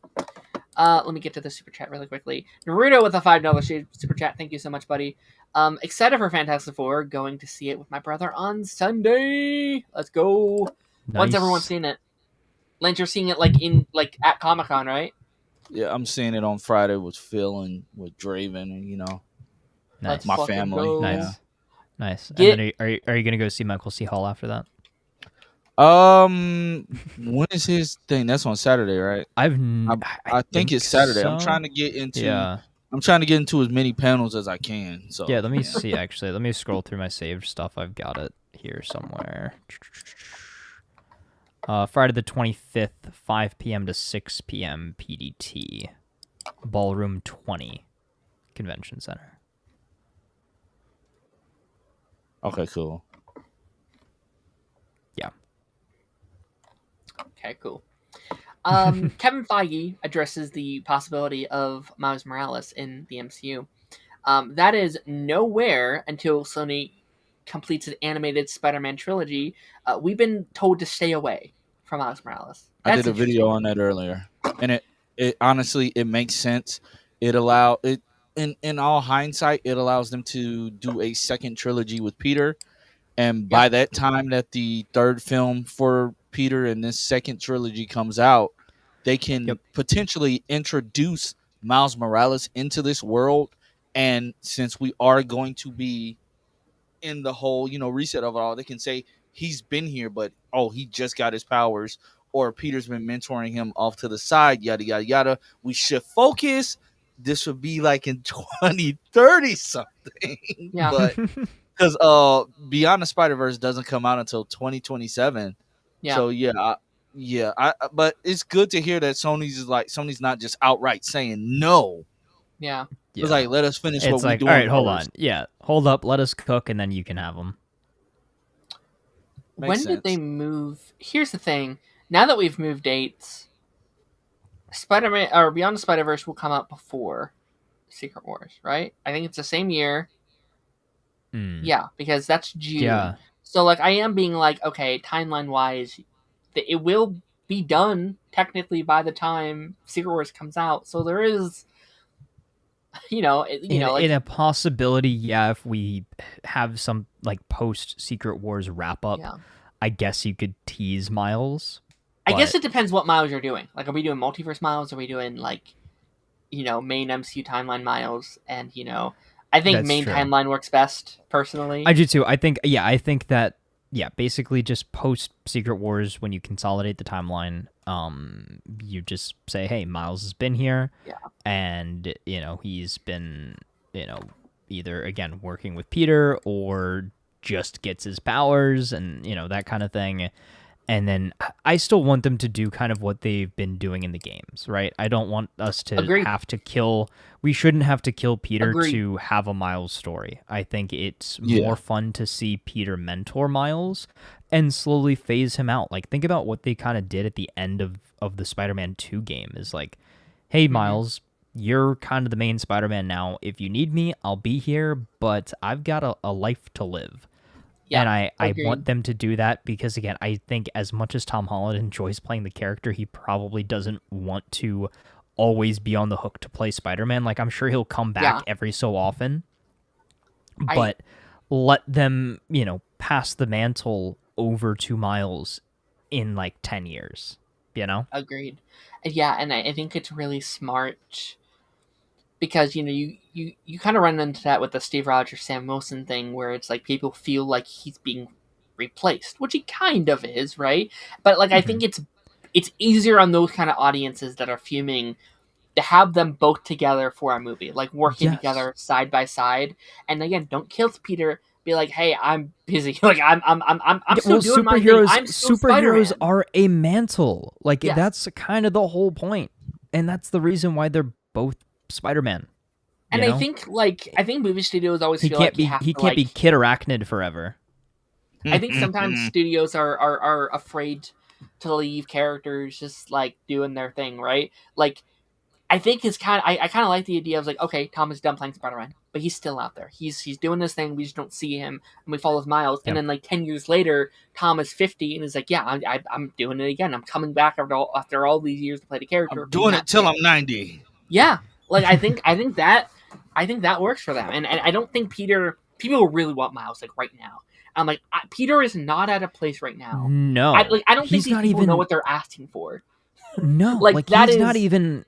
Speaker 1: Let me get to the super chat really quickly. Naruto with a $5 super chat. Thank you so much, buddy. Excited for Fantastic Four. Going to see it with my brother on Sunday. Let's go. Nice. Once everyone's seen it. Lance, you're seeing it at Comic-Con, right?
Speaker 3: Yeah, I'm seeing it on Friday with Phil and with Draven and
Speaker 2: nice.
Speaker 3: My family.
Speaker 1: Go.
Speaker 2: Nice. And then are you gonna go see Michael C. Hall after that?
Speaker 3: When is his thing? That's on Saturday, right? I think it's Saturday. So. I'm trying to get into as many panels as I can. So
Speaker 2: yeah, let me see. Actually, let me scroll through my saved stuff. I've got it here somewhere. Friday the 25th, 5 p.m. to 6 p.m. PDT, Ballroom 20, Convention Center.
Speaker 3: Okay, cool.
Speaker 2: Yeah.
Speaker 1: Okay, cool. Kevin Feige addresses the possibility of Miles Morales in the MCU. That is nowhere until Sony completes an animated Spider-Man trilogy. We've been told to stay away from Miles Morales.
Speaker 3: I did a video on that earlier, and it honestly it makes sense. In all hindsight, it allows them to do a second trilogy with Peter. And by that time that the third film for Peter and this second trilogy comes out, they can potentially introduce Miles Morales into this world. And since we are going to be in the whole, reset of it all, they can say he's been here, but, he just got his powers. Or Peter's been mentoring him off to the side, yada, yada, yada. We should focus. This would be like in 2030 something.
Speaker 1: Yeah.
Speaker 3: But... Because Beyond the Spider-Verse doesn't come out until 2027. Yeah. So but it's good to hear that Sony's not just outright saying no.
Speaker 1: Yeah.
Speaker 3: It's like, let us finish what we're doing.
Speaker 2: All right, hold on. Yeah, hold up. Let us cook, and then you can have them.
Speaker 1: When did they move? Here's the thing. Now that we've moved dates, Spider-Man or Beyond the Spider-Verse will come out before Secret Wars, right? I think it's the same year. Yeah, because that's June. Yeah. So, I am being okay, timeline-wise, it will be done, technically, by the time Secret Wars comes out. So there is, in
Speaker 2: a possibility, if we have some, post-Secret Wars wrap-up, I guess you could tease Miles.
Speaker 1: I guess it depends what Miles you're doing. Are we doing multiverse Miles? Are we doing, main MCU timeline Miles? And, I think main timeline works best, personally.
Speaker 2: I do too. I think that, basically just post Secret Wars, when you consolidate the timeline, you just say, hey, Miles has been here.
Speaker 1: Yeah.
Speaker 2: And, he's been, either, again, working with Peter or just gets his powers and, that kind of thing. And then I still want them to do kind of what they've been doing in the games, right? I don't want us to have to kill... We shouldn't have to kill Peter to have a Miles story. I think it's more fun to see Peter mentor Miles and slowly phase him out. Think about what they kind of did at the end of the Spider-Man 2 game is hey, Miles, you're kind of the main Spider-Man now. If you need me, I'll be here, but I've got a life to live. Yeah, and I want them to do that because, again, I think as much as Tom Holland enjoys playing the character, he probably doesn't want to always be on the hook to play Spider-Man. I'm sure he'll come back every so often. But let them, pass the mantle over to Miles in, 10 years,
Speaker 1: Agreed. Yeah, and I think it's really smart because, you kind of run into that with the Steve Rogers, Sam Wilson thing where it's people feel like he's being replaced, which he kind of is, right? But I think it's easier on those kind of audiences that are fuming to have them both together for a movie, working together side by side. And again, don't kill Peter. Be hey, I'm busy. I'm still doing my thing. I'm still
Speaker 2: superheroes
Speaker 1: Spider-Man.
Speaker 2: Are a mantle. That's kind of the whole point, and that's the reason why they're both Spider-Man.
Speaker 1: And I think movie studios always feel
Speaker 2: he can't be Kid Arachnid forever.
Speaker 1: I think sometimes studios are afraid to leave characters just doing their thing, right? I think I kind of like the idea of okay, Tom is done playing Spider-Man. but he's still out there. He's doing this thing. We just don't see him, and we follow Miles. And then like 10 years later, Tom is 50 and is like, yeah, I'm doing it again. I'm coming back after all these years to play the character.
Speaker 3: I'm doing it till I'm 90.
Speaker 1: Yeah, like I think that works for them. And I don't think people really want Miles like right now. I'm like, Peter is not at a place right now.
Speaker 2: No,
Speaker 1: I don't think these people know what they're asking for.
Speaker 2: No, like that he's not even.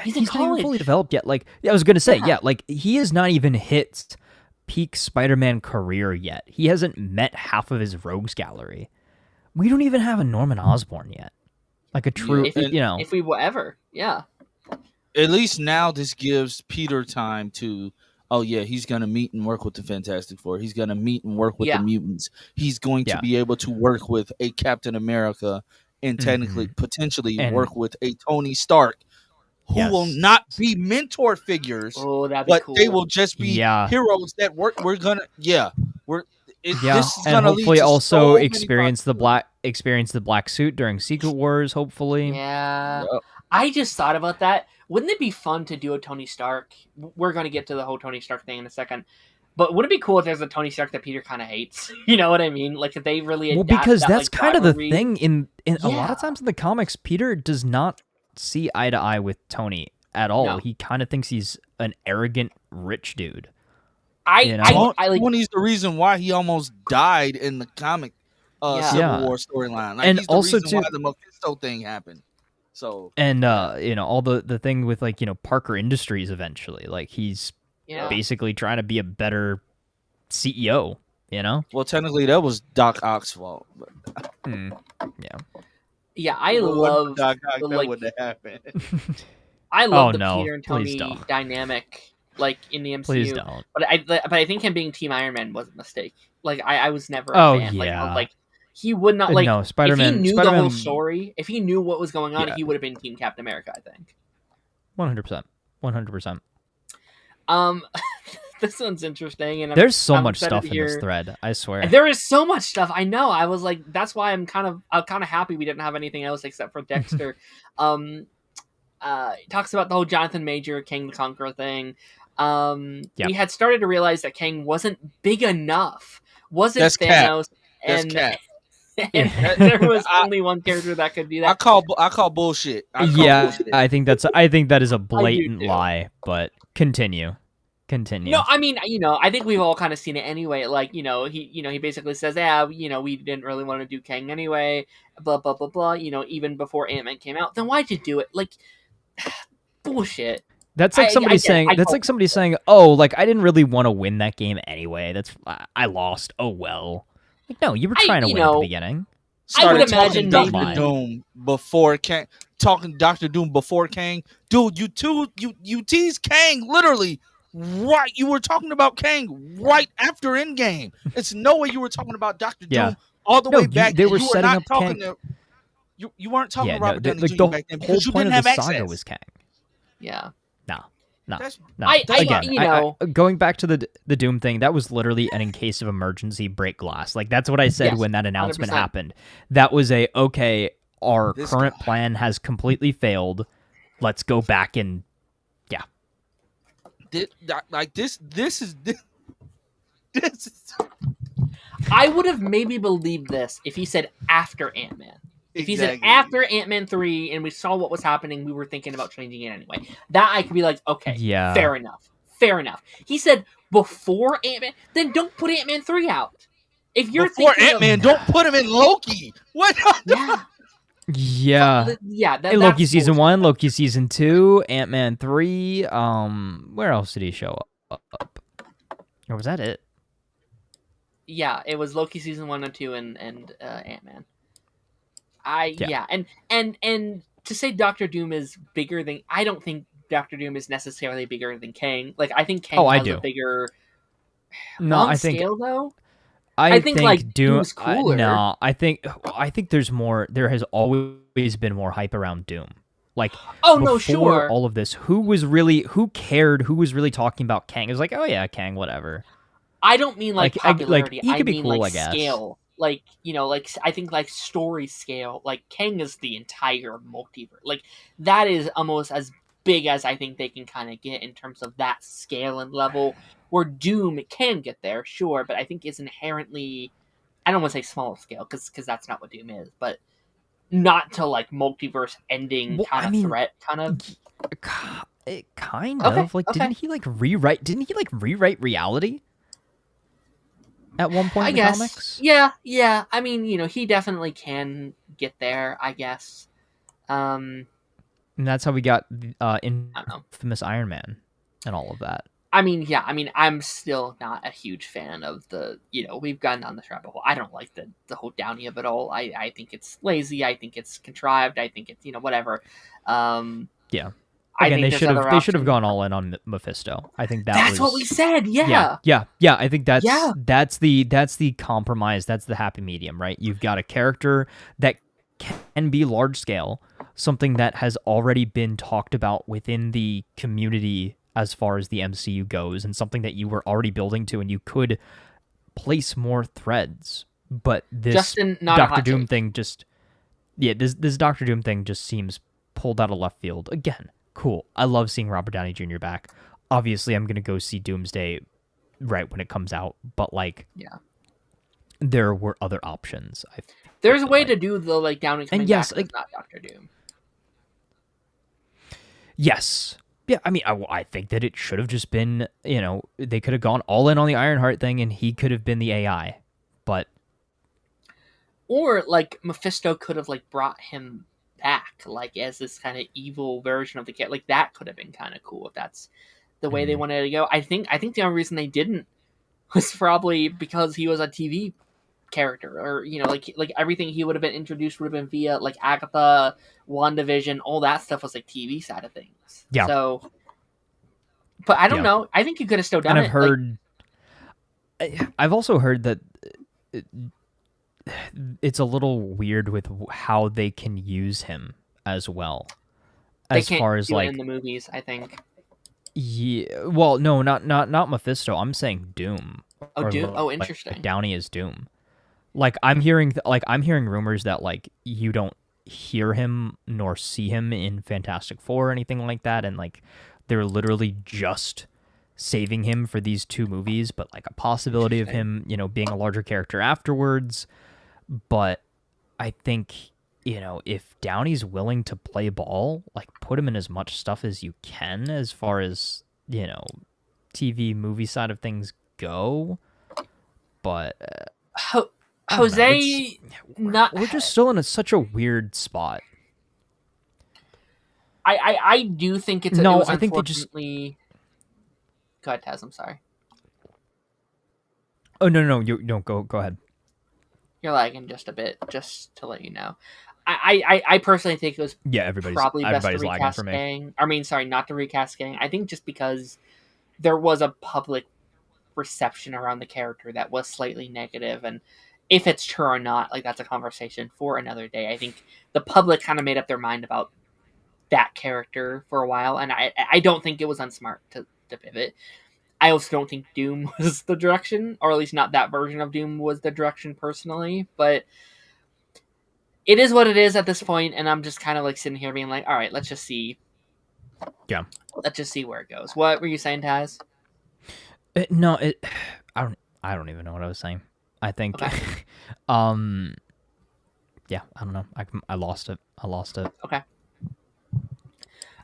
Speaker 2: He's not even fully developed yet. Like I was gonna say, like he has not even hit peak Spider-Man career yet. He hasn't met half of his rogues gallery. We don't even have a Norman Osborn yet. Like a true,
Speaker 1: if we will ever,
Speaker 3: At least now this gives Peter time to. Oh yeah, he's gonna meet and work with the Fantastic Four. He's gonna meet and work with the mutants. He's going to be able to work with a Captain America and technically, potentially work with a Tony Stark, who will not be mentor figures, but cool. They will just be heroes that work. We're gonna, this is
Speaker 2: and
Speaker 3: gonna
Speaker 2: hopefully also
Speaker 3: so
Speaker 2: experience the black suit during Secret Wars. Hopefully,
Speaker 1: I just thought about that. Wouldn't it be fun to do a Tony Stark? We're going to get to the whole Tony Stark thing in a second. But would it be cool if there's a Tony Stark that Peter kind of hates? You know what I mean? Like, if they really adapt
Speaker 2: because that's
Speaker 1: like,
Speaker 2: kind of the thing. In a lot of times in the comics, Peter does not see eye to eye with Tony at all. No. He kind of thinks he's an arrogant, rich dude.
Speaker 3: Tony's the reason why he almost died in the comic Civil War storyline. Like, and he's the also reason why the Mephisto thing happened. So
Speaker 2: and all the thing with like Parker Industries eventually, like he's basically trying to be a better CEO.
Speaker 3: Well, technically that was Doc Ock's fault. But...
Speaker 1: I love
Speaker 3: Doc Ock. That wouldn't have happened.
Speaker 1: I love the Peter and Tony dynamic, like in the MCU.
Speaker 2: Please don't.
Speaker 1: But I think him being Team Iron Man was a mistake. Like I was never a fan. Like he would not like.
Speaker 2: No, Spider-Man.
Speaker 1: If he knew the whole story, if he knew what was going on, he would have been Team Captain America. I think.
Speaker 2: 100%. 100%.
Speaker 1: This one's interesting, and
Speaker 2: there's so much stuff in this thread. I swear,
Speaker 1: there is so much stuff. I know. I was like, that's why I'm kind of happy we didn't have anything else except for Dexter. Talks about the whole Jonathan Major King the Conqueror thing. We had started to realize that Kang wasn't big enough. Wasn't
Speaker 3: that's
Speaker 1: Thanos?
Speaker 3: Cap.
Speaker 1: And there was only one character that could do that.
Speaker 3: I call bullshit. Bullshit.
Speaker 2: I think that is a blatant lie. But continue.
Speaker 1: No, I mean, I think we've all kind of seen it anyway. Like, he basically says, we didn't really want to do Kang anyway. Blah blah blah blah. Even before Ant-Man came out, then why'd you do it? Like, bullshit.
Speaker 2: That's like somebody saying. That's like somebody saying, "Oh, like I didn't really want to win that game anyway. I lost. Oh well." Like, no, you were trying to win at the beginning.
Speaker 1: I would imagine
Speaker 3: Doctor Doom before Kang. Talking Doctor Doom before Kang. Dude, you teased Kang literally right. You were talking about Kang right after Endgame. It's no way you were talking about Doctor Doom all the way back.
Speaker 2: They were setting up Kang.
Speaker 3: You weren't talking to Robert Downey Jr. back then because you didn't have access.
Speaker 2: Saga was Kang.
Speaker 1: Yeah.
Speaker 2: No.
Speaker 1: Again,
Speaker 2: going back to the Doom thing, that was literally an in case of emergency break glass. Like that's what I said when that announcement 100%. Happened. That was our current plan has completely failed. Let's go back and
Speaker 3: this is.
Speaker 1: I would have maybe believed this if he said after Ant-Man. If he said after Ant-Man 3 and we saw what was happening, we were thinking about changing it anyway. That I could be like, okay, fair enough. He said before Ant-Man, then don't put Ant-Man 3 out. If you're
Speaker 3: before Ant-Man, don't put him in Loki. What?
Speaker 2: Yeah. Loki season 1, Loki season 2, Ant-Man 3. Where else did he show up? Or was that it?
Speaker 1: Yeah, it was Loki season 1 and 2 and Ant-Man. And to say Doctor Doom is bigger than, I don't think Doctor Doom is necessarily bigger than Kang. Like I think Kang has a bigger. Scale though.
Speaker 2: I think like
Speaker 1: Doom's cooler.
Speaker 2: I think there's more. There has always been more hype around Doom. Like before all of this, who cared? Who was really talking about Kang? It was like, oh yeah, Kang, whatever.
Speaker 1: I don't mean like popularity.
Speaker 2: He could be cool,
Speaker 1: like
Speaker 2: I guess.
Speaker 1: Scale. Like, I think like story scale, like Kang is the entire multiverse. Like that is almost as big as I think they can kind of get in terms of that scale and level. Where Doom can get there, sure, but I think is inherently, I don't want to say small scale because that's not what Doom is, but not to like multiverse ending threat kind of.
Speaker 2: It kind of like didn't he rewrite reality at one point in the comics?
Speaker 1: Yeah. I mean, he definitely can get there, I guess.
Speaker 2: And that's how we got infamous Iron Man and all of that.
Speaker 1: I mean, yeah. I mean, I'm still not a huge fan of the. We've gone down this rabbit hole. I don't like the whole Downey of it all. I think it's lazy. I think it's contrived. I think it's whatever.
Speaker 2: Yeah. Again, they should have gone all in on Mephisto. I think that's
Speaker 1: what we said. Yeah.
Speaker 2: I think that's the compromise. That's the happy medium, right? You've got a character that can be large scale, something that has already been talked about within the community as far as the MCU goes, and something that you were already building to, and you could place more threads. But this Doctor Doom thing this Doctor Doom thing just seems pulled out of left field again. Cool. I love seeing Robert Downey Jr. back. Obviously, I'm going to go see Doomsday right when it comes out, but there were other options.
Speaker 1: There's a way to do the Downey coming back, but not Doctor Doom.
Speaker 2: Yes. Yeah, I mean, I think that it should have just been, they could have gone all in on the Ironheart thing, and he could have been the AI, but...
Speaker 1: Or, Mephisto could have, brought him back, as this kind of evil version of the cat. That could have been kind of cool if that's the way they wanted to go. I think the only reason they didn't was probably because he was a TV character, or everything he would have been introduced would have been via Agatha, WandaVision, all that stuff was TV side of things.
Speaker 2: Yeah.
Speaker 1: So, but I don't know. I think you could have still done it.
Speaker 2: I've also heard that it's a little weird with how they can use him as well. As far as
Speaker 1: in the movies, I think.
Speaker 2: Yeah. Well, no, not Mephisto. I'm saying Doom.
Speaker 1: Oh, Doom. Oh, interesting.
Speaker 2: Downey is Doom. I'm hearing rumors that you don't hear him nor see him in Fantastic Four or anything like that, and they're literally just saving him for these two movies, but a possibility of him, being a larger character afterwards. But I think, if Downey's willing to play ball, put him in as much stuff as you can as far as, TV movie side of things go. But
Speaker 1: Jose,
Speaker 2: we're just still in such a weird spot.
Speaker 1: I do think it's
Speaker 2: I think they just.
Speaker 1: Go ahead, Taz. I'm sorry.
Speaker 2: Oh no, you don't go ahead.
Speaker 1: You're lagging just a bit, just to let you know. I personally think it was probably best to recast Gang. I mean, sorry, not to recast Gang. I think just because there was a public reception around the character that was slightly negative, and if it's true or not, that's a conversation for another day. I think the public kind of made up their mind about that character for a while, and I don't think it was unsmart to pivot. I also don't think Doom was the direction, or at least not that version of Doom was the direction personally, but it is what it is at this point, and I'm just kind of sitting here being all right, let's just see.
Speaker 2: Yeah.
Speaker 1: Let's just see where it goes. What were you saying, Taz?
Speaker 2: I don't even know what I was saying. I think,
Speaker 1: okay.
Speaker 2: Yeah, I don't know. I lost it.
Speaker 1: Okay.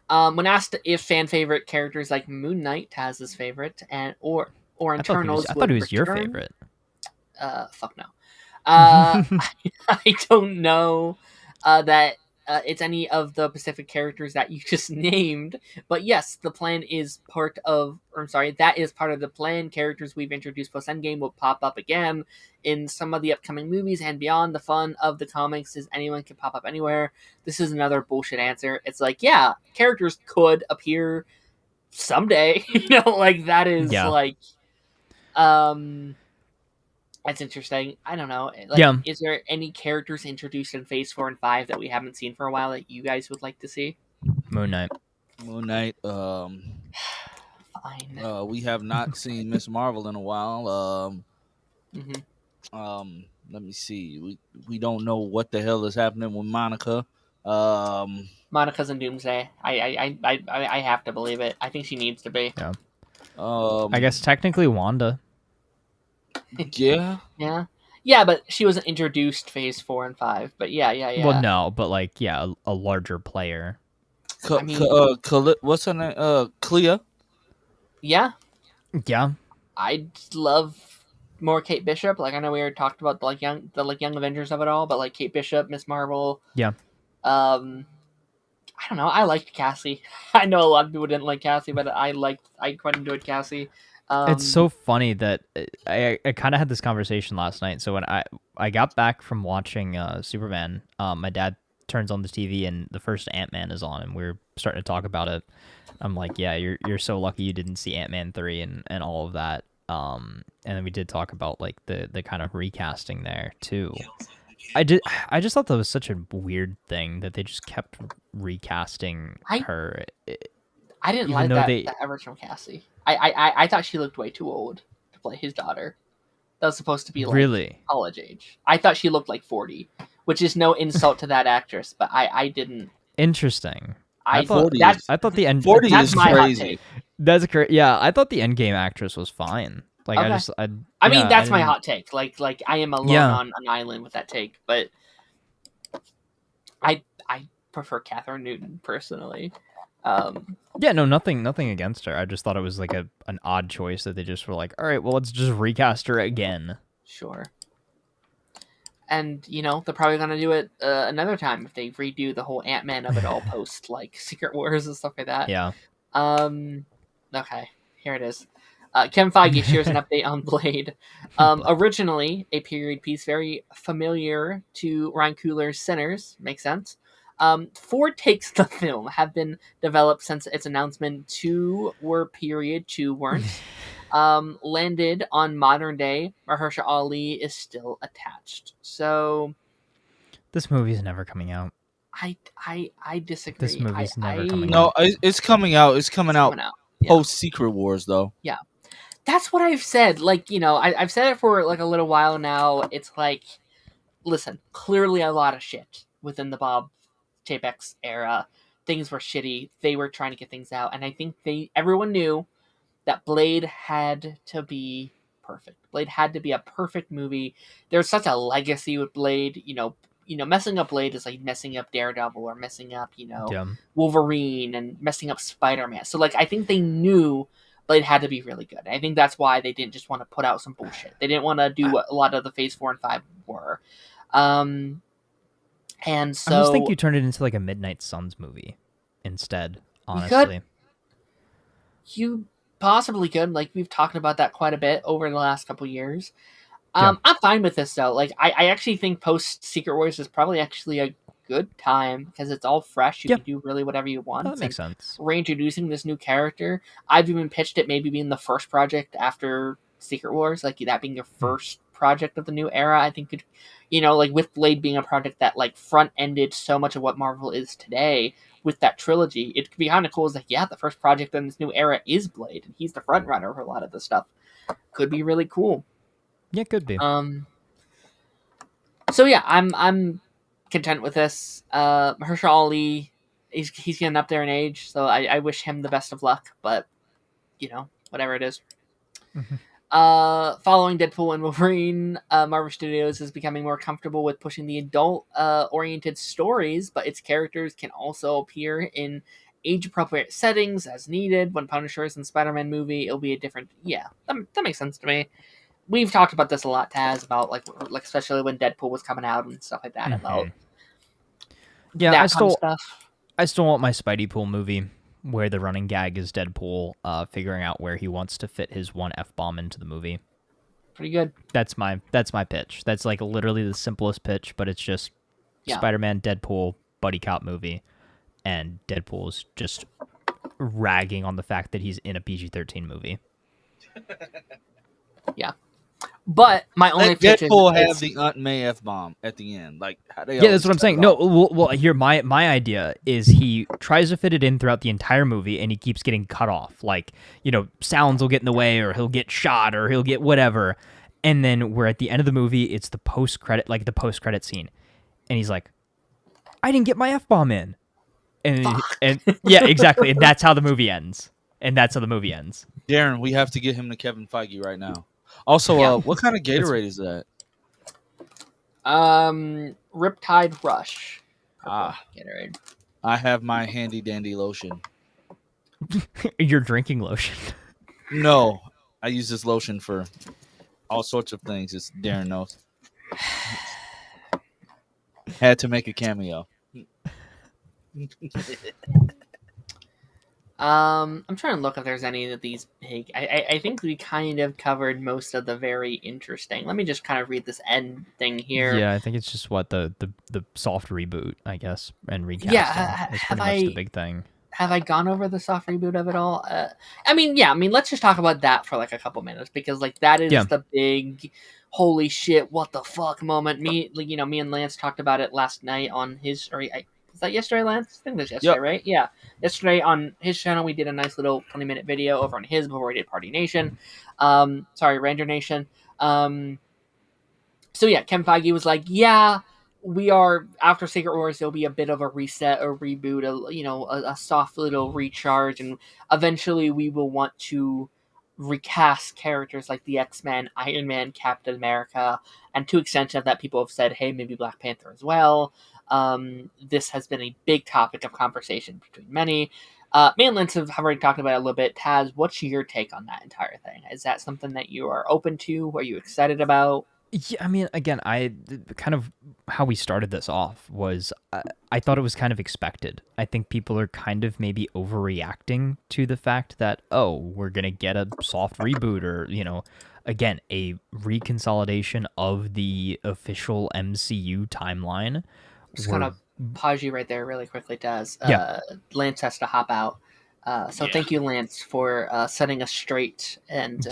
Speaker 1: When asked if fan favorite characters like Moon Knight, Taz's favorite, or Eternals,
Speaker 2: I thought he was your favorite.
Speaker 1: Fuck no. I don't know that it's any of the Pacific characters that you just named, but yes, the plan is that is part of the plan. Characters we've introduced post Endgame will pop up again in some of the upcoming movies and beyond. The fun of the comics is anyone can pop up anywhere. This is another bullshit answer. It's yeah, characters could appear someday. That is that's interesting. I don't know. Is there any characters introduced in Phase 4 and 5 that we haven't seen for a while that you guys would like to see?
Speaker 2: Moon Knight.
Speaker 1: Fine.
Speaker 3: We have not seen Miss Marvel in a while. Let me see. We don't know what the hell is happening with Monica.
Speaker 1: Monica's in Doomsday. I have to believe it. I think she needs to be.
Speaker 2: Yeah. I guess technically Wanda.
Speaker 3: Yeah.
Speaker 1: Yeah, but she wasn't introduced Phase 4 and 5. But yeah.
Speaker 2: Well, no, but like, yeah, a larger player.
Speaker 3: What's her name? Clea.
Speaker 1: Yeah.
Speaker 2: Yeah.
Speaker 1: I'd love more Kate Bishop. Like, I know we already talked about the young Avengers of it all, but like Kate Bishop, Miss Marvel.
Speaker 2: Yeah.
Speaker 1: I don't know. I liked Cassie. I know a lot of people didn't like Cassie, but I quite enjoyed Cassie.
Speaker 2: It's so funny that I kind of had this conversation last night. So when I got back from watching Superman, my dad turns on the TV and the first Ant-Man is on, and we're starting to talk about it. I'm like, yeah, you're so lucky you didn't see Ant-Man 3 and all of that. And then we did talk about like the kind of recasting there too. I just thought that was such a weird thing that they just kept recasting her.
Speaker 1: I didn't like that original Cassie. I thought she looked way too old to play his daughter. That was supposed to be like
Speaker 2: really
Speaker 1: college age. I thought she looked like 40, which is no insult to that actress, but I didn't.
Speaker 2: Interesting.
Speaker 1: I
Speaker 2: thought the end
Speaker 3: 40
Speaker 1: that's
Speaker 3: is
Speaker 1: my
Speaker 3: crazy.
Speaker 1: hot take.
Speaker 2: That's crazy. Yeah, I thought the Endgame actress was fine. Like
Speaker 1: okay. I mean, that's my hot take. Like I am alone on an island with that take, but I prefer Catherine Newton personally.
Speaker 2: Yeah, no, nothing against her. I just thought it was like an odd choice that they just were like, all right, well, let's just recast her again.
Speaker 1: Sure. And they're probably gonna do it another time if they redo the whole Ant-Man of it all post like Secret Wars and stuff like that.
Speaker 2: Yeah.
Speaker 1: Okay, here it is. Kevin Feige shares an update on Blade. Originally a period piece very familiar to Ryan Coogler's Sinners. Makes sense. 4 takes of the film have been developed since its announcement. 2 were period, 2 weren't. Landed on modern day. Mahershala Ali is still attached. So
Speaker 2: this movie's never coming out.
Speaker 1: I disagree.
Speaker 2: This movie's never coming
Speaker 3: out.
Speaker 2: No,
Speaker 3: it's coming out. It's coming out. Post Secret Wars, though.
Speaker 1: Yeah, that's what I've said. Like I've said it for like a little while now. It's like, listen, clearly a lot of shit within the Bob Chapek's era. Things were shitty. They were trying to get things out, and I think everyone knew that Blade had to be perfect. Blade had to be a perfect movie. There's such a legacy with Blade. Messing up Blade is like messing up Daredevil or messing up, Wolverine and messing up Spider-Man. So like I think they knew Blade had to be really good. I think that's why they didn't just want to put out some bullshit. They didn't want to do what a lot of the Phase 4 and 5 were. And so
Speaker 2: I just think you turned it into like a Midnight Suns movie instead, honestly.
Speaker 1: You possibly could. Like we've talked about that quite a bit over the last couple years. I'm fine with this though. Like I actually think post Secret Wars is probably actually a good time because it's all fresh. You can do really whatever you want.
Speaker 2: That makes sense.
Speaker 1: Reintroducing this new character. I've even pitched it maybe being the first project after Secret Wars, like that being your first project of the new era. I think could, like with Blade being a project that like front ended so much of what Marvel is today. With that trilogy, it could be kind of cool. It's like, yeah, the first project in this new era is Blade, and he's the front runner for a lot of this stuff. Could be really cool.
Speaker 2: Yeah, could be.
Speaker 1: So yeah, I'm content with this. Mahershala Ali, he's getting up there in age, so I wish him the best of luck. But whatever it is.
Speaker 2: Mm-hmm.
Speaker 1: Following Deadpool and Wolverine, Marvel Studios is becoming more comfortable with pushing the adult-oriented stories, but its characters can also appear in age-appropriate settings as needed. When Punisher is in Spider-Man movie, it'll be a different... Yeah, that makes sense to me. We've talked about this a lot, Taz, about like especially when Deadpool was coming out and stuff like that.
Speaker 2: Mm-hmm.
Speaker 1: About
Speaker 2: I still want my Spidey Pool movie, where the running gag is Deadpool figuring out where he wants to fit his one F-bomb into the movie.
Speaker 1: Pretty good.
Speaker 2: That's my pitch. That's like literally the simplest pitch, but it's just Spider-Man, Deadpool, buddy cop movie, and Deadpool's just ragging on the fact that he's in a PG-13 movie.
Speaker 1: Yeah. But my only pitch
Speaker 3: Deadpool have the Aunt May F-bomb at the end. Like,
Speaker 2: that's what I'm saying. No, well, here, my idea is he tries to fit it in throughout the entire movie, and he keeps getting cut off. Like, sounds will get in the way, or he'll get shot, or he'll get whatever. And then we're at the end of the movie, it's the post-credit scene. And he's like, I didn't get my F-bomb in. And yeah, exactly. And that's how the movie ends.
Speaker 3: Darren, we have to get him to Kevin Feige right now. Also, what kind of Gatorade is that?
Speaker 1: Riptide Rush.
Speaker 3: Gatorade. I have my handy dandy lotion.
Speaker 2: You're drinking lotion?
Speaker 3: No, I use this lotion for all sorts of things. It's Darren knows. Had to make a cameo.
Speaker 1: I'm trying to look if there's any of these big. I think we kind of covered most of the very interesting. Let me just kind of read this end thing here.
Speaker 2: Yeah, I think it's just what the soft reboot, I guess, and recasting. Yeah, is pretty much the big thing.
Speaker 1: Have I gone over the soft reboot of it all? I mean, let's just talk about that for like a couple minutes, because like that is the big holy shit, what the fuck moment. Me and Lance talked about it last night on his, was that yesterday, Lance? I think it was yesterday, right? Yeah. Yesterday on his channel, we did a nice little 20-minute video over on his before we did Party Nation. Ranger Nation. So yeah, Kevin Feige was like, we are, after Secret Wars, there'll be a bit of a reset, a reboot, a soft little recharge, and eventually we will want to recast characters like the X-Men, Iron Man, Captain America, and to extent of that, people have said, hey, maybe Black Panther as well. This has been a big topic of conversation between many. Me and Lance have already talked about it a little bit. Taz, what's your take on that entire thing? Is that something that you are open to? Are you excited about?
Speaker 2: Yeah, I mean, again, I kind of how we started this off was I thought it was kind of expected. I think people are kind of maybe overreacting to the fact that, oh, we're going to get a soft reboot or, again, a reconsolidation of the official MCU timeline.
Speaker 1: Just kind of pause you right there really quickly, Taz. Lance has to hop out. Thank you, Lance, for setting us straight and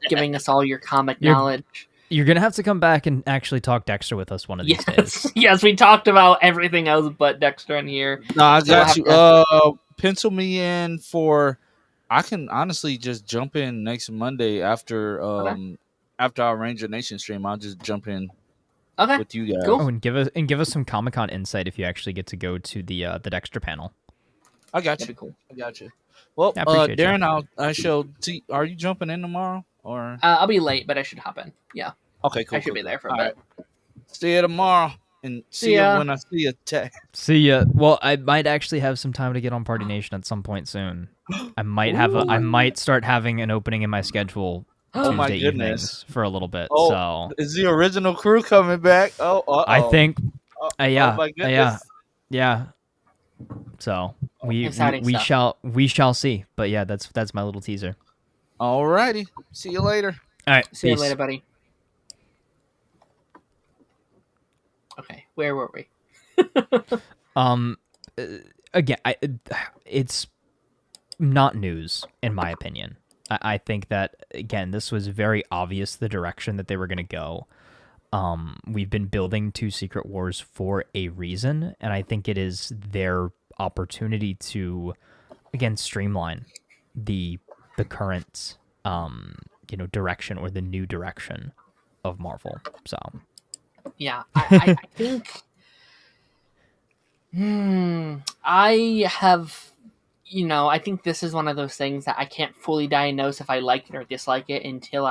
Speaker 1: giving us all your comic knowledge.
Speaker 2: You're going to have to come back and actually talk Dexter with us one of these days.
Speaker 1: Yes, we talked about everything else but Dexter in here.
Speaker 3: No, I got you. Pencil me in for... I can honestly just jump in next Monday after our Ranger Nation stream. I'll just jump in with you guys.
Speaker 2: Cool. Oh, and give us some Comic-Con insight if you actually get to go to the Dexter panel.
Speaker 3: I got you.
Speaker 1: That'd be cool.
Speaker 3: I got you. Well, Darren, I shall see. Are you jumping in tomorrow? Or
Speaker 1: I'll be late, but I should hop in. Yeah.
Speaker 3: Okay, cool.
Speaker 1: I should be there for a bit.
Speaker 3: Right. See you tomorrow, and see you when I see you.
Speaker 2: See ya. Well, I might actually have some time to get on Party Nation at some point soon. I might start having an opening in my schedule. Tuesday evenings for a little bit. So
Speaker 3: is the original crew coming back?
Speaker 2: I think. Yeah. So we shall see. But yeah, that's my little teaser.
Speaker 3: Alrighty. See you later.
Speaker 2: All right.
Speaker 1: See you later, buddy. Okay, where were we?
Speaker 2: Again, it's not news in my opinion. I think that, again, this was very obvious the direction that they were going to go. We've been building to Secret Wars for a reason, and I think it is their opportunity to, again, streamline the current direction or the new direction of Marvel. So
Speaker 1: yeah, I think I have, I think this is one of those things that I can't fully diagnose if I like it or dislike it until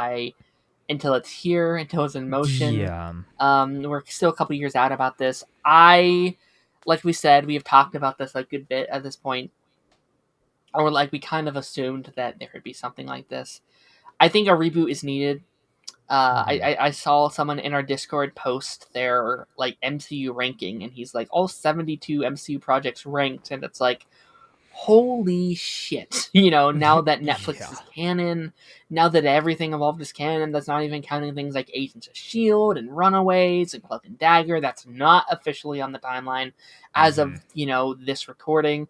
Speaker 1: it's here, until it's in motion.
Speaker 2: Yeah.
Speaker 1: We're still a couple years out about this. Like we said, we have talked about this a good bit at this point. Or like we kind of assumed that there would be something like this. I think a reboot is needed. I saw someone in our Discord post their like MCU ranking, and he's like, all 72 MCU projects ranked, and it's like, holy shit. Now that Netflix is canon, now that everything involved is canon, that's not even counting things like Agents of S.H.I.E.L.D. and Runaways and Cloak and Dagger, that's not officially on the timeline as of, this recording.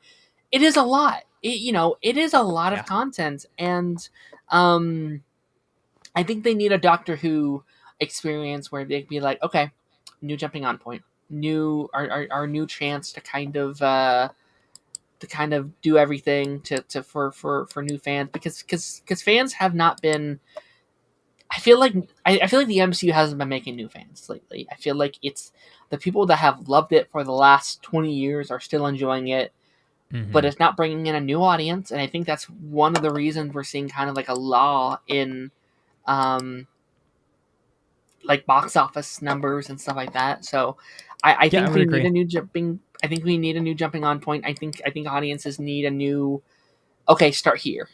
Speaker 1: It is a lot. It is a lot of content, and I think they need a Doctor Who experience where they'd be like, okay, new jumping on point, our new chance to kind of do everything for new fans, because fans have not been I feel like the MCU hasn't been making new fans lately. I feel like it's the people that have loved it for the last 20 years are still enjoying it, but it's not bringing in a new audience. And I think that's one of the reasons we're seeing kind of like a lull in, like box office numbers and stuff like that. So I think we need a new jumping. I think we need a new jumping on point. I think audiences need a new. Okay, start here.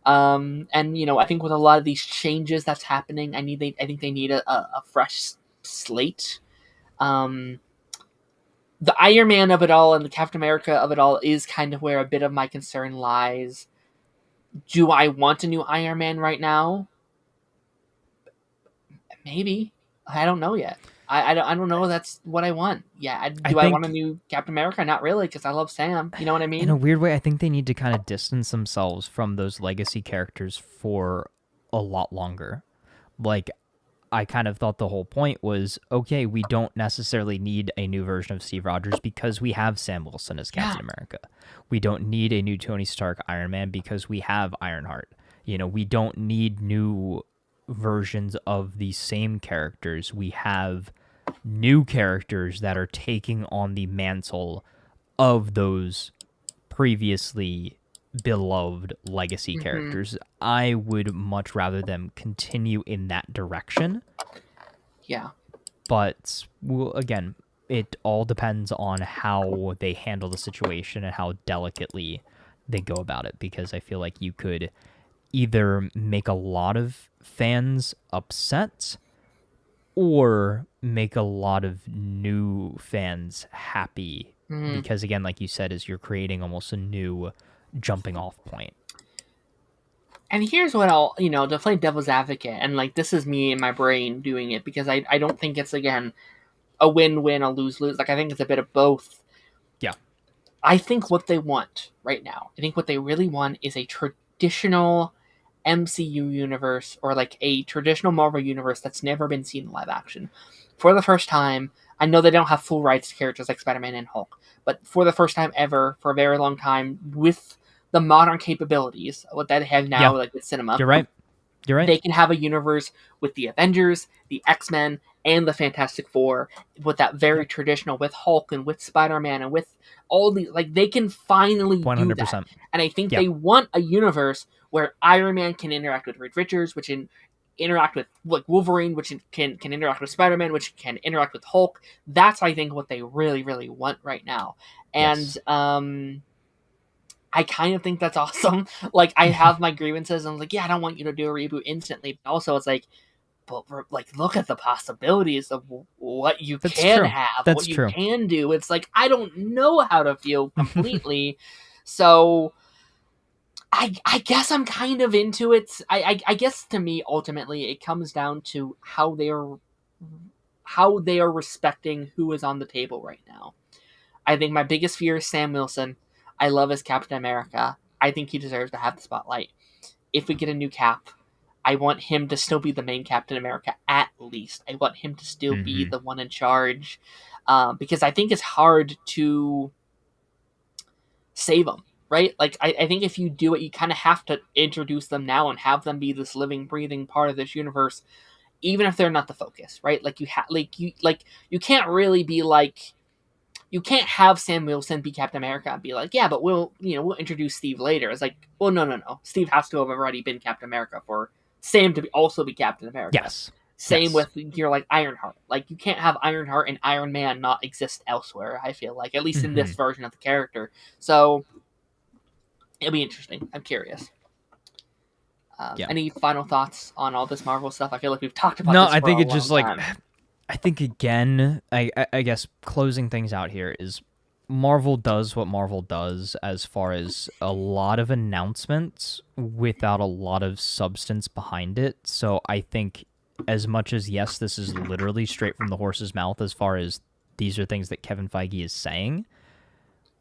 Speaker 1: And I think with a lot of these changes that's happening, I think they need a fresh slate. The Iron Man of it all and the Captain America of it all is kind of where a bit of my concern lies. Do I want a new Iron Man right now? Maybe. I don't know yet. I don't know that's what I want. Yeah, I want a new Captain America? Not really, because I love Sam. You know what I mean?
Speaker 2: In a weird way, I think they need to kind of distance themselves from those legacy characters for a lot longer. Like, I kind of thought the whole point was, okay, we don't necessarily need a new version of Steve Rogers because we have Sam Wilson as Captain America. We don't need a new Tony Stark Iron Man because we have Ironheart. We don't need new versions of the same characters. We have new characters that are taking on the mantle of those previously beloved legacy characters. I would much rather them continue in that direction.
Speaker 1: Yeah.
Speaker 2: But, well, again, it all depends on how they handle the situation and how delicately they go about it, because I feel like you could either make a lot of fans upset or make a lot of new fans happy, because, again, like you said, is you're creating almost a new jumping off point.
Speaker 1: And here's what I'll, to play devil's advocate, and like this is me in my brain doing it, because I don't think it's, again, a win-win, a lose-lose. Like, I think it's a bit of both.
Speaker 2: Yeah.
Speaker 1: I think what they want right now, I think what they really want is a traditional MCU universe, or like a traditional Marvel universe that's never been seen in live action. For the first time, I know they don't have full rights to characters like Spider-Man and Hulk, but for the first time ever, for a very long time, with the modern capabilities, what they have now, like with cinema.
Speaker 2: You're right.
Speaker 1: They can have a universe with the Avengers, the X-Men, and the Fantastic Four, with that very traditional, with Hulk and with Spider-Man and with all the, like, they can finally 100%. Do that. And I think they want a universe where Iron Man can interact with Reed Richards, which can interact with, like, Wolverine, which can interact with Spider-Man, which can interact with Hulk. That's, I think, what they really, really want right now. And, I kind of think that's awesome. Like, I have my grievances, and I'm like, yeah, I don't want you to do a reboot instantly. But also, it's like, but like, look at the possibilities of what you can have, what you can do. It's like, I don't know how to feel completely. So I guess I'm kind of into it. I guess to me, ultimately, it comes down to how they are respecting who is on the table right now. I think my biggest fear is Sam Wilson. I love his Captain America. I think he deserves to have the spotlight. If we get a new Cap, I want him to still be the main Captain America, at least. I want him to still be the one in charge. Because I think it's hard to save him, right? Like, I think if you do it, you kind of have to introduce them now and have them be this living, breathing part of this universe, even if they're not the focus, right? Like, you can't really be like, you can't have Sam Wilson be Captain America and be like, yeah, but we'll introduce Steve later. It's like, well, no. Steve has to have already been Captain America for Sam to also be Captain America.
Speaker 2: Yes.
Speaker 1: Same with like Ironheart. Like, you can't have Ironheart and Iron Man not exist elsewhere, I feel like, at least in this version of the character. So it'll be interesting. I'm curious. Any final thoughts on all this Marvel stuff? I feel like we've talked about this for
Speaker 2: I think
Speaker 1: a
Speaker 2: it's just
Speaker 1: long
Speaker 2: like
Speaker 1: time.
Speaker 2: I think, again, I guess closing things out here is Marvel does what Marvel does as far as a lot of announcements without a lot of substance behind it. So I think, as much as, yes, this is literally straight from the horse's mouth as far as these are things that Kevin Feige is saying,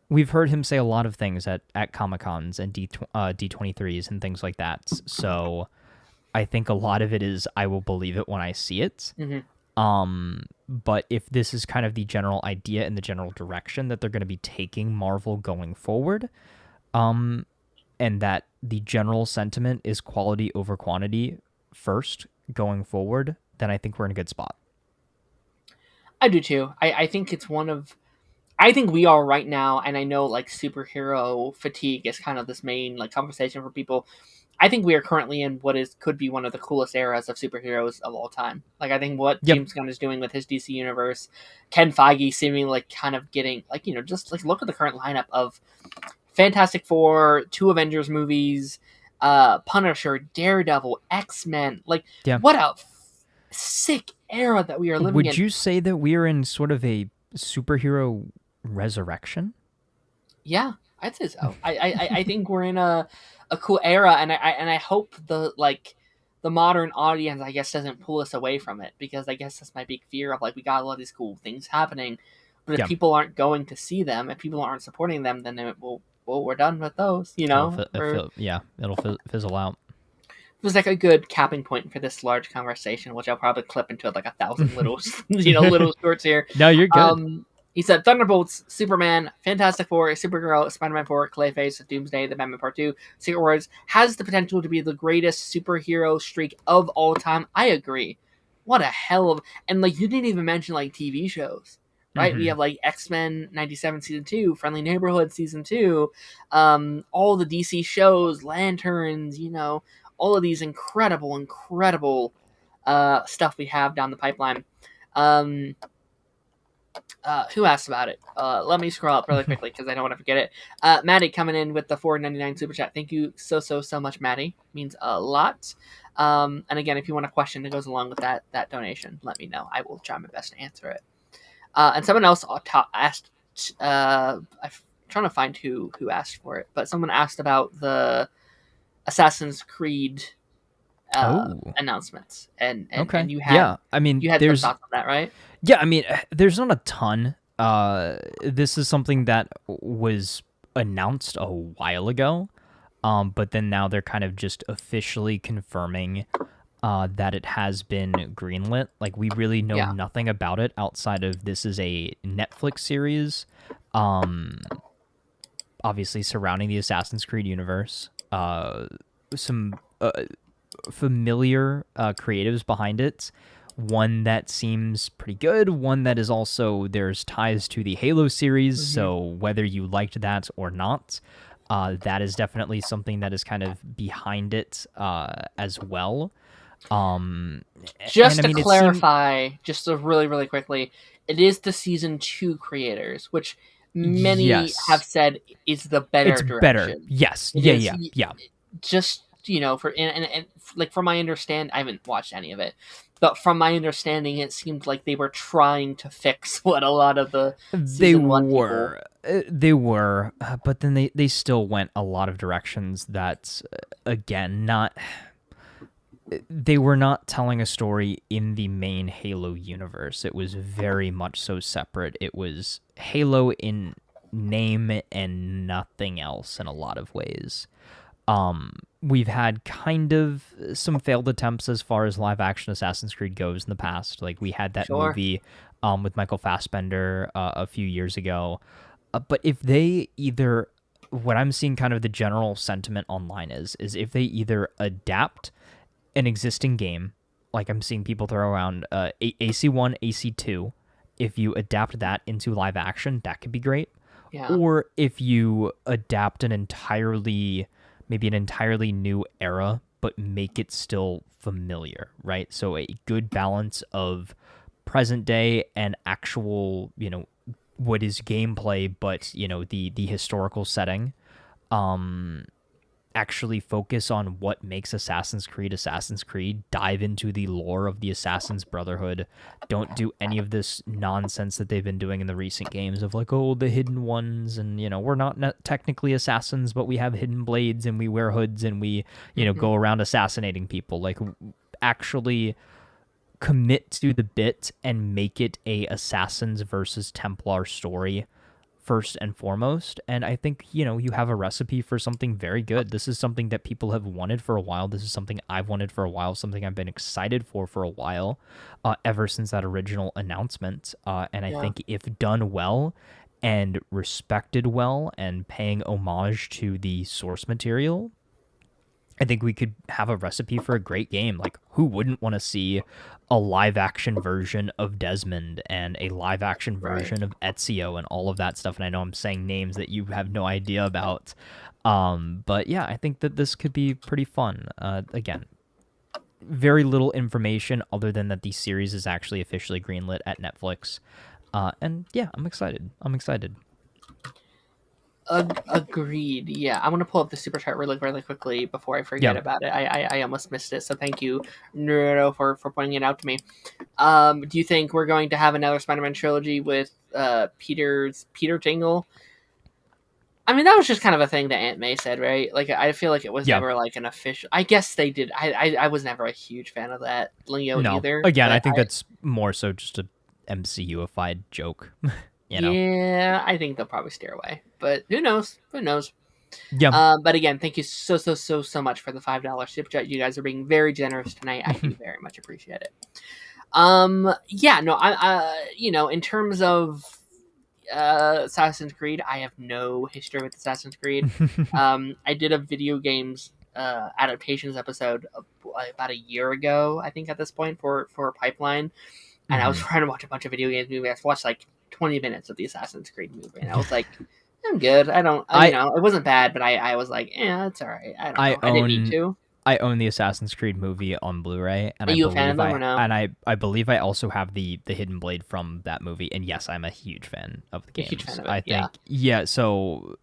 Speaker 2: we've heard him say a lot of things at Comic-Cons and D23s and things like that. So I think a lot of it is, I will believe it when I see it. But if this is kind of the general idea and the general direction that they're going to be taking Marvel going forward, and that the general sentiment is quality over quantity, first going forward, then I think we're in a good spot.
Speaker 1: I do too. I think it's I think we are right now, and I know like superhero fatigue is kind of this main like conversation for people. I think we are currently in what could be one of the coolest eras of superheroes of all time. Like I think what James Gunn is doing with his DC universe, Ken Feige seemingly like kind of getting like just like look at the current lineup of Fantastic Four, 2 Avengers movies, Punisher, Daredevil, X-Men. Like what a sick era that we are living in.
Speaker 2: Would you say that we are in sort of a superhero resurrection?
Speaker 1: Yeah, I'd say so. I think we're in a cool era, and I hope the modern audience, I guess, doesn't pull us away from it, because I guess that's my big fear of like we got a lot of these cool things happening, but if people aren't going to see them, if people aren't supporting them, then we're done with those. It'll
Speaker 2: fizzle out.
Speaker 1: It was like a good capping point for this large conversation, which I'll probably clip into like 1,000 little little shorts here.
Speaker 2: No, you're good.
Speaker 1: He said Thunderbolts, Superman, Fantastic Four, Supergirl, Spider-Man 4, Clayface, Doomsday, The Batman Part 2, Secret Wars has the potential to be the greatest superhero streak of all time. I agree. What a hell of... And like you didn't even mention like TV shows, right? We have like X-Men 97 Season 2, Friendly Neighborhood Season 2, all the DC shows, Lanterns, all of these incredible stuff we have down the pipeline. Who asked about it? Let me scroll up really quickly because I don't want to forget it. Maddie coming in with the $4.99 super chat. Thank you so much, Maddie. Means a lot. And again, if you want a question that goes along with that donation, let me know. I will try my best to answer it. And someone else asked. I'm trying to find who asked for it, but someone asked about the Assassin's Creed announcements, and you had you had some thoughts on that, right?
Speaker 2: Yeah, I mean, there's not a ton. This is something that was announced a while ago, but then now they're kind of just officially confirming that it has been greenlit. Like, we really know nothing about it outside of this is a Netflix series, obviously surrounding the Assassin's Creed universe. Some familiar creatives behind it. One that seems pretty good, one that is also, there's ties to the Halo series, so whether you liked that or not, that is definitely something that is kind of behind it as well.
Speaker 1: Just to clarify, just so really, really quickly, it is the Season 2 creators, which many have said is the better direction. It's better,
Speaker 2: yes. Yeah.
Speaker 1: Just, for and like from my understanding, I haven't watched any of it, but from my understanding, it seemed like they were trying to fix what a lot of the Season 1 people...
Speaker 2: They were, but then they still went a lot of directions that, again, they were not telling a story in the main Halo universe. It was very much so separate. It was Halo in name and nothing else in a lot of ways. We've had kind of some failed attempts as far as live action Assassin's Creed goes in the past. Like, we had that movie with Michael Fassbender a few years ago. But if they either, what I'm seeing kind of the general sentiment online is if they either adapt an existing game, like I'm seeing people throw around AC1, AC2, if you adapt that into live action, that could be great.
Speaker 1: Yeah.
Speaker 2: Or if you adapt maybe an entirely new era, but make it still familiar, right? So a good balance of present day and actual, what is gameplay, but, the historical setting. Actually focus on what makes Assassin's Creed, dive into the lore of the Assassin's Brotherhood. Don't do any of this nonsense that they've been doing in the recent games of like, the hidden ones, and, we're not technically assassins, but we have hidden blades and we wear hoods and we, go around assassinating people. Like, actually commit to the bit and make it a Assassins versus Templar story first and foremost, and I think, you have a recipe for something very good. This is something that people have wanted for a while. This is something I've wanted for a while, something I've been excited for a while, ever since that original announcement, and I think if done well and respected well and paying homage to the source material, I think we could have a recipe for a great game. Like, who wouldn't want to see a live-action version of Desmond and a live-action version of Ezio and all of that stuff? And I know I'm saying names that you have no idea about. But yeah, I think that this could be pretty fun. Again, very little information other than that the series is actually officially greenlit at Netflix. And yeah, I'm excited.
Speaker 1: Agreed. Yeah, I want to pull up the super chat really quickly before I forget about it. I almost missed it, so thank you, Naruto, for pointing it out to me. Do you think we're going to have another Spider-Man trilogy with Peter Tingle? I mean, that was just kind of a thing that Aunt May said, right? Like, I feel like it was never like an official. I guess they did. I was never a huge fan of that Leo either.
Speaker 2: Again, I think that's more so just a MCU-ified joke. You know?
Speaker 1: Yeah, I think they'll probably steer away, but who knows?
Speaker 2: Yeah.
Speaker 1: But again, thank you so much for the $5 super chat. You guys are being very generous tonight. I do very much appreciate it. Yeah, no, in terms of Assassin's Creed, I have no history with Assassin's Creed. I did a video games adaptations episode about a year ago, I think, at this point for Pipeline, and I was trying to watch a bunch of video games movies. I watched like 20 minutes of the Assassin's Creed movie, and I was like, I'm good. It wasn't bad, but I was like, it's all right. I didn't need to.
Speaker 2: I own the Assassin's Creed movie on Blu-ray, and
Speaker 1: are you a fan of them or no?
Speaker 2: And I believe I also have the Hidden Blade from that movie, and yes, I'm a huge fan of the games.
Speaker 1: A huge fan of it,
Speaker 2: yeah. So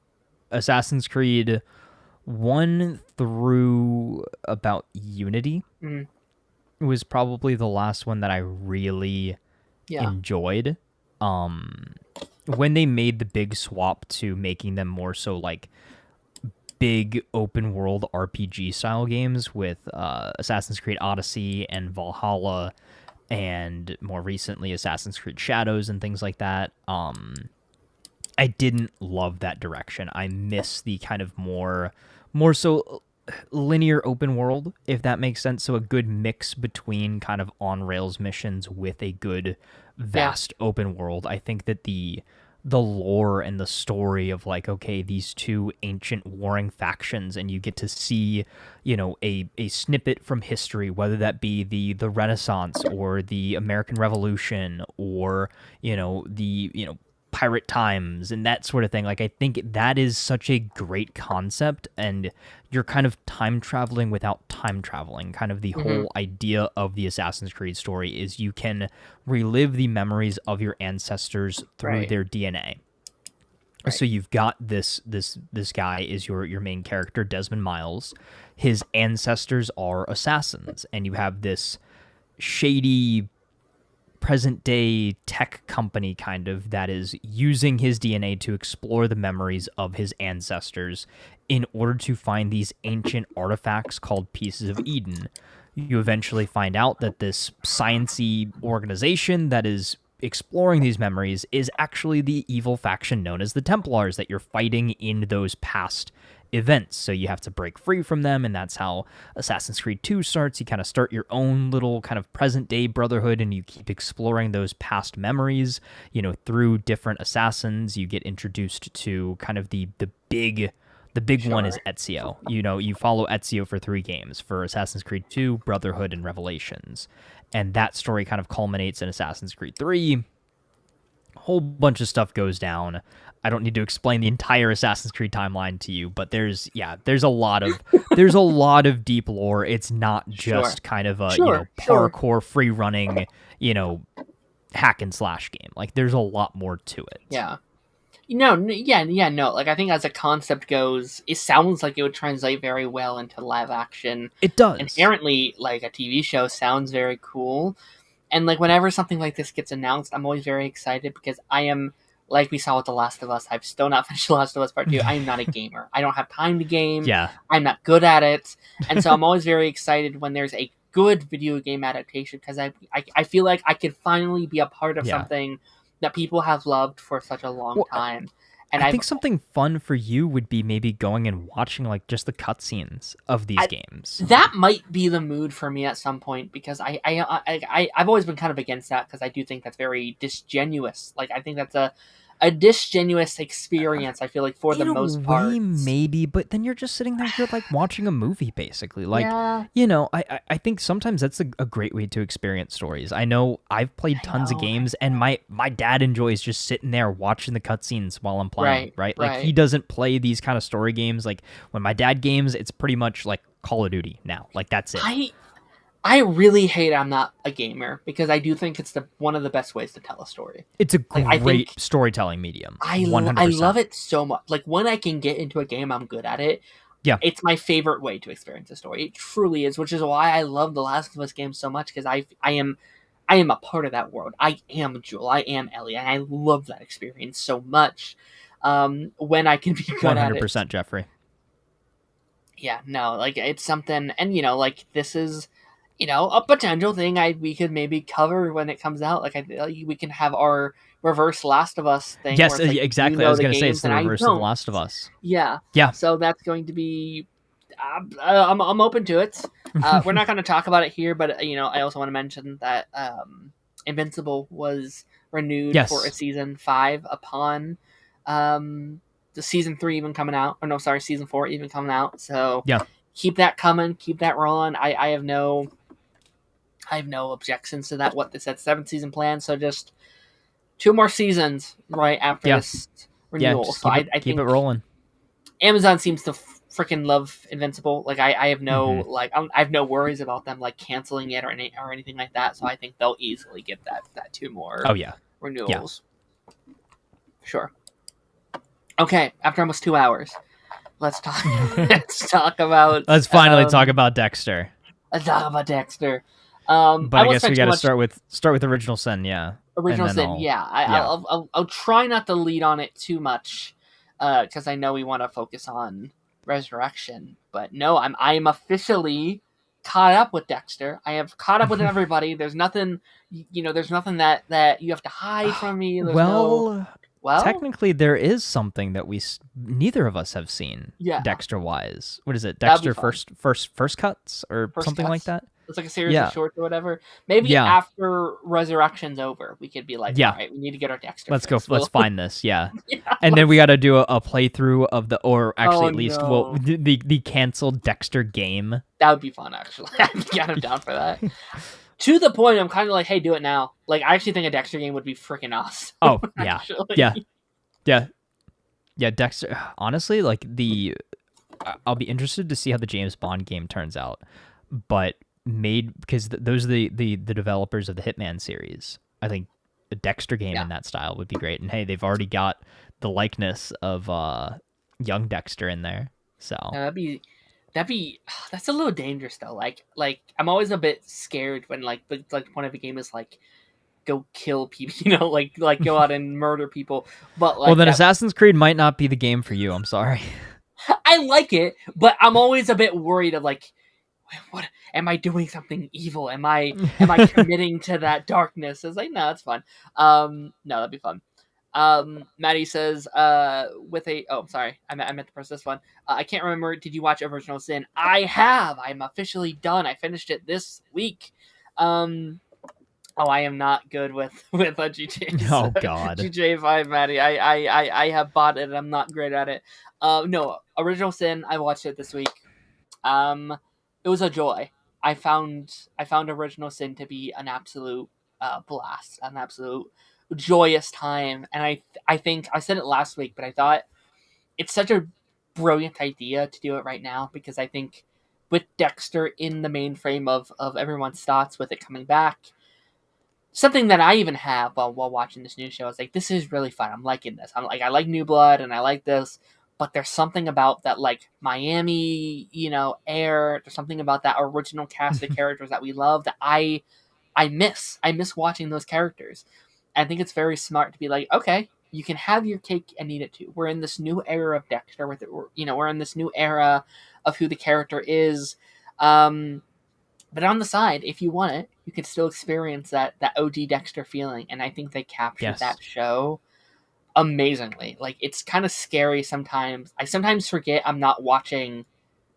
Speaker 2: Assassin's Creed 1 through about Unity was probably the last one that I really enjoyed. When they made the big swap to making them more so like big open world RPG style games with Assassin's Creed Odyssey and Valhalla, and more recently Assassin's Creed Shadows and things like that, I didn't love that direction. I miss the kind of more so linear open world, if that makes sense. So a good mix between kind of on rails missions with a good vast open world. I think that the lore and the story of like, okay, these two ancient warring factions, and you get to see, a snippet from history, whether that be the Renaissance or the American Revolution or, the pirate times and that sort of thing. Like, I think that is such a great concept, and you're kind of time traveling without time traveling. Kind of the whole idea of the Assassin's Creed story is you can relive the memories of your ancestors through their DNA. Right. So you've got this guy is your main character, Desmond Miles. His ancestors are assassins, and you have this shady present day tech company kind of that is using his DNA to explore the memories of his ancestors in order to find these ancient artifacts called Pieces of Eden. You eventually find out that this science-y organization that is exploring these memories is actually the evil faction known as the Templars that you're fighting in those past events. So you have to break free from them, and that's how Assassin's Creed 2 starts. You kind of start your own little kind of present-day brotherhood, and you keep exploring those past memories, through different assassins. You get introduced to kind of the big one is Ezio. You follow Ezio for 3 games, for Assassin's Creed 2, Brotherhood, and Revelations. And that story kind of culminates in Assassin's Creed 3. A whole bunch of stuff goes down. I don't need to explain the entire Assassin's Creed timeline to you, but there's a lot of deep lore. It's not just kind of a parkour free running, hack and slash game. Like, there's a lot more to it.
Speaker 1: Yeah. No. Like, I think as a concept goes, it sounds like it would translate very well into live action.
Speaker 2: It does.
Speaker 1: Inherently, like, a TV show sounds very cool. And, like, whenever something like this gets announced, I'm always very excited because I am, like we saw with The Last of Us, I've still not finished The Last of Us Part 2. I am not a gamer. I don't have time to game.
Speaker 2: Yeah.
Speaker 1: I'm not good at it. And so I'm always very excited when there's a good video game adaptation because I feel like I could finally be a part of something that people have loved for such a long time. And
Speaker 2: I think something fun for you would be maybe going and watching like just the cutscenes of these games.
Speaker 1: That might be the mood for me at some point because I've always been kind of against that because I do think that's very disingenuous. Like, I think that's a disgenuous experience. I feel like for the most part,
Speaker 2: maybe, but then you're just sitting there, you're like watching a movie basically. Like,
Speaker 1: yeah.
Speaker 2: I think sometimes that's a great way to experience stories. I know I've played tons of games, and my dad enjoys just sitting there watching the cutscenes while I'm playing. Right? Like he doesn't play these kind of story games. Like when my dad games, it's pretty much like Call of Duty now. Like that's it.
Speaker 1: I really hate I'm not a gamer, because I do think it's one of the best ways to tell a story.
Speaker 2: It's a great storytelling medium. 100%.
Speaker 1: I love it so much. Like when I can get into a game, I'm good at it.
Speaker 2: Yeah,
Speaker 1: it's my favorite way to experience a story. It truly is, which is why I love the Last of Us game so much, because I am a part of that world. I am Joel. I am Ellie, and I love that experience so much. When I can be good 100%, at it.
Speaker 2: 100%, Jeffrey.
Speaker 1: Yeah, no, like it's something, and like this is. A potential thing we could maybe cover when it comes out. Like we can have our reverse Last of Us thing.
Speaker 2: Yes, exactly. I was going to say it's the reverse of the Last of Us.
Speaker 1: Yeah.
Speaker 2: Yeah.
Speaker 1: So that's going to be. I'm open to it. We're not going to talk about it here, but I also want to mention that Invincible was renewed for a season 5 upon the season 3 even coming out. Or no, sorry, season 4 even coming out. So
Speaker 2: yeah,
Speaker 1: keep that coming, keep that rolling. I have no objections to that. What they said, 7th season plan. So just 2 more seasons right after this renewal.
Speaker 2: Just
Speaker 1: so
Speaker 2: I
Speaker 1: think
Speaker 2: it rolling.
Speaker 1: Amazon seems to freaking love Invincible. Like I have no I have no worries about them like canceling it or anything like that. So I think they'll easily get that 2 more. Renewals. Yeah. Sure. Okay, after almost 2 hours, let's talk. Let's talk about.
Speaker 2: Let's finally talk about Dexter.
Speaker 1: Let's talk about Dexter.
Speaker 2: But I guess we got to start with Original Sin, yeah.
Speaker 1: Original Sin, I'll try not to lead on it too much, because I know we want to focus on Resurrection. But no, I'm officially caught up with Dexter. I have caught up with everybody. There's nothing, there's nothing that you have to hide from me. Well,
Speaker 2: technically there is something that neither of us have seen.
Speaker 1: Yeah.
Speaker 2: Dexter wise, what is it? Dexter first cuts or something like that.
Speaker 1: It's like a series of shorts or whatever. Maybe after Resurrection's over, we could be like, all right, we need to get our Dexter.
Speaker 2: Let's go. Let's find this. Yeah. And then we got to do a playthrough of the canceled Dexter game.
Speaker 1: That would be fun, actually. I'm kind of down for that. To the point, I'm kind of like, hey, do it now. Like, I actually think a Dexter game would be freaking awesome.
Speaker 2: Oh, yeah. Yeah, Dexter. Honestly, like I'll be interested to see how the James Bond game turns out. But because those are the developers of the Hitman series. I think a Dexter game in that style would be great. And hey, they've already got the likeness of young Dexter in there. So
Speaker 1: that's a little dangerous though. Like I'm always a bit scared when the point of a game is like go kill people, like go out and murder people. But
Speaker 2: well, then Assassin's Creed might not be the game for you. I'm sorry.
Speaker 1: I like it, but I'm always a bit worried of like, what am I doing something evil? Am I committing to that darkness? It's like, no, it's fun. No, that'd be fun. Maddie says, I'm sorry, I meant to press this one. I can't remember. Did you watch Original Sin? I have. I'm officially done. I finished it this week. I am not good with GTA.
Speaker 2: Oh God,
Speaker 1: GTA 5, Maddie. I have bought it. And I'm not great at it. No, Original Sin. I watched it this week. It was a joy. I found Original Sin to be an absolute blast, an absolute joyous time. And I think I said it last week, but I thought it's such a brilliant idea to do it right now, because I think with Dexter in the mainframe of everyone's thoughts with it coming back, something that I even have while watching this new show is like, this is really fun. I'm liking this. I like New Blood and I like this, but there's something about that like Miami, air. There's something about that original cast of characters that we love that I miss. I miss watching those characters. I think it's very smart to be like, okay, you can have your cake and eat it too. We're in this new era of Dexter we're in this new era of who the character is. But on the side, if you want it, you can still experience that OG Dexter feeling. And I think they captured that show amazingly. Like, it's kind of scary sometimes. I sometimes forget I'm not watching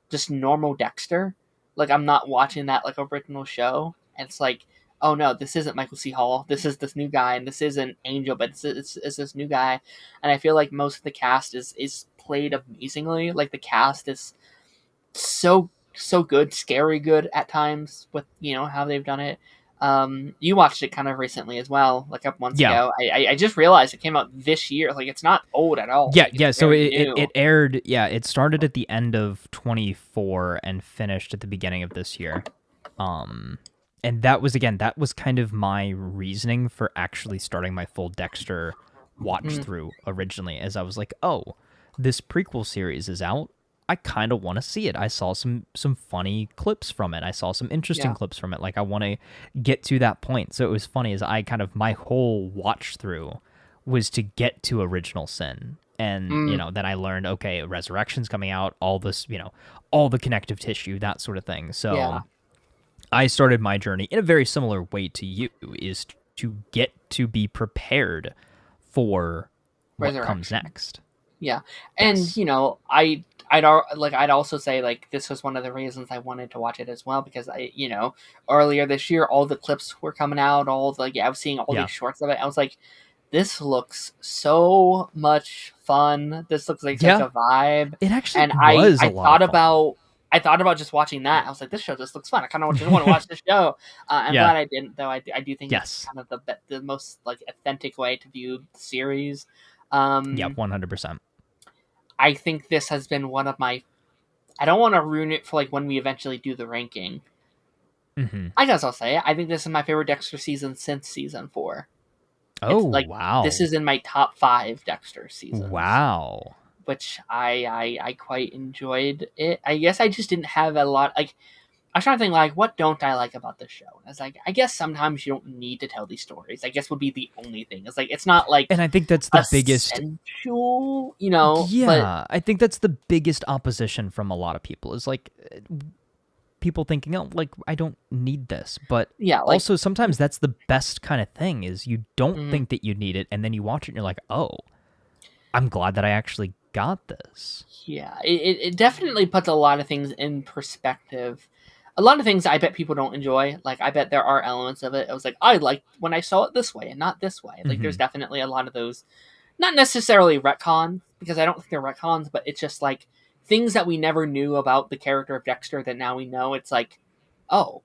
Speaker 1: just normal Dexter. Like, I'm not watching that, like, original show. And it's like, oh no, this isn't Michael C. Hall. This is this new guy, and this isn't Angel, but it's this new guy. And I feel like most of the cast is played amazingly. Like the cast is so good, scary good at times with how they've done it. You watched it kind of recently as well, like a couple months ago. I just realized it came out this year. Like it's not old at all.
Speaker 2: Yeah. So it aired. Yeah, it started at the end of 24 and finished at the beginning of this year. And that was kind of my reasoning for actually starting my full Dexter watch through originally, as I was like, oh, this prequel series is out. I kind of want to see it. I saw some funny clips from it. I saw some interesting clips from it. Like I want to get to that point. So it was funny as I kind of, my whole watch through was to get to Original Sin. And, then I learned, okay, Resurrection's coming out, all this, all the connective tissue, that sort of thing. So I started my journey in a very similar way to you, is to get to be prepared for what comes next.
Speaker 1: Yeah. And, I'd also say like this was one of the reasons I wanted to watch it as well, because earlier this year all the clips were coming out, I was seeing all these shorts of it. I was like, this looks so much fun. This looks like such a vibe.
Speaker 2: It actually was a lot of fun.
Speaker 1: I thought about just watching that. I was like, this show just looks fun. I kind of just want to watch this show. I'm glad I didn't, though. I do think it's kind of the most like authentic way to view the series.
Speaker 2: 100%.
Speaker 1: I think this has been one of my... I don't want to ruin it for like when we eventually do the ranking. I guess I'll say it. I think this is my favorite Dexter season since season 4.
Speaker 2: Oh, wow.
Speaker 1: This is in my top 5 Dexter seasons.
Speaker 2: Wow.
Speaker 1: Which I quite enjoyed it. I guess I just didn't have a lot... Like, I was trying to think, like, what don't I like about this show? And I was like, I guess sometimes you don't need to tell these stories. I guess would be the only thing. It's like, it's not like...
Speaker 2: And I think that's the biggest...
Speaker 1: Essential,
Speaker 2: Yeah, I think that's the biggest opposition from a lot of people, is like... people thinking, oh, like, I don't need this. But also sometimes that's the best kind of thing, is you don't think that you need it, and then you watch it and you're like, oh, I'm glad that I actually got this.
Speaker 1: Yeah, it definitely puts a lot of things in perspective. A lot of things I bet people don't enjoy. Like, I bet there are elements of it. I was like, I liked when I saw it this way and not this way. Like, there's definitely a lot of those, not necessarily retcons, because I don't think they're retcons, but it's just like things that we never knew about the character of Dexter that now we know. It's like, oh,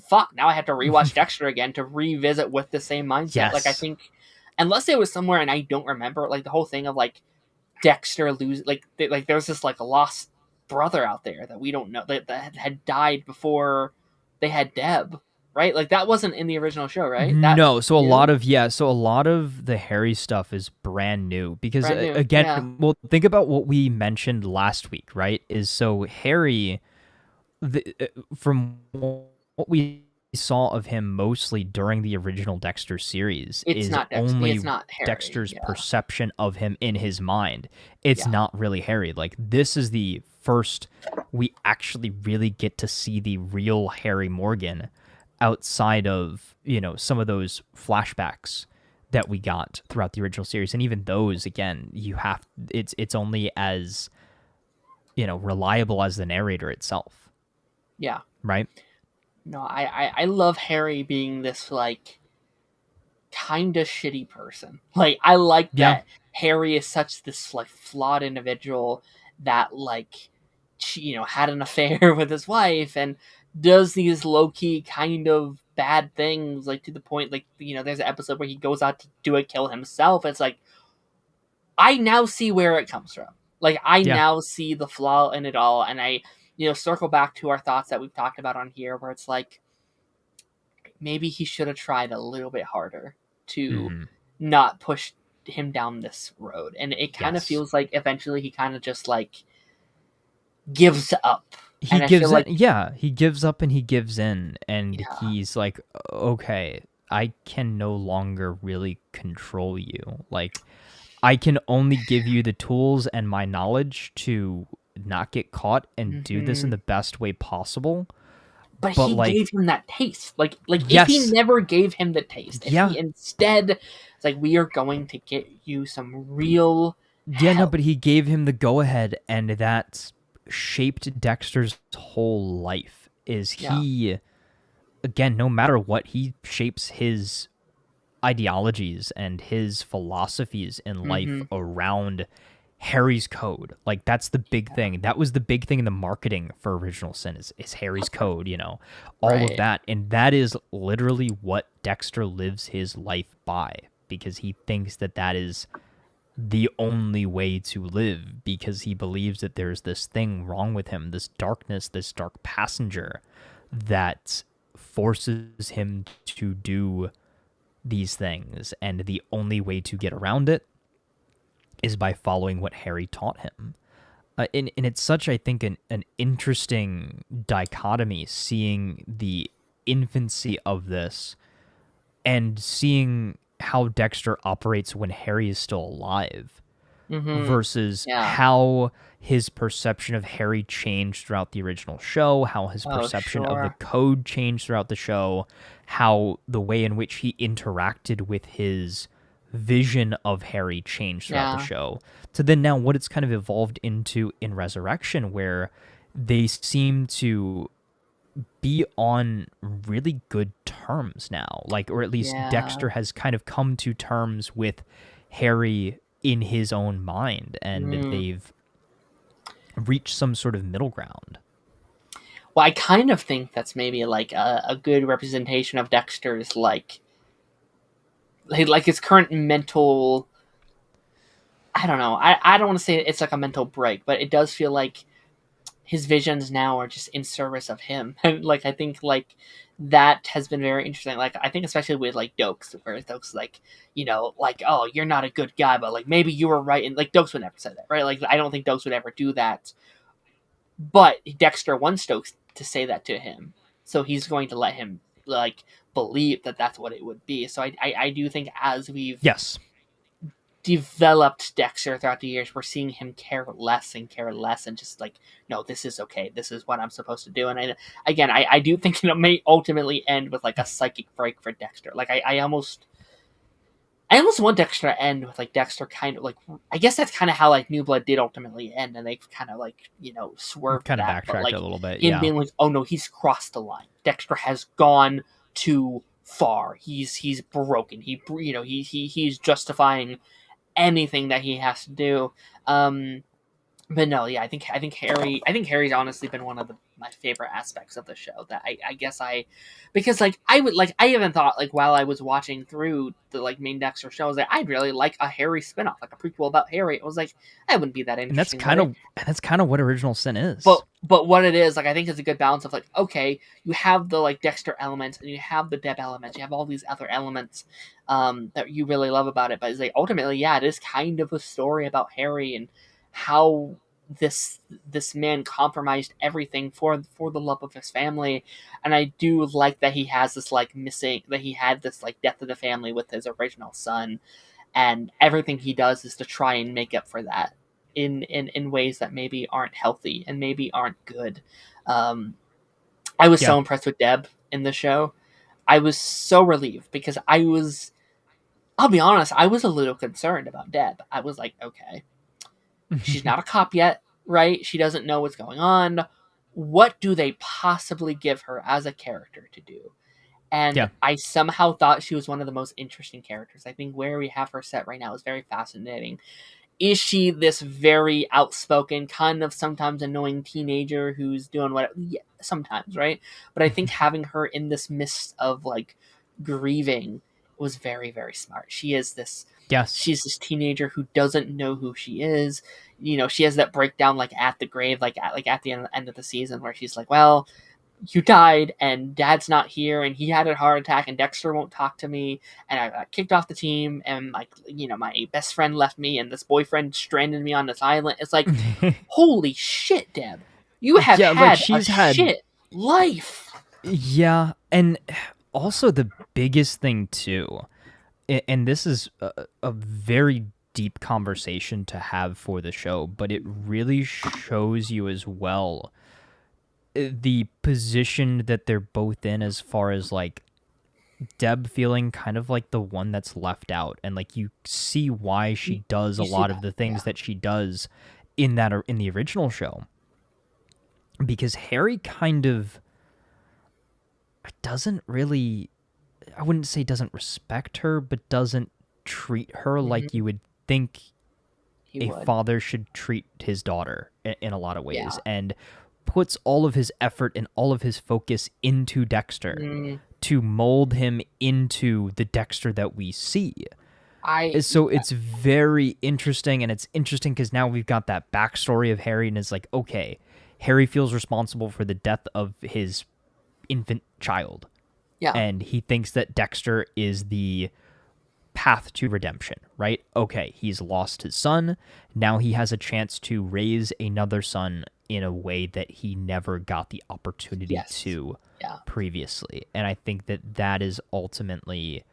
Speaker 1: fuck, now I have to rewatch Dexter again to revisit with the same mindset.
Speaker 2: Yes.
Speaker 1: Like, I think, unless it was somewhere and I don't remember, like, the whole thing of, like, Dexter lose, like there's this, like, a lost brother out there that we don't know, that had died before they had Deb, right? Like, that wasn't in the original show, right?
Speaker 2: No, so a lot of the Harry stuff is brand new, because well, think about what we mentioned last week, right? Is so Harry, from what we saw of him mostly during the original Dexter series, is only Dexter's perception of him in his mind. It's not really Harry. Like, this is the first we actually really get to see the real Harry Morgan outside of, some of those flashbacks that we got throughout the original series. And even those, again, it's only as, reliable as the narrator itself.
Speaker 1: Yeah.
Speaker 2: Right?
Speaker 1: No, I love Harry being this, like, kind of shitty person. Like, I like that Harry is such this, like, flawed individual that, like, had an affair with his wife and does these low-key kind of bad things, like, to the point, like, there's an episode where he goes out to kill himself. It's like, I now see where it comes from. Like, I now see the flaw in it all, and I... circle back to our thoughts that we've talked about on here, where it's like, maybe he should have tried a little bit harder to not push him down this road. And it kind of feels like eventually he kind of just, like, gives up.
Speaker 2: He gives in, he gives up and he gives in, and he's like, okay, I can no longer really control you. Like, I can only give you the tools and my knowledge to not get caught and do this in the best way possible.
Speaker 1: But he gave him that taste. Like if he never gave him the taste, if he instead, it's like, we are going to get you some real help.
Speaker 2: But he gave him the go-ahead, and that shaped Dexter's whole life. Is he again, no matter what, he shapes his ideologies and his philosophies in life around Harry's code. Like, that's the big thing. That was the big thing in the marketing for Original Sin is Harry's code, you know, all of that. And that is literally what Dexter lives his life by, because he thinks that that is the only way to live, because he believes that there's this thing wrong with him, this darkness, this dark passenger that forces him to do these things. And the only way to get around it is by following what Harry taught him. And it's such, I think, an interesting dichotomy, seeing the infancy of this and seeing how Dexter operates when Harry is still alive versus how his perception of Harry changed throughout the original show, how his perception of the code changed throughout the show, how the way in which he interacted with his vision of Harry changed throughout the show, to then now what it's kind of evolved into in Resurrection, where they seem to be on really good terms now, like, or at least Dexter has kind of come to terms with Harry in his own mind, and they've reached some sort of middle ground.
Speaker 1: Well, I kind of think that's maybe like a good representation of Dexter's like his current mental, I don't know, I don't want to say it's like a mental break, but it does feel like his visions now are just in service of him. And like, I think like that has been very interesting. Like, I think especially with like Dokes, where Dokes like, you know, like, oh, you're not a good guy, but like maybe you were right. And like Dokes would never say that, right? Like, I don't think Dokes would ever do that. But Dexter wants Dokes to say that to him, so he's going to let him like believe that that's what it would be. So I do think as we've developed Dexter throughout the years, we're seeing him care less and just like, no, this is okay, this is what I'm supposed to do. And I do think it may ultimately end with like a psychic break for Dexter. Like I almost want Dexter to end with like Dexter kind of like, I guess that's kind of how like New Blood did ultimately end, and they've kind of like, you know, swerved
Speaker 2: kind of
Speaker 1: that,
Speaker 2: backtracked
Speaker 1: like,
Speaker 2: a little bit,
Speaker 1: in being like, oh no, he's crossed the line. Dexter has gone too far. He's broken. He's justifying anything that he has to do. But no, yeah, I think Harry's honestly been one of my favorite aspects of the show. That because like I even thought like while I was watching through the like main Dexter shows that I'd really like a Harry spinoff, like a prequel about Harry. I was like, I wouldn't be that interesting.
Speaker 2: And that's kind of what Original Sin is.
Speaker 1: But what it is, like, I think it's a good balance of like, okay, you have the like Dexter elements and you have the Deb elements, you have all these other elements that you really love about it. But it's like ultimately, yeah, it is kind of a story about Harry and how this man compromised everything for the love of his family. And I do like that he has this like he had this like death of the family with his original son, and everything he does is to try and make up for that in ways that maybe aren't healthy and maybe aren't good. I was so impressed with Deb in the show. I was so relieved because I'll be honest, I was a little concerned about Deb. I was like, okay, she's not a cop yet, right? She doesn't know what's going on. What do they possibly give her as a character to do? And I somehow thought she was one of the most interesting characters. I think where we have her set right now is very fascinating. Is she this very outspoken, kind of sometimes annoying teenager who's doing what? Yeah, sometimes, right? But I think having her in this mist of like grieving was very, very smart. She is this.
Speaker 2: Yes.
Speaker 1: She's this teenager who doesn't know who she is. You know, she has that breakdown like at the grave, like at the end of the season, where she's like, well, you died and Dad's not here and he had a heart attack and Dexter won't talk to me and I got kicked off the team and like, you know, my best friend left me and this boyfriend stranded me on this island. It's like, holy shit, Deb. You have had shit life.
Speaker 2: Yeah, and also the biggest thing too, and this is a very deep conversation to have for the show, but it really shows you as well the position that they're both in as far as like Deb feeling kind of like the one that's left out, and like you see why she does a lot of the things that she does in the original show, because Harry kind of, doesn't really, I wouldn't say doesn't respect her, but doesn't treat her like you would think father should treat his daughter in a lot of ways, and puts all of his effort and all of his focus into Dexter to mold him into the Dexter that we see. It's very interesting, and it's interesting because now we've got that backstory of Harry, and it's like, okay, Harry feels responsible for the death of his infant child. Yeah. And he thinks that Dexter is the path to redemption, right? Okay, he's lost his son. Now he has a chance to raise another son in a way that he never got the opportunity to previously. And I think that is ultimately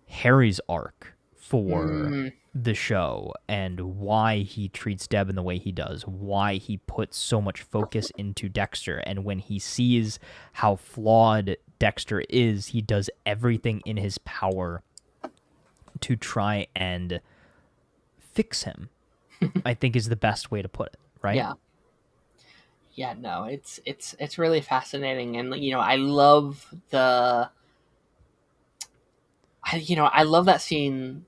Speaker 2: Harry's arc for the show, and why he treats Deb in the way he does, why he puts so much focus into Dexter, and when he sees how flawed Dexter is, he does everything in his power to try and fix him. I think is the best way to put it, right?
Speaker 1: Yeah, no, it's really fascinating, and I love I love that scene,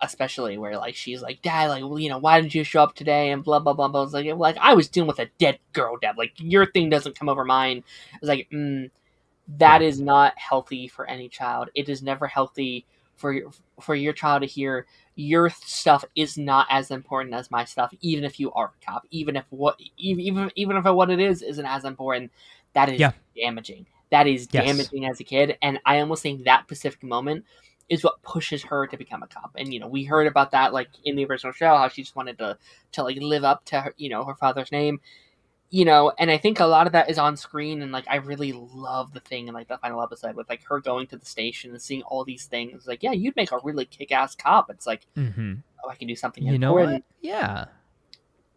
Speaker 1: especially where she's like, Dad, why didn't you show up today, and blah blah blah blah. It's like I was dealing with a dead girl, Dad. Your thing doesn't come over mine. It's like that is not healthy for any child. It is never healthy for your child to hear your stuff is not as important as my stuff, even if you are a cop, even if what it is isn't as important. That is damaging. That is damaging as a kid, and I almost think that specific moment is what pushes her to become a cop. And we heard about that in the original show, how she just wanted to live up to her, her father's name. And I think a lot of that is on screen, and I really love the thing in the final episode with her going to the station and seeing all these things. You'd make a really kick-ass cop. It's oh, I can do something important.
Speaker 2: Yeah.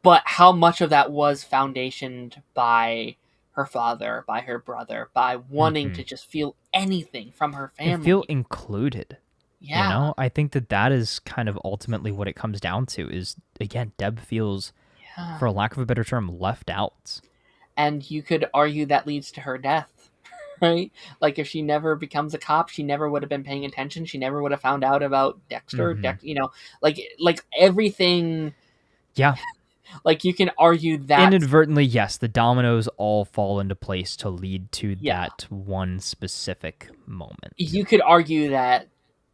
Speaker 1: But how much of that was foundationed by her father, by her brother, by wanting to just feel anything from her family.
Speaker 2: And feel included. Yeah. I think that is kind of ultimately what it comes down to is, again, Deb feels, for lack of a better term, left out.
Speaker 1: And you could argue that leads to her death, right? If she never becomes a cop, she never would have been paying attention. She never would have found out about Dexter. Everything.
Speaker 2: Yeah.
Speaker 1: You can argue that
Speaker 2: inadvertently, yes, the dominoes all fall into place to lead to that one specific moment.
Speaker 1: You could argue that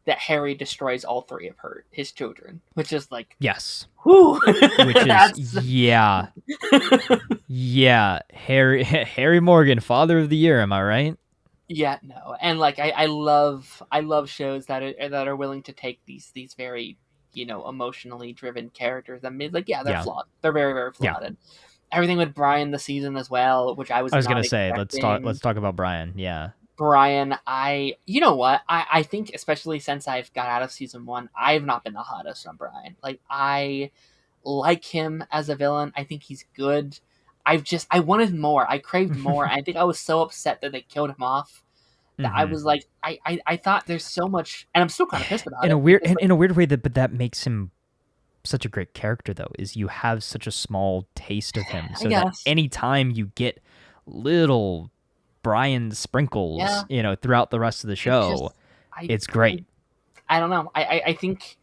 Speaker 1: Harry destroys all three of his children, which is
Speaker 2: yes,
Speaker 1: whew.
Speaker 2: Which is Harry Morgan, Father of the Year. Am I right?
Speaker 1: Yeah, no, and I love shows that are willing to take these very emotionally driven characters. I mean, they're flawed. They're very, very flawed. And everything with Brian this season as well, which I was
Speaker 2: gonna say, let's talk about Brian. Yeah.
Speaker 1: Brian, you know what? I think especially since I've got out of season 1, I've not been the hottest on Brian. I like him as a villain. I think he's good. I wanted more. I craved more. I think I was so upset that they killed him off. That I was I thought there's so much, and I'm still kind of pissed about it.
Speaker 2: In a weird way, but that makes him such a great character, though, is you have such a small taste of him, so that anytime you get little Brian sprinkles, throughout the rest of the show, it's great.
Speaker 1: I don't know. I think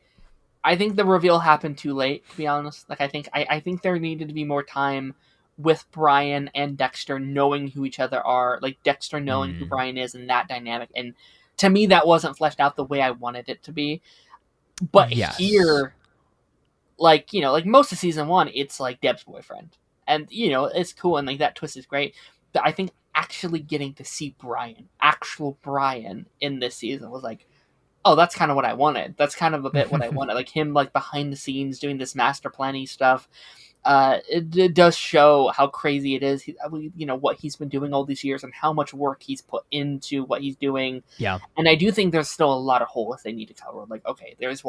Speaker 1: the reveal happened too late, to be honest. I think there needed to be more time with Brian and Dexter knowing who each other are, Dexter knowing who Brian is, and that dynamic. And to me, that wasn't fleshed out the way I wanted it to be. But here, most of season 1, it's Deb's boyfriend, and it's cool, and that twist is great. But I think actually getting to see actual Brian in this season was oh, that's kind of what I wanted. That's kind of a bit what I wanted. Him behind the scenes doing this master planning stuff. It does show how crazy it is, what he's been doing all these years and how much work he's put into what he's doing.
Speaker 2: Yeah.
Speaker 1: And I do think there's still a lot of holes they need to cover. Okay, there's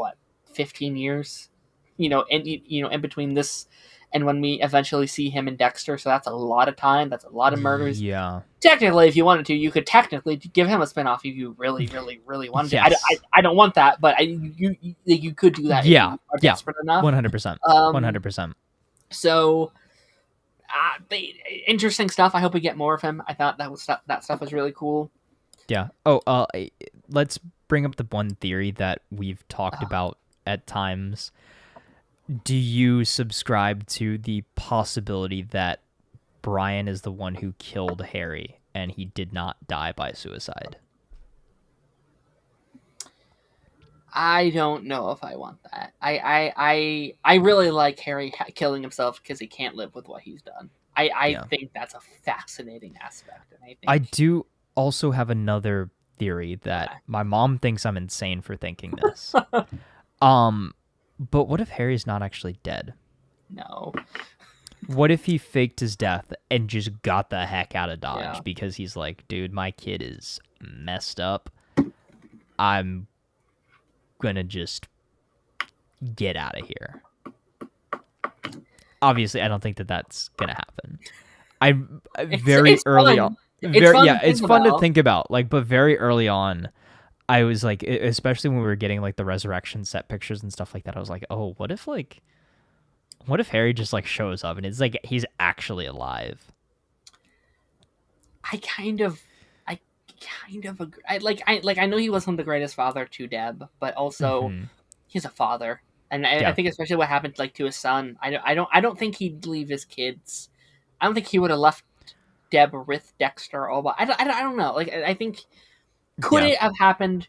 Speaker 1: 15 years, in between this and when we eventually see him and Dexter. So that's a lot of time. That's a lot of murders.
Speaker 2: Yeah.
Speaker 1: Technically, if you wanted to, you could technically give him a spinoff if you really, really, really wanted to. I don't want that, but you could do that.
Speaker 2: Yeah.
Speaker 1: If you are desperate enough.
Speaker 2: 100%. 100%.
Speaker 1: So, interesting stuff. I hope we get more of him. I thought that stuff was really cool.
Speaker 2: Yeah. Let's bring up the one theory that we've talked about at times. Do you subscribe to the possibility that Brian is the one who killed Harry and he did not die by suicide?
Speaker 1: I don't know if I want that. I really like Harry killing himself because he can't live with what he's done. I think that's a fascinating aspect. And
Speaker 2: I do also have another theory that my mom thinks I'm insane for thinking this. But what if Harry's not actually dead?
Speaker 1: No.
Speaker 2: What if he faked his death and just got the heck out of Dodge because he's like, dude, my kid is messed up. I'm gonna just get out of here. Obviously, I don't think that that's gonna happen. It's early on. It's fun to think about. Like, but very early on, I was like, especially when we were getting like the resurrection set pictures and stuff like that, I was like, oh, what if Harry just like shows up and it's like he's actually alive?
Speaker 1: I kind of agree. I know he wasn't the greatest father to Deb, but also he's a father, and I think especially what happened like to his son. I don't think he'd leave his kids. I don't think he would have left Deb with Dexter. I don't know. Like I think could it have happened?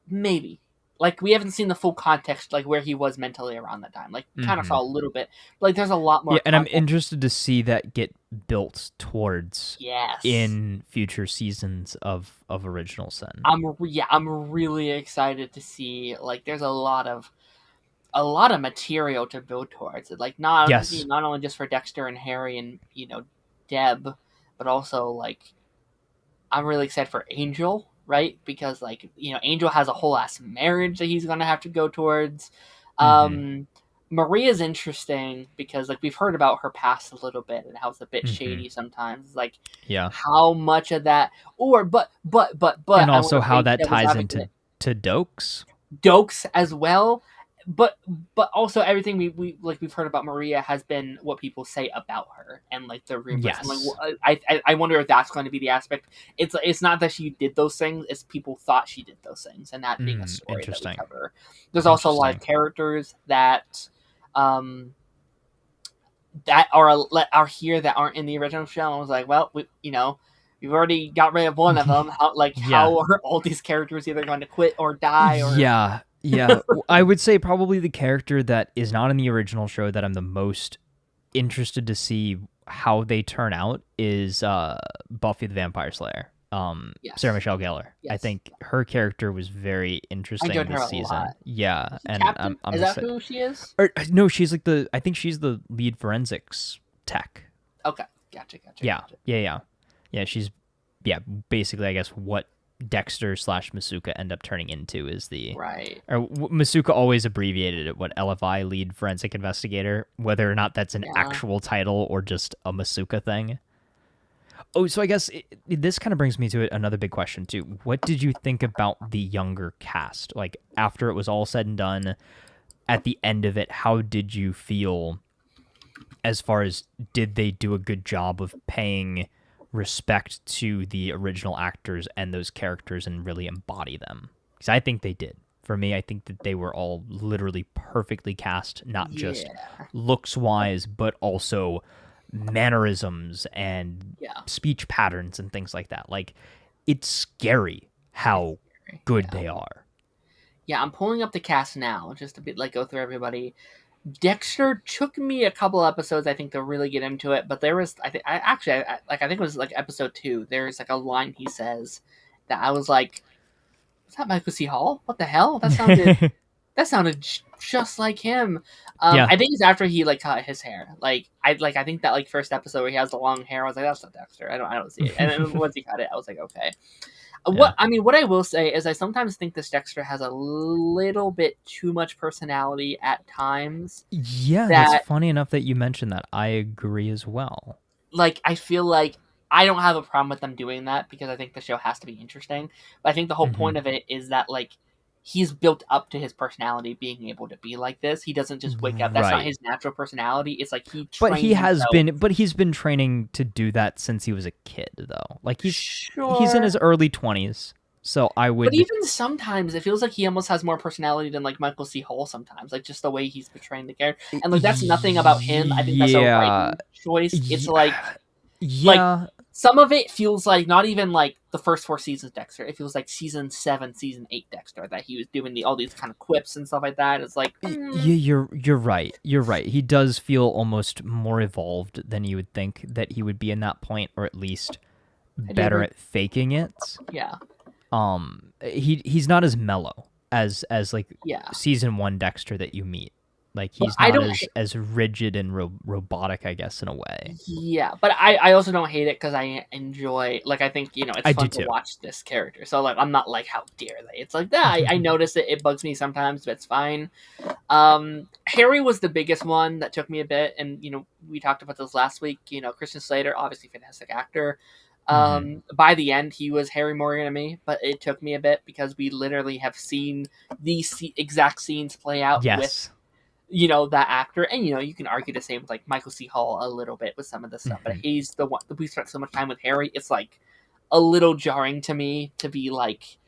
Speaker 1: Maybe. Like we haven't seen the full context, like where he was mentally around that time. Like kind of saw a little bit, but like there's a lot more.
Speaker 2: Yeah, and I'm interested to see that get built towards in future seasons of Original Sin.
Speaker 1: I'm really excited to see. Like there's a lot of material to build towards it. Like not only just for Dexter and Harry and Deb, but also like I'm really excited for Angel. Right, because like Angel has a whole ass marriage that he's gonna have to go towards. Maria's interesting because like we've heard about her past a little bit and how it's a bit shady sometimes. Like how much of that, but
Speaker 2: and also how that ties into Dokes
Speaker 1: as well. But also everything we've heard about Maria has been what people say about her and like the rumors.
Speaker 2: Yes.
Speaker 1: And, like, I wonder if that's going to be the aspect. It's not that she did those things; it's people thought she did those things, and that being a story that we cover. There's also a lot of characters that that are here that aren't in the original show. I was like, well, we've already got rid of one of them. How are all these characters either going to quit or die? Or
Speaker 2: Yeah, I would say probably the character that is not in the original show that I'm the most interested to see how they turn out is Buffy the Vampire Slayer. Sarah Michelle Gellar. Yes. I think her character was very interesting this season. Yeah, and I'm
Speaker 1: is that who she is?
Speaker 2: No, she's like I think she's the lead forensics tech.
Speaker 1: Okay, gotcha.
Speaker 2: Yeah. She's basically I guess what Dexter / Masuka end up turning into is the
Speaker 1: right.
Speaker 2: Or Masuka always abbreviated it LFI, lead forensic investigator, whether or not that's an actual title or just a Masuka thing. Oh, so I guess this kind of brings me to another big question too. What did you think about the younger cast? Like after it was all said and done, at the end of it, how did you feel? As far as did they do a good job of paying respect to the original actors and those characters and really embody them? Because I think they did. For me, I think that they were all literally perfectly cast, not just looks-wise, but also mannerisms and speech patterns and things like that. Like, it's scary how good they are.
Speaker 1: Yeah, I'm pulling up the cast now, just to go through everybody. Dexter took me a couple episodes, I think, to really get into it. But there was, I think it was like episode 2. There's like a line he says that I was like, "Is that Michael C. Hall? What the hell? That sounded just like him." I think it's after he cut his hair. I think that first episode where he has the long hair, I was like, "That's not Dexter. I don't see it." And then once he cut it, I was like, "Okay." What I will say is I sometimes think this Dexter has a little bit too much personality at times.
Speaker 2: Yeah, that's funny enough that you mentioned that. I agree as well.
Speaker 1: I feel like I don't have a problem with them doing that because I think the show has to be interesting. But I think the whole point of it is that he's built up to his personality being able to be like this. He doesn't just wake up. That's not his natural personality. It's like he trained
Speaker 2: he's been training to do that since he was a kid, though. Like he's in his early 20s. So I would.
Speaker 1: But even sometimes it feels like he almost has more personality than like Michael C. Hall sometimes, like just the way he's portraying the character. And like that's nothing about him. I think that's a writing choice. It's like some of it feels like not even like the first 4 seasons Dexter. It feels like season 7, season 8 Dexter, that he was doing all these kind of quips and stuff like that. It's like
Speaker 2: you're right. You're right. He does feel almost more evolved than you would think that he would be in that point, or at least better at faking it.
Speaker 1: Yeah.
Speaker 2: He's not as mellow as like season 1 Dexter that you meet. Like he's not as rigid and robotic, I guess, in a way.
Speaker 1: Yeah, but I also don't hate it because I enjoy, like, I think, you know, it's fun to watch this character. So like I'm not like, how dare they? It's like I notice it bugs me sometimes, but it's fine. Harry was the biggest one that took me a bit, and you know, we talked about this last week. You know, Christian Slater, obviously fantastic actor. By the end, he was Harry Morgan to me, but it took me a bit because we literally have seen these exact scenes play out with, you know, that actor. And, you know, you can argue the same with like Michael C. Hall a little bit with some of this stuff, but he's the one we spent so much time with Harry. It's like a little jarring to me to be like,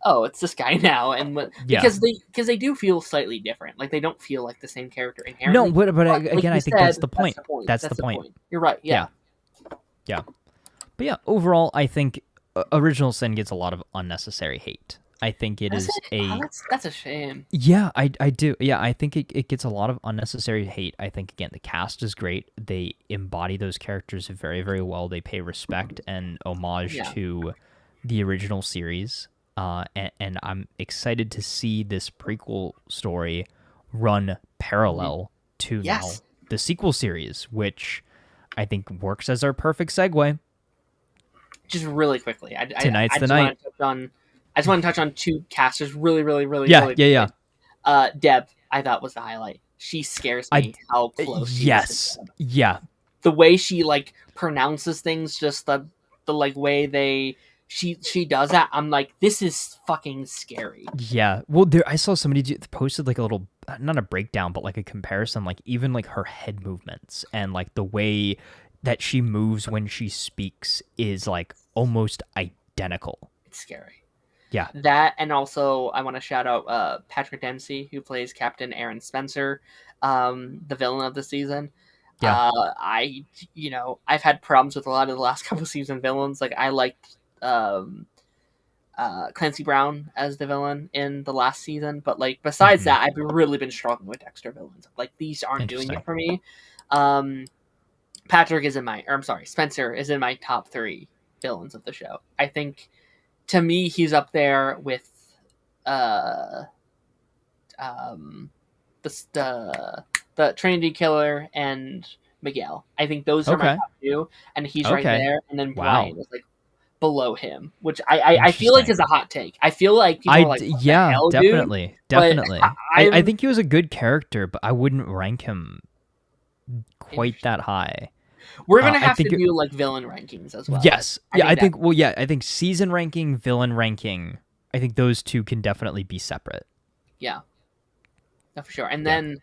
Speaker 1: oh, it's this guy now. And because they do feel slightly different. Like they don't feel like the same character inherently.
Speaker 2: No, but again, like I think that's the point. That's the point.
Speaker 1: You're right. Yeah.
Speaker 2: But yeah, overall, I think Original Sin gets a lot of unnecessary hate. I think that's
Speaker 1: a shame.
Speaker 2: Yeah, I do. Yeah, I think it gets a lot of unnecessary hate. I think, again, the cast is great. They embody those characters very, very well. They pay respect and homage to the original series. And I'm excited to see this prequel story run parallel to now the sequel series, which I think works as our perfect segue.
Speaker 1: Just really quickly,
Speaker 2: Tonight's the night.
Speaker 1: I just want to touch on 2 casters really really Deb, I thought, was the highlight. She scares me how close she is to Deb.
Speaker 2: Yeah,
Speaker 1: the way she like pronounces things, just the like way she does that, I'm like, this is fucking scary.
Speaker 2: Yeah, well, I saw somebody posted like a little, not a breakdown, but like a comparison, like even like her head movements and like the way that she moves when she speaks is like almost identical.
Speaker 1: It's scary.
Speaker 2: Yeah.
Speaker 1: That, and also I want to shout out Patrick Dempsey, who plays Captain Aaron Spencer, the villain of the season. Yeah. I've had problems with a lot of the last couple season villains. Like I liked Clancy Brown as the villain in the last season, but like besides that, I've really been struggling with Dexter villains. Like these aren't doing it for me. Spencer is in my top 3 villains of the show. I think, to me, he's up there with the Trinity Killer and Miguel. I think those are my top 2, and he's right there. And then Brian is like below him, which I feel like is a hot take. I feel like people are like,
Speaker 2: definitely. I think he was a good character, but I wouldn't rank him quite that high.
Speaker 1: We're gonna have to do like villain rankings as well.
Speaker 2: Yes, I think season ranking, villain ranking. I think those 2 can definitely be separate.
Speaker 1: Yeah, no, for sure. And then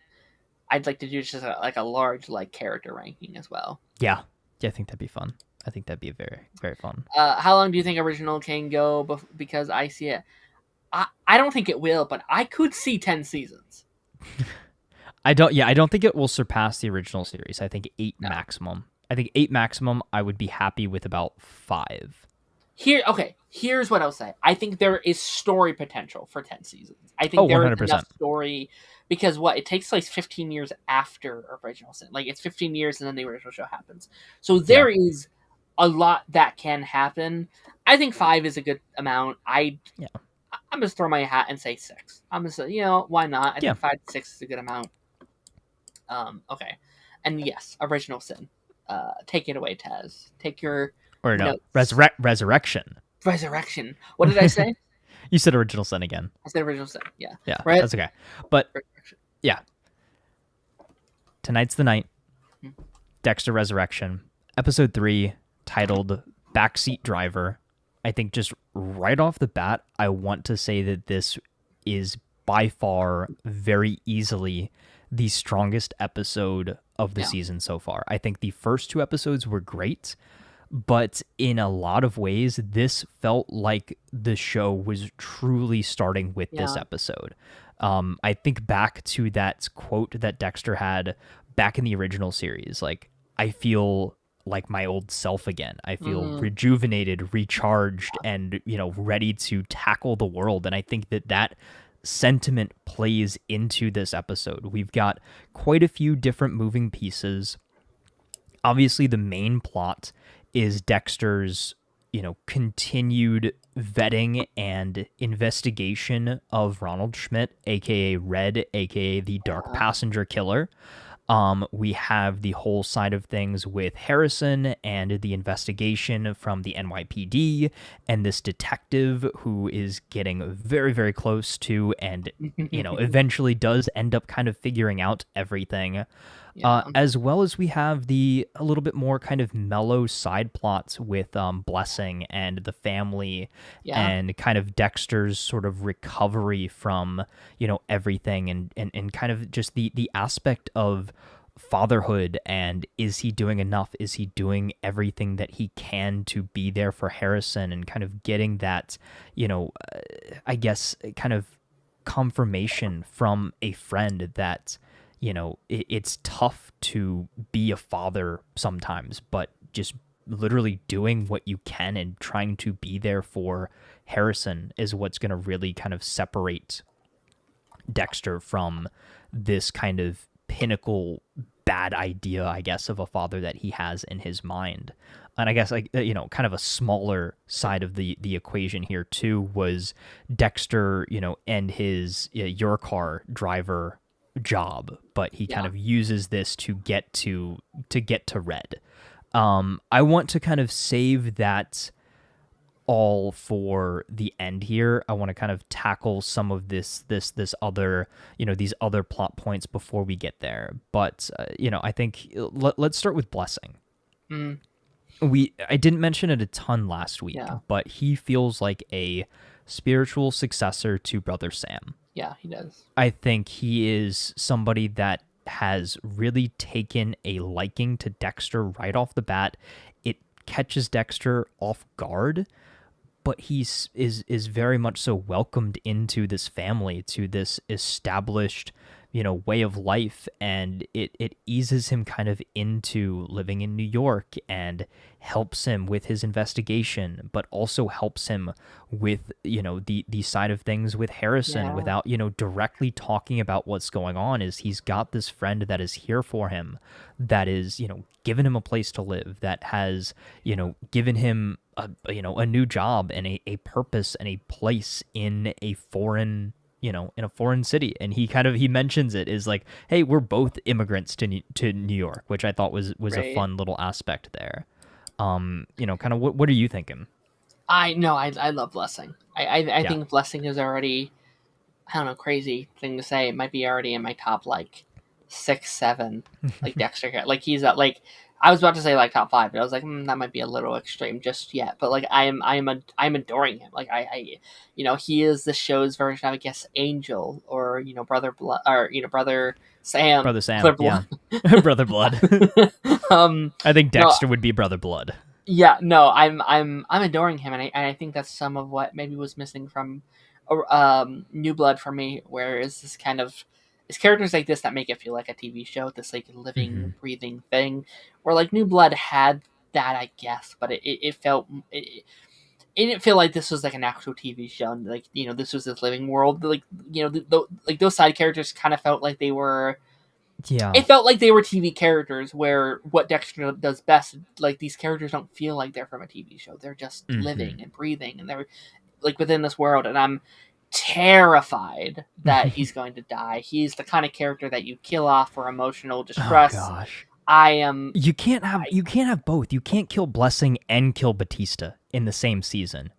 Speaker 1: I'd like to do just a large like character ranking as well.
Speaker 2: Yeah, I think that'd be fun. I think that'd be very, very fun.
Speaker 1: How long do you think original can go? Because I see it. I don't think it will, but I could see 10 seasons.
Speaker 2: I don't think it will surpass the original series. I think 8 maximum. I think 8 maximum. I would be happy with about 5.
Speaker 1: Here's what I'll say. I think there is story potential for 10 seasons. I think there is enough story, because it takes place 15 years after Original Sin. Like it's 15 years and then the original show happens. So there is a lot that can happen. I think 5 is a good amount. I'm gonna throw my hat and say 6. I'm gonna say, why not? I think 5 to 6 is a good amount. Okay. And yes, Original Sin. Take it away, Taz. Take your
Speaker 2: Resurrection.
Speaker 1: Resurrection. What did I say?
Speaker 2: You said Original Sin again.
Speaker 1: I said Original Sin. Yeah.
Speaker 2: Yeah. Right? That's okay. But tonight's the night. Dexter Resurrection, episode 3, titled Backseat Driver. I think just right off the bat, I want to say that this is by far very easily the strongest episode of the season so far. I think the first 2 episodes were great, but in a lot of ways, this felt like the show was truly starting with this episode. I think back to that quote that Dexter had back in the original series, like, I feel like my old self again. I feel rejuvenated, recharged, and, ready to tackle the world. And I think that sentiment plays into this episode. We've got quite a few different moving pieces. Obviously, the main plot is Dexter's, continued vetting and investigation of Ronald Schmidt, aka Red, aka the Dark Passenger Killer. We have the whole side of things with Harrison and the investigation from the NYPD and this detective who is getting very, very close to and, eventually does end up kind of figuring out everything. As well as we have a little bit more kind of mellow side plots with Blessing and the family and kind of Dexter's sort of recovery from, everything and kind of just the aspect of fatherhood and is he doing enough? Is he doing everything that he can to be there for Harrison and kind of getting that, I guess kind of confirmation from a friend that, it's tough to be a father sometimes, but just literally doing what you can and trying to be there for Harrison is what's going to really kind of separate Dexter from this kind of pinnacle bad idea, I guess, of a father that he has in his mind. And I guess, kind of a smaller side of the equation here too was Dexter, and his your car driver job, but he kind of uses this to get to Red. I want to kind of save that all for the end here. I want to kind of tackle some of this other, these other plot points before we get there. But I think let's start with Blessing. I didn't mention it a ton last week, but he feels like a spiritual successor to Brother Sam.
Speaker 1: Yeah, he does.
Speaker 2: I think he is somebody that has really taken a liking to Dexter right off the bat. It catches Dexter off guard, but is very much so welcomed into this family, to this established, way of life, and it eases him kind of into living in New York and helps him with his investigation, but also helps him with, the side of things with Harrison without, directly talking about what's going on. Is he's got this friend that is here for him, that is, given him a place to live, that has, given him a new job and a purpose and a place in a foreign, in a foreign city. And he mentions it is like, hey, we're both immigrants to New York, which I thought was a fun little aspect there. Kind of what are you thinking?
Speaker 1: I love Blessing. I think Blessing is already, I don't know, crazy thing to say. It might be already in my top like 6, 7, like Dexter. Like he's at like, I was about to say like top 5, but I was like, that might be a little extreme just yet. But like I'm adoring him. Like I he is the show's version of, I guess, Angel or Brother Blood or Brother Sam.
Speaker 2: Brother Sam,
Speaker 1: Brother Blood.
Speaker 2: Yeah. Brother Blood. I think Dexter would be Brother Blood.
Speaker 1: Yeah, no, I'm adoring him, and I think that's some of what maybe was missing from New Blood for me, where is this kind of, it's characters like this that make it feel like a TV show, this like living, breathing thing, where like New Blood had that, I guess, but it felt it didn't feel like this was like an actual TV show, and like this was this living world, like like those side characters kind of felt like they were.
Speaker 2: Yeah.
Speaker 1: It felt like they were TV characters, where what Dexter does best, like these characters don't feel like they're from a TV show. They're just living and breathing, and they're like within this world. And I'm terrified that he's going to die. He's the kind of character that you kill off for emotional distress.
Speaker 2: Oh gosh.
Speaker 1: I am.
Speaker 2: You can't have both. You can't kill Blessing and kill Batista in the same season.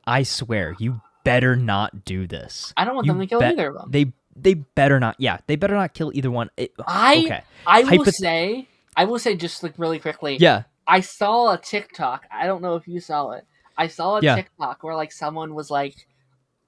Speaker 2: I swear, you better not do this.
Speaker 1: I don't want them to kill either of them.
Speaker 2: They better not. Yeah, they better not kill either one.
Speaker 1: I will say just like really quickly.
Speaker 2: Yeah.
Speaker 1: I saw a TikTok. I don't know if you saw it. I saw a TikTok where like someone was like,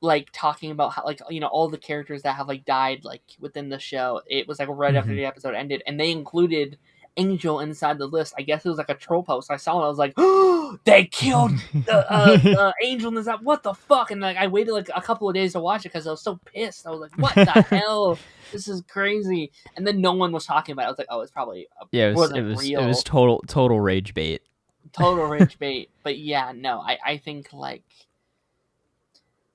Speaker 1: like talking about how, like, you know, all the characters that have like died like within the show. It was like right after the episode ended, and they included Angel inside the list. I guess it was like a troll post. I saw it. I was like, oh, they killed the Angel in this. What the fuck? And like I waited like a couple of days to watch it because I was so pissed. I was like, what the hell? This is crazy. And then no one was talking about it. I was like, oh, it's probably
Speaker 2: it was total rage bait.
Speaker 1: Total rage bait. But yeah, no, I think like,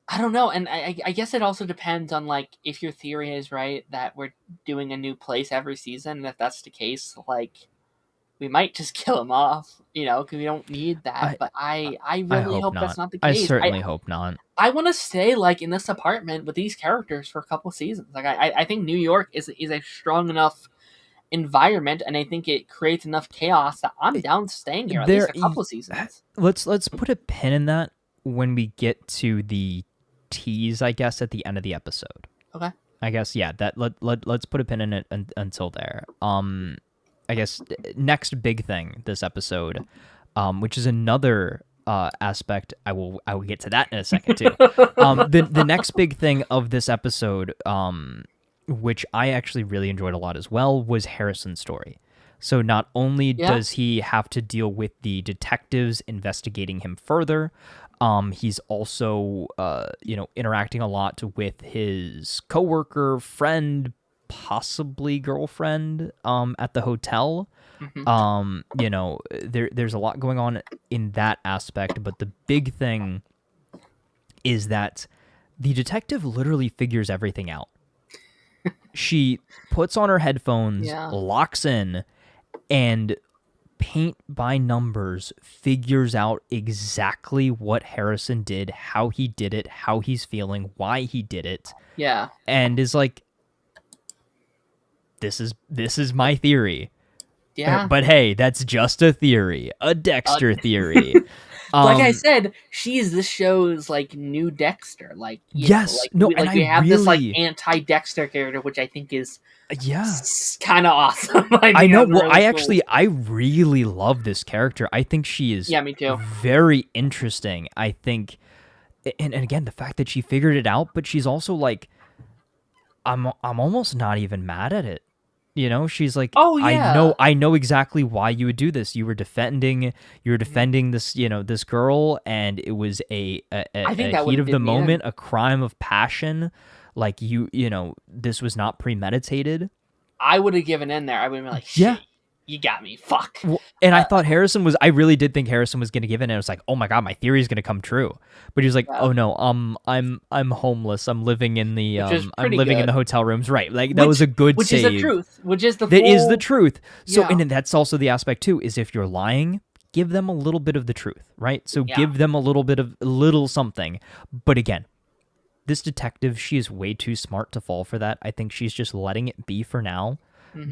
Speaker 1: I don't know, and I guess it also depends on like if your theory is right that we're doing a new place every season, and if that's the case, like we might just kill him off, you know, because we don't need that. But I really hope that's not the case.
Speaker 2: I certainly hope not.
Speaker 1: I want to stay like in this apartment with these characters for a couple seasons. Like I think New York is a strong enough environment, and I think it creates enough chaos that I'm down staying here at least a couple seasons.
Speaker 2: Let's put a pin in that when we get to the tease, I guess, at the end of the episode.
Speaker 1: Okay.
Speaker 2: I guess, yeah, that let's put a pin in it until there. I guess next big thing this episode, which is another aspect. I will get to that in a second too. The next big thing of this episode, which I actually really enjoyed a lot as well, was Harrison's story. So not only does he have to deal with the detectives investigating him further, he's also, interacting a lot with his coworker, friend, possibly girlfriend, at the hotel. There's a lot going on in that aspect, but the big thing is that the detective literally figures everything out. She puts on her headphones, locks in, and paint by numbers figures out exactly what Harrison did, how he did it, how he's feeling, why he did it.
Speaker 1: Yeah.
Speaker 2: And is like, this is my theory.
Speaker 1: Yeah.
Speaker 2: But hey, that's just a theory, a Dexter theory.
Speaker 1: Like I said, she's this show's like new Dexter. Like, we have this like anti-Dexter character, which I think is kind of awesome.
Speaker 2: I know. Well, cool. I really love this character. I think she is
Speaker 1: me too.
Speaker 2: Very interesting. I think, and again, the fact that she figured it out, but she's also like, I'm almost not even mad at it. You know, she's like, oh yeah, I know exactly why you would do this. You were defending this, this girl, and it was a heat of the moment, a crime of passion. Like this was not premeditated.
Speaker 1: I would have given in there. I would have been like, shit, you got me, fuck.
Speaker 2: Well, and I thought I really did think Harrison was going to give in. And I was like, oh my God, my theory is going to come true. But he was like, oh no, I'm homeless. I'm living in the, in the hotel rooms. Right. Like that was a good save.
Speaker 1: Which is the truth.
Speaker 2: That is the truth. So, and that's also the aspect too, is if you're lying, give them a little bit of the truth, right? So give them a little something. But again, this detective, she is way too smart to fall for that. I think she's just letting it be for now.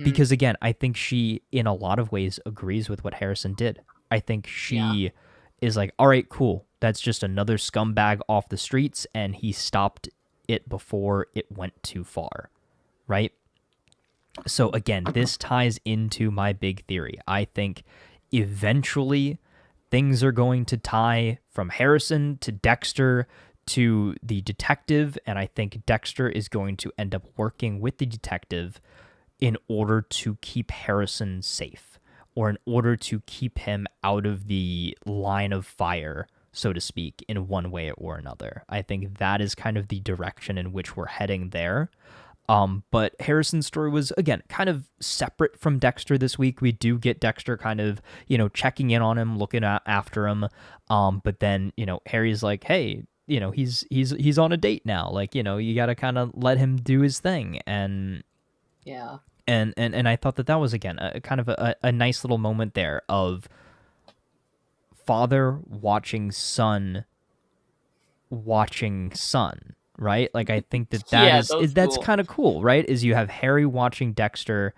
Speaker 2: Because again, I think she, in a lot of ways, agrees with what Harrison did. I think she is like, all right, cool. That's just another scumbag off the streets, and he stopped it before it went too far, right? So again, this ties into my big theory. I think eventually things are going to tie from Harrison to Dexter to the detective, and I think Dexter is going to end up working with the detective in order to keep Harrison safe, or in order to keep him out of the line of fire, so to speak, in one way or another. I think that is kind of the direction in which we're heading there. But Harrison's story was, again, kind of separate from Dexter this week. We do get Dexter kind of, checking in on him, looking after him. But then, Harry's like, hey, he's on a date now. Like, you got to kind of let him do his thing. And
Speaker 1: yeah.
Speaker 2: And I thought that was, again, a kind of a nice little moment there of father watching son, right? Like, I think that's cool. Kind of cool, right? Is you have Harry watching Dexter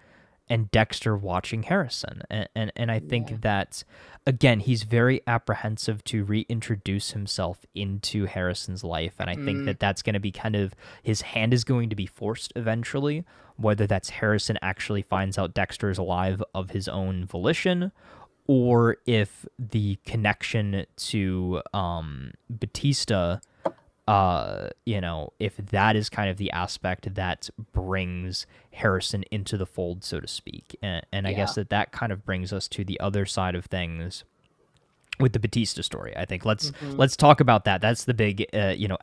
Speaker 2: and Dexter watching Harrison. And I think that, again, he's very apprehensive to reintroduce himself into Harrison's life. And I think that that's going to be kind of, his hand is going to be forced eventually, whether that's Harrison actually finds out Dexter is alive of his own volition, or if the connection to Batista if that is kind of the aspect that brings Harrison into the fold, so to speak. And I guess that kind of brings us to the other side of things with the Batista story. I think let's talk about that. That's the big,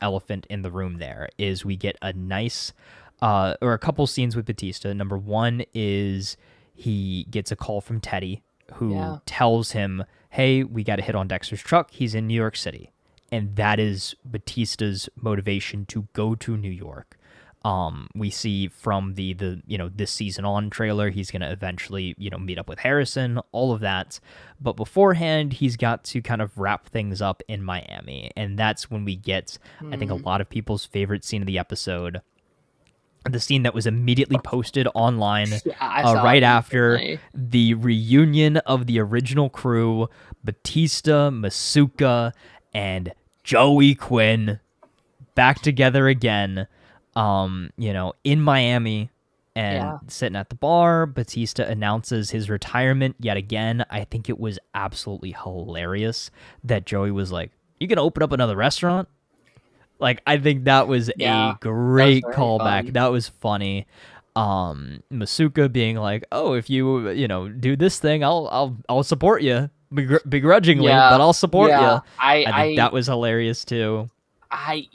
Speaker 2: elephant in the room there is we get a nice, or a couple scenes with Batista. Number one is he gets a call from Teddy who tells him, hey, we got a hit on Dexter's truck. He's in New York City. And that is Batista's motivation to go to New York. We see from the this season on trailer, he's going to eventually, meet up with Harrison, all of that. But beforehand, he's got to kind of wrap things up in Miami. And that's when we get, I think, a lot of people's favorite scene of the episode. The scene that was immediately posted online right after the reunion of the original crew, Batista, Masuka, and Joey Quinn back together again, in Miami and sitting at the bar. Batista announces his retirement yet again. I think it was absolutely hilarious that Joey was like, you gonna open up another restaurant? Like, I think that was a great callback. Fun. That was funny. Masuka being like, oh, if you, do this thing, I'll support you. Begrudgingly, but I'll support you. I think that was hilarious too.
Speaker 1: I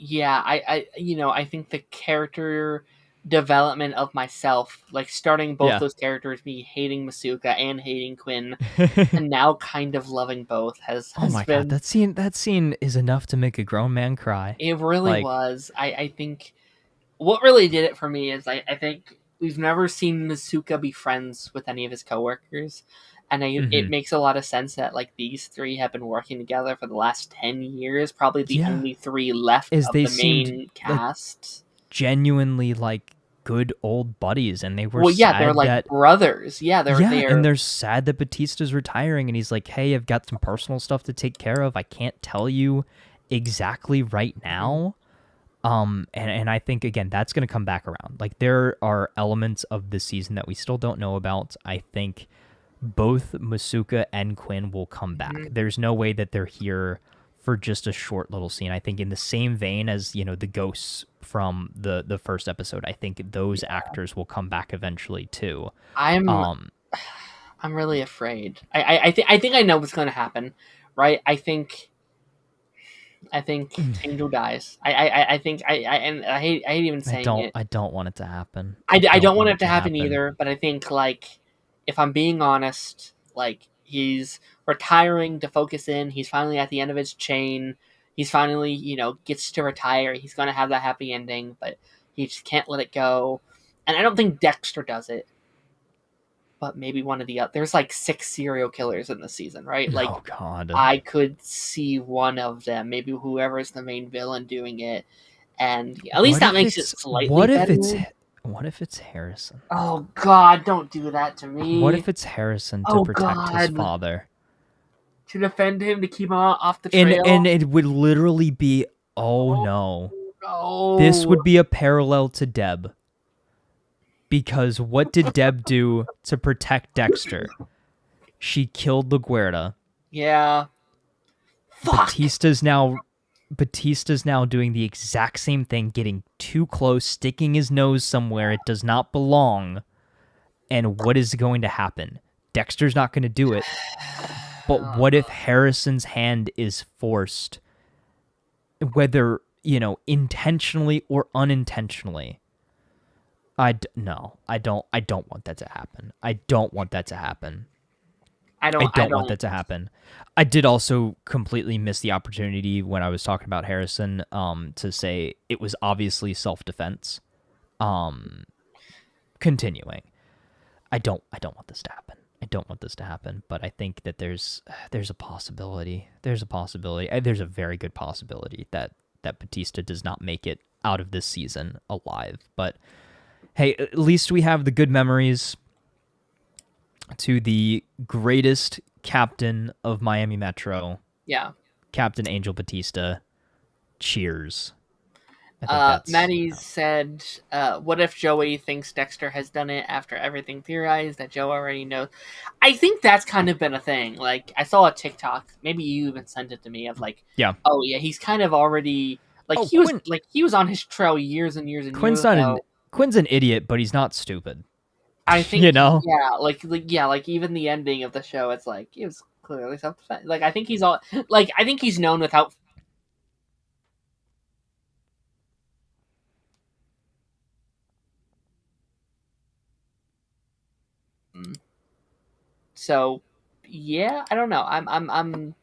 Speaker 1: think the character development of myself, like starting both those characters, me hating Masuka and hating Quinn, and now kind of loving both has been...
Speaker 2: God, that scene is enough to make a grown man cry.
Speaker 1: It really was. I think what really did it for me is I think we've never seen Masuka be friends with any of his coworkers. And it makes a lot of sense that like these three have been working together for the last 10 years. Probably the only three left of the main cast.
Speaker 2: Like, genuinely like good old buddies, and they were sad
Speaker 1: they're like brothers.
Speaker 2: And they're sad that Batista's retiring, and he's like, hey, I've got some personal stuff to take care of. I can't tell you exactly right now. And I think, again, that's going to come back around. Like, there are elements of this season that we still don't know about. I think both Masuka and Quinn will come back. There's no way that they're here for just a short little scene. I think in the same vein as, the ghosts from the first episode, I think those actors will come back eventually too.
Speaker 1: I'm really afraid. I think I know what's going to happen, right? I think Angel dies. I think I hate even saying it.
Speaker 2: I don't want it to happen.
Speaker 1: I don't want it to happen either, but I think, like, if I'm being honest, like, he's retiring to focus in. He's finally at the end of his chain. He's finally, gets to retire. He's going to have that happy ending, but he just can't let it go. And I don't think Dexter does it. But maybe one of the other. There's like 6 serial killers in the season, right? Like,
Speaker 2: oh, God.
Speaker 1: I could see one of them, maybe whoever's the main villain doing it. And at least that makes it slightly better.
Speaker 2: What if it's Harrison?
Speaker 1: Oh, God, don't do that to me.
Speaker 2: What if it's Harrison to protect his father?
Speaker 1: To defend him, to keep him off the trail?
Speaker 2: And it would literally be, no. This would be a parallel to Deb. Because what did Deb do to protect Dexter? She killed LaGuerta.
Speaker 1: Yeah. Fuck.
Speaker 2: Batista's now doing the exact same thing, getting too close, sticking his nose somewhere it does not belong. And what is going to happen? Dexter's not going to do it. But what if Harrison's hand is forced? Whether, intentionally or unintentionally. I don't want that to happen. I don't want that to happen. I don't want that to happen. I did also completely miss the opportunity when I was talking about Harrison to say it was obviously self-defense. Continuing. I don't want this to happen. I don't want this to happen, but I think that there's a possibility. There's a very good possibility that Batista does not make it out of this season alive. But hey, at least we have the good memories to the greatest captain of Miami Metro.
Speaker 1: Yeah.
Speaker 2: Captain Angel Batista. Cheers.
Speaker 1: Maddie said, what if Joey thinks Dexter has done it after everything theorized that Joe already knows? I think that's kind of been a thing. Like, I saw a TikTok, maybe you even sent it to me, of like,
Speaker 2: yeah,
Speaker 1: oh yeah, he's kind of already Like he was on his trail years and years and
Speaker 2: Quinn's
Speaker 1: years ago.
Speaker 2: Quinn's an idiot, but he's not stupid.
Speaker 1: I think
Speaker 2: yeah,
Speaker 1: like even the ending of the show, it's like it was clearly self-defense. Like I think he's known without. So, yeah, I don't know. I'm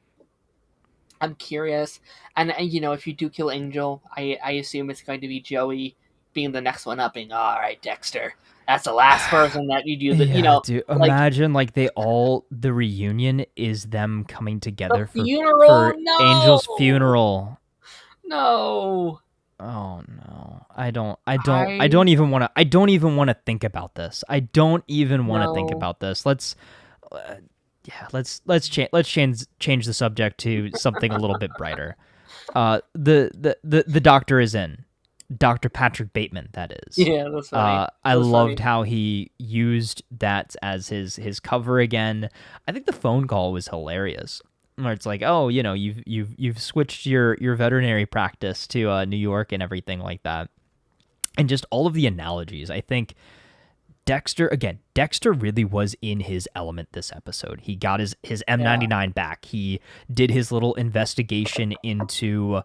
Speaker 1: curious, and if you do kill Angel, I assume it's going to be Joey being the next one up, being all right, Dexter. That's the last person that you do.
Speaker 2: Dude, imagine the reunion is them coming together for Angel's funeral.
Speaker 1: No.
Speaker 2: Oh no. I don't even want to think about this. I don't even want to think about this. Let's change the subject to something a little bit brighter. The doctor is in. Dr. Patrick Bateman, that is.
Speaker 1: Yeah, that's funny.
Speaker 2: I loved how he used that as his cover again. I think the phone call was hilarious. Where it's like, oh, you've switched your veterinary practice to New York and everything like that, and just all of the analogies. I think Dexter really was in his element this episode. He got his M99 back. He did his little investigation into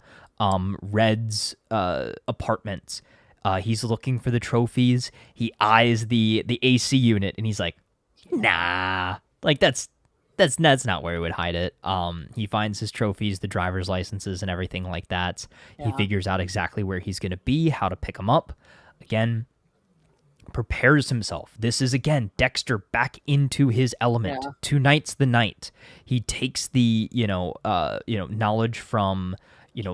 Speaker 2: Red's apartment. He's looking for the trophies. He eyes the AC unit, and he's like, nah, like that's not where he would hide it. He finds his trophies, the driver's licenses, and everything like that. Yeah. He figures out exactly where he's going to be, how to pick him up. Again, prepares himself. This is, again, Dexter back into his element. Yeah. Tonight's the night. He takes the, knowledge from,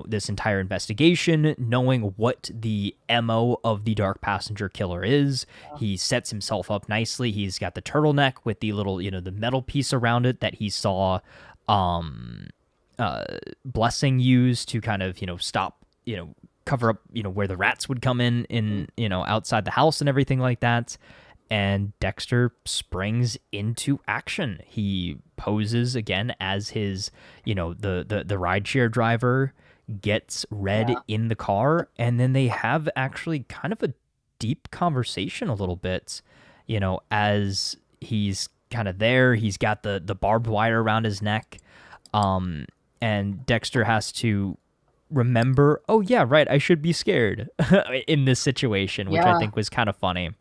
Speaker 2: this entire investigation, knowing what the MO of the Dark Passenger killer is. Yeah. He sets himself up nicely. He's got the turtleneck with the little, the metal piece around it that he saw Blessing use to kind of, stop, cover up, where the rats would come in, outside the house and everything like that. And Dexter springs into action. He poses again as his, the rideshare driver, gets Red in the car, and then they have actually kind of a deep conversation a little bit, as he's kind of there. He's got the barbed wire around his neck, and Dexter has to remember, oh yeah, right, I should be scared in this situation, which I think was kind of funny.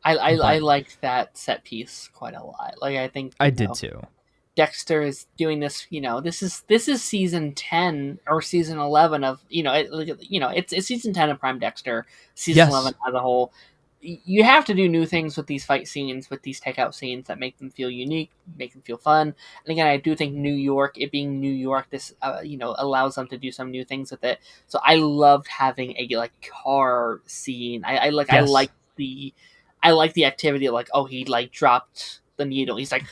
Speaker 1: I liked that set piece quite a lot. Like I think
Speaker 2: I did too.
Speaker 1: Dexter is doing this, this is season 10 or season 11 of, it's season 10 of Prime Dexter, season 11 as a whole. You have to do new things with these fight scenes, with these takeout scenes that make them feel unique, make them feel fun. And again, I do think New York, it being New York, this, allows them to do some new things with it. So I loved having a car scene. I like the activity of like, oh, he like dropped the needle. He's like,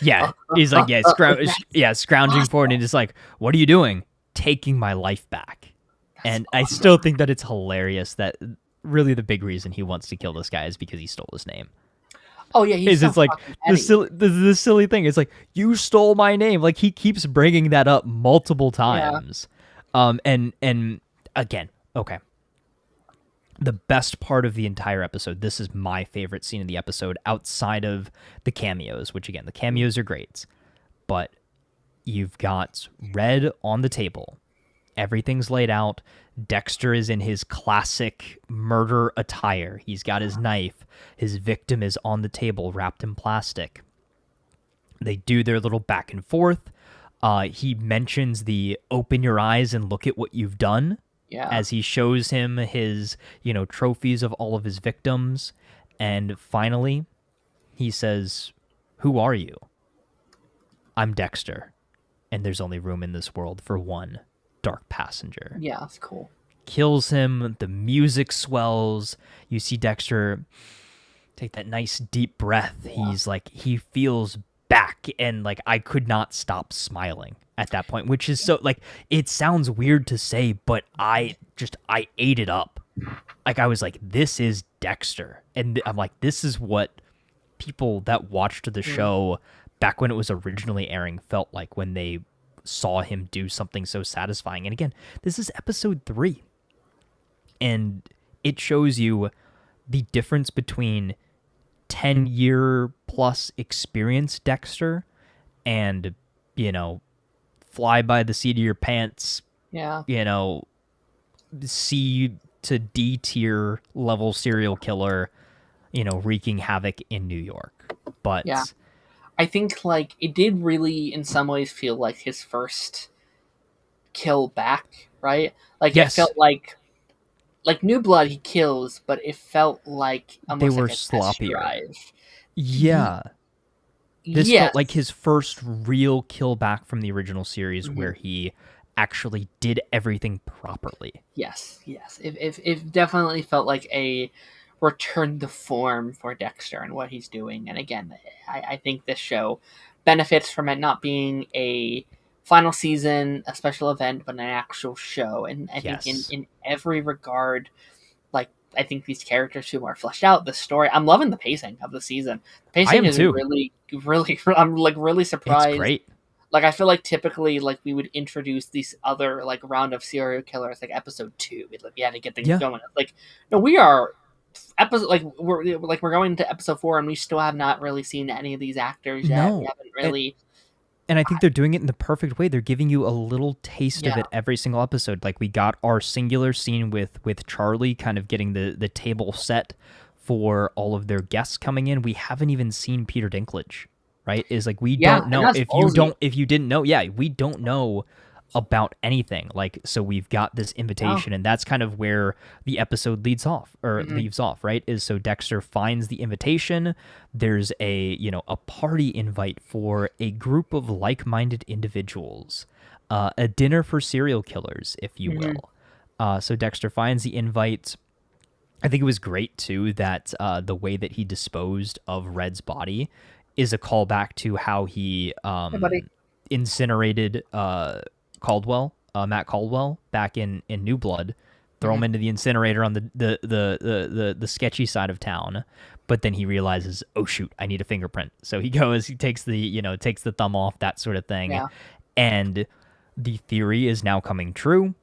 Speaker 2: scrounging forward and just like, what are you doing? Taking my life back. And awesome. I still think that it's hilarious that really the big reason he wants to kill this guy is because he stole his name.
Speaker 1: Oh yeah,
Speaker 2: it's like the silly thing is like, you stole my name. Like he keeps bringing that up multiple times. Yeah. And again, okay. The best part of the entire episode, this is my favorite scene of the episode outside of the cameos, which again, the cameos are great, but you've got Red on the table. Everything's laid out. Dexter is in his classic murder attire. He's got his knife. His victim is on the table wrapped in plastic. They do their little back and forth. He mentions the open your eyes and look at what you've done.
Speaker 1: Yeah.
Speaker 2: As he shows him his, trophies of all of his victims. And finally, he says, who are you? I'm Dexter. And there's only room in this world for one Dark Passenger.
Speaker 1: Yeah, that's cool.
Speaker 2: Kills him. The music swells. You see Dexter take that nice deep breath. Yeah. He's like, he feels back. And like, I could not stop smiling at that point, which is so like, it sounds weird to say, but I ate it up. Like I was like, this is Dexter. And I'm like, this is what people that watched the show back when it was originally airing felt like when they saw him do something so satisfying. And again, this is episode 3. And it shows you the difference between 10-year plus experience Dexter and, fly by the seat of your pants, C to D tier level serial killer, wreaking havoc in New York. But
Speaker 1: I think it did really in some ways feel like his first kill back, right? It felt like New Blood he kills, but it felt like
Speaker 2: they were sloppier. Yeah. This felt like his first real kill back from the original series where he actually did everything properly.
Speaker 1: Yes. It definitely felt like a return to form for Dexter and what he's doing. And again, I think this show benefits from it not being a final season, a special event, but an actual show. And I think in every regard, I think these characters who are fleshed out, the story. I'm loving the pacing of the season. The pacing is really, really. I'm really surprised.
Speaker 2: It's great.
Speaker 1: I feel like typically we would introduce these other round of serial killers episode 2. We had to get things going. No, we are episode we're going into episode 4 and we still have not really seen any of these actors yet. We haven't really.
Speaker 2: And I think they're doing it in the perfect way. They're giving you a little taste of it every single episode. We got our singular scene with Charlie kind of getting the table set for all of their guests coming in. We haven't even seen Peter Dinklage, right? We don't know. If you didn't know, we don't know about anything. So we've got this invitation and that's kind of where the episode leaves off, right? So Dexter finds the invitation. There's a party invite for a group of like-minded individuals, a dinner for serial killers, if you will. So Dexter finds the invite. I think it was great too that the way that he disposed of Red's body is a callback to how he incinerated Matt Caldwell back in New Blood, throw him into the incinerator on the sketchy side of town, but then he realizes, oh shoot, I need a fingerprint. So he takes the thumb off, that sort of thing. And the theory is now coming true.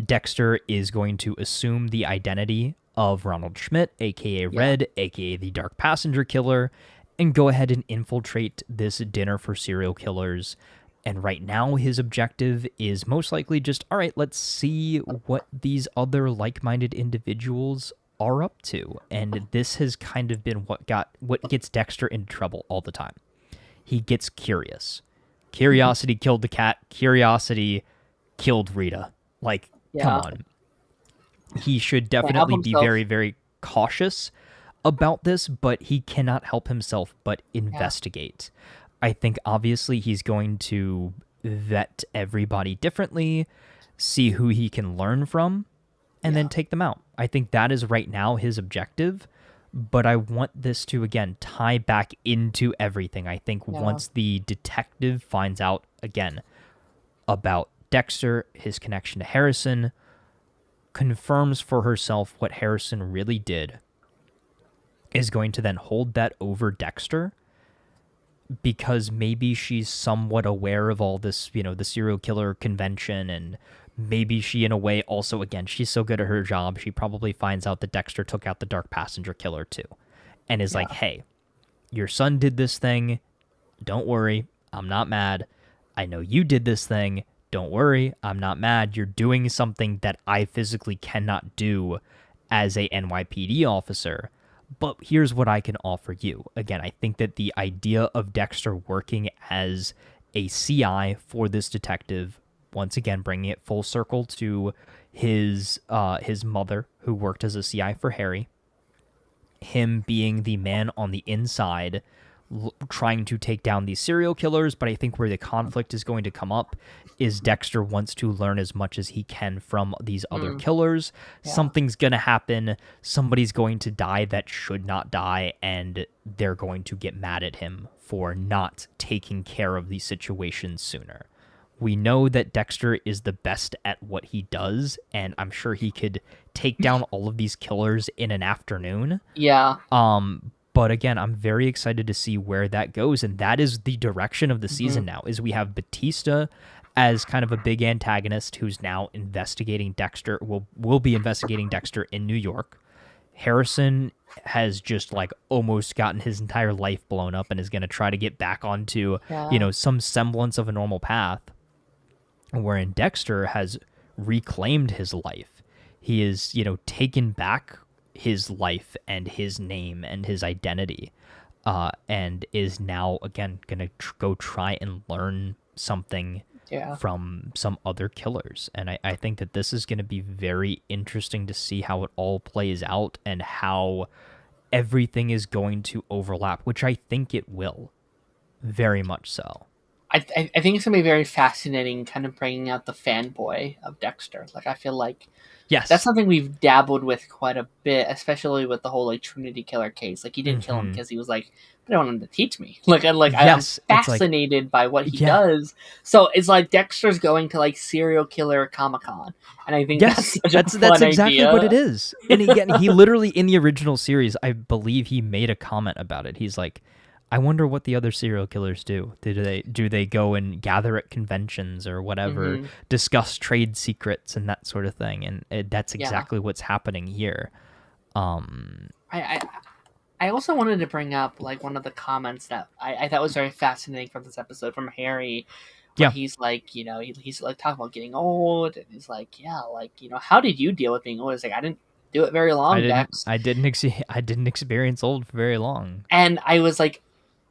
Speaker 2: Dexter is going to assume the identity of Ronald Schmidt, aka Red, aka the Dark Passenger Killer, and go ahead and infiltrate this dinner for serial killers. And right now, his objective is most likely just, all right, let's see what these other like-minded individuals are up to. And this has kind of been what gets Dexter into trouble all the time. He gets curious. Curiosity killed the cat. Curiosity killed Rita. Come on. He should definitely be very, very cautious about this, but he cannot help himself but investigate. I think obviously he's going to vet everybody differently, see who he can learn from, and then take them out. I think that is right now his objective, but I want this to, again, tie back into everything. I think once the detective finds out, again, about Dexter, his connection to Harrison, confirms for herself what Harrison really did, is going to then hold that over Dexter, because maybe she's somewhat aware of all this, the serial killer convention, and maybe she, in a way, also, again, she's so good at her job, she probably finds out that Dexter took out the Dark Passenger Killer too, and is like, hey, your son did this thing, don't worry, I'm not mad. I know you did this thing, don't worry, I'm not mad. You're doing something that I physically cannot do as a NYPD officer, but here's what I can offer you. Again, I think that the idea of Dexter working as a CI for this detective, once again, bringing it full circle to his mother, who worked as a CI for Harry, him being the man on the inside, trying to take down these serial killers, but I think where the conflict is going to come up is Dexter wants to learn as much as he can from these other killers. Something's going to happen. Somebody's going to die that should not die, and they're going to get mad at him for not taking care of the situation sooner. We know that Dexter is the best at what he does, and I'm sure he could take down all of these killers in an afternoon.
Speaker 1: Yeah.
Speaker 2: But again, I'm very excited to see where that goes, and that is the direction of the season now, is we have Batista as kind of a big antagonist who's now investigating Dexter, will be investigating Dexter in New York. Harrison has just like almost gotten his entire life blown up and is going to try to get back onto, some semblance of a normal path. Wherein Dexter has reclaimed his life. He is, taken back his life and his name and his identity, and is now, again, going to go try and learn something from some other killers. And I think that this is going to be very interesting to see how it all plays out and how everything is going to overlap, which I think it will, very much so.
Speaker 1: I think it's going to be very fascinating kind of bringing out the fanboy of Dexter. Like, I feel like that's something we've dabbled with quite a bit, especially with the whole, like, Trinity Killer case. Like, he didn't kill him because he was like, I don't want him to teach me. I'm fascinated by what he does. So it's like Dexter's going to, like, serial killer Comic-Con. And I think that's
Speaker 2: exactly
Speaker 1: idea.
Speaker 2: What it is. And again, he literally, in the original series, I believe he made a comment about it. He's like, I wonder what the other serial killers do. Do they go and gather at conventions or whatever, discuss trade secrets and that sort of thing? And that's exactly what's happening here.
Speaker 1: I also wanted to bring up like one of the comments that I thought was very fascinating from this episode from Harry. Yeah, he's like, he's like talking about getting old, and he's like, how did you deal with being old? It's like I didn't do it very long.
Speaker 2: I didn't experience old for very long.
Speaker 1: And I was like,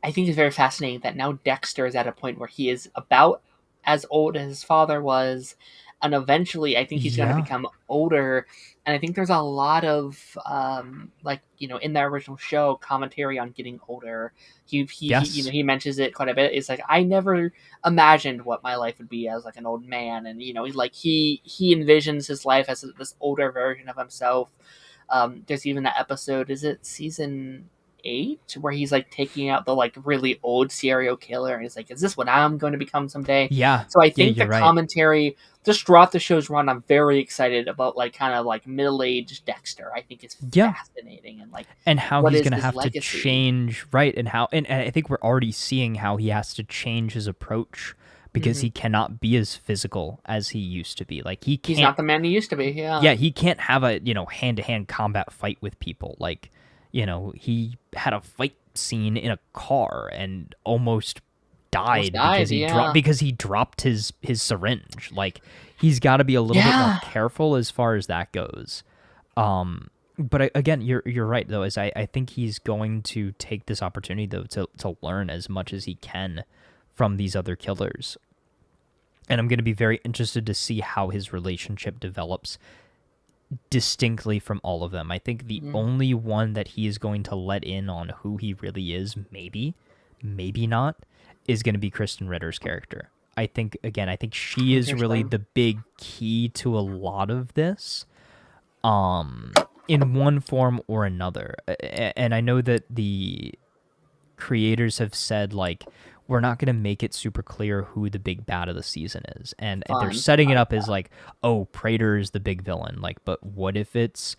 Speaker 1: I think it's very fascinating that now Dexter is at a point where he is about as old as his father was, and eventually I think he's going to become older. And I think there's a lot of in the original show commentary on getting older. He mentions it quite a bit. It's like I never imagined what my life would be as like an old man, and he envisions his life as this older version of himself. There's even that episode. Is it season 8 where he's like taking out the like really old serial killer, and he's like, is this what I'm going to become someday? So I think the commentary just throughout the show's run, I'm very excited about like kind of like middle-aged Dexter. I think it's fascinating, and
Speaker 2: how he's going to have to change, and I think we're already seeing how he has to change his approach because he cannot be as physical as he used to be. Like he's
Speaker 1: not the man he used to be.
Speaker 2: He can't have a hand-to-hand combat fight with people. Like he had a fight scene in a car and almost died because he dropped his syringe. Like he's got to be a little bit more careful as far as that goes. But again, you're right though. Is I think he's going to take this opportunity though to learn as much as he can from these other killers, and I'm going to be very interested to see how his relationship develops distinctly from all of them. I think the only one that he is going to let in on who he really is, maybe not, is going to be Kristen Ritter's character. I think she is really the big key to a lot of this, in one form or another. And I know that the creators have said, like, we're not going to make it super clear who the big bad of the season is. And they're setting it up as like, oh, Prater is the big villain. Like, but what if it's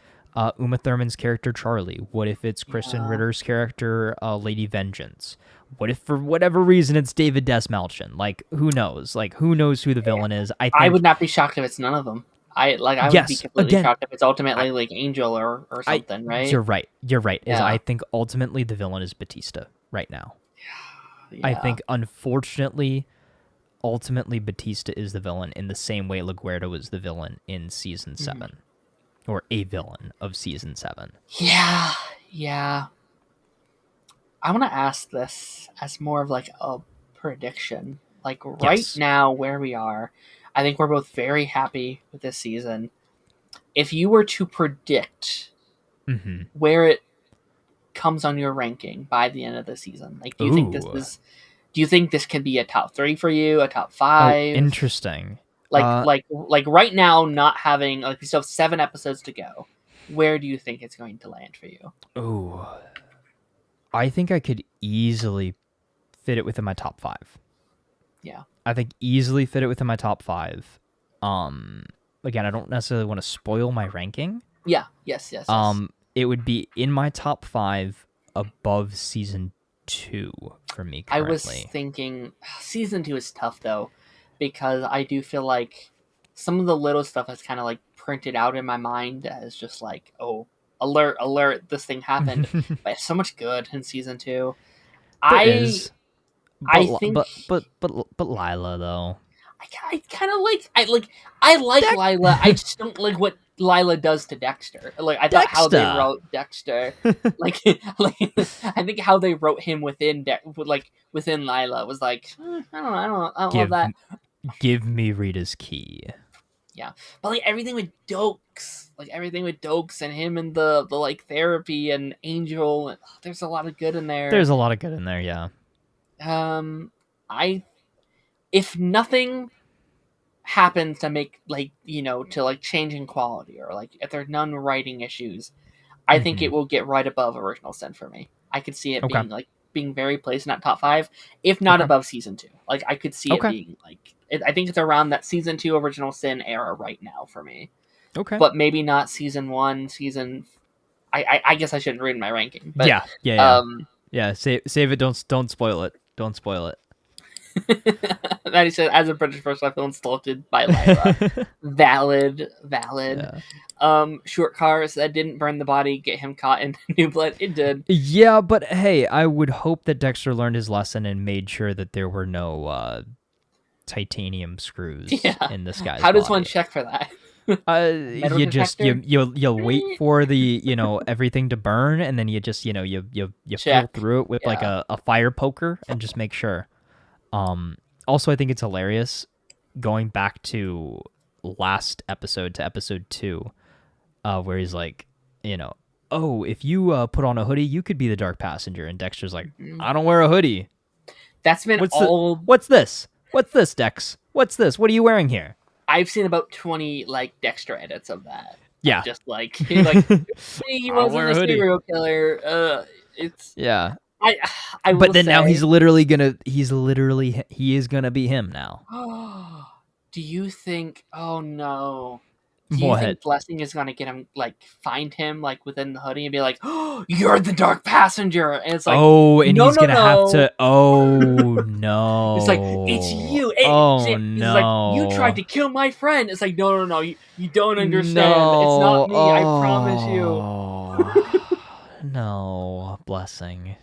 Speaker 2: Uma Thurman's character, Charlie? What if it's Kristen Ritter's character, Lady Vengeance? What if for whatever reason it's David Desmalchian? Like, who knows? Like, who knows who the villain is?
Speaker 1: I would not be shocked if it's none of them. I would be completely shocked if it's ultimately like Angel or something, right?
Speaker 2: You're right. Yeah. I think ultimately the villain is Batista right now. Yeah. I think, unfortunately, ultimately Batista is the villain in the same way LaGuardia is the villain in Season 7. Or a villain of Season 7.
Speaker 1: Yeah. I want to ask this as more of like a prediction. Like right now where we are, I think we're both very happy with this season. If you were to predict where it comes on your ranking by the end of the season, like do you think this can be a top 3 for you, a top 5?
Speaker 2: Oh, interesting.
Speaker 1: Like right now, not having like we still have 7 episodes to go. Where do you think it's going to land for you?
Speaker 2: Oh, I think I could easily fit it within my top 5.
Speaker 1: Yeah,
Speaker 2: I think easily fit it within my top 5. Again, I don't necessarily want to spoil my ranking.
Speaker 1: Yeah. Yes.
Speaker 2: It would be in my top 5 above Season 2 for me currently.
Speaker 1: I was thinking Season 2 is tough though. because I do feel like some of the little stuff is kind of like printed out in my mind as just like, oh, alert, alert, this thing happened. But so much good in season 2. I think,
Speaker 2: but Lila though.
Speaker 1: I kind of I like Lila. I just don't like what Lila does to Dexter. Like I thought how they wrote Dexter, like I think how they wrote him within within Lila was like I don't love that.
Speaker 2: Give me Rita's key.
Speaker 1: Yeah, but like everything with Dokes, and him and the like therapy and Angel, there's a lot of good in there.
Speaker 2: There's a lot of good in there, yeah.
Speaker 1: If nothing happens to make to change in quality, or like if there's none writing issues, I think it will get right above Original Sin for me. I could see it being very placed in that top 5, if not above season 2. Like I could see it being I think it's around that season 2 Original Sin era right now for me.
Speaker 2: Okay,
Speaker 1: but maybe not season 1. I guess I shouldn't read my ranking. But,
Speaker 2: yeah. Save it. Don't spoil it. Don't spoil it.
Speaker 1: That he said, as a British person, I feel insulted by Lyra. Valid. Yeah. Short cars that didn't burn the body, get him caught in New Blood. It did.
Speaker 2: Yeah, but hey, I would hope that Dexter learned his lesson and made sure that there were no titanium screws in this guy's
Speaker 1: How does
Speaker 2: body.
Speaker 1: One check for that?
Speaker 2: You just you'll wait for the everything to burn, and then you just you feel through it with like a fire poker and just make sure. Also, I think it's hilarious going back to last episode to episode 2, where he's like, oh, if you put on a hoodie, you could be the Dark Passenger, and Dexter's like, I don't wear a hoodie.
Speaker 1: That's been
Speaker 2: What's this? What's this, Dex? What's this? What are you wearing here?
Speaker 1: I've seen about 20 Dexter edits of that.
Speaker 2: Yeah,
Speaker 1: just he wasn't a serial killer. It's I
Speaker 2: but then now he is literally gonna be him now.
Speaker 1: Do you think? Oh no! Do
Speaker 2: you
Speaker 1: think Blessing is gonna get him find him within the hoodie and be like, "Oh, you're the Dark Passenger," and it's like,
Speaker 2: he's gonna have to. Oh no!
Speaker 1: It's like it's you.
Speaker 2: No!
Speaker 1: It's like you tried to kill my friend. It's like no! You don't understand. It's not me. I promise you.
Speaker 2: No, Blessing.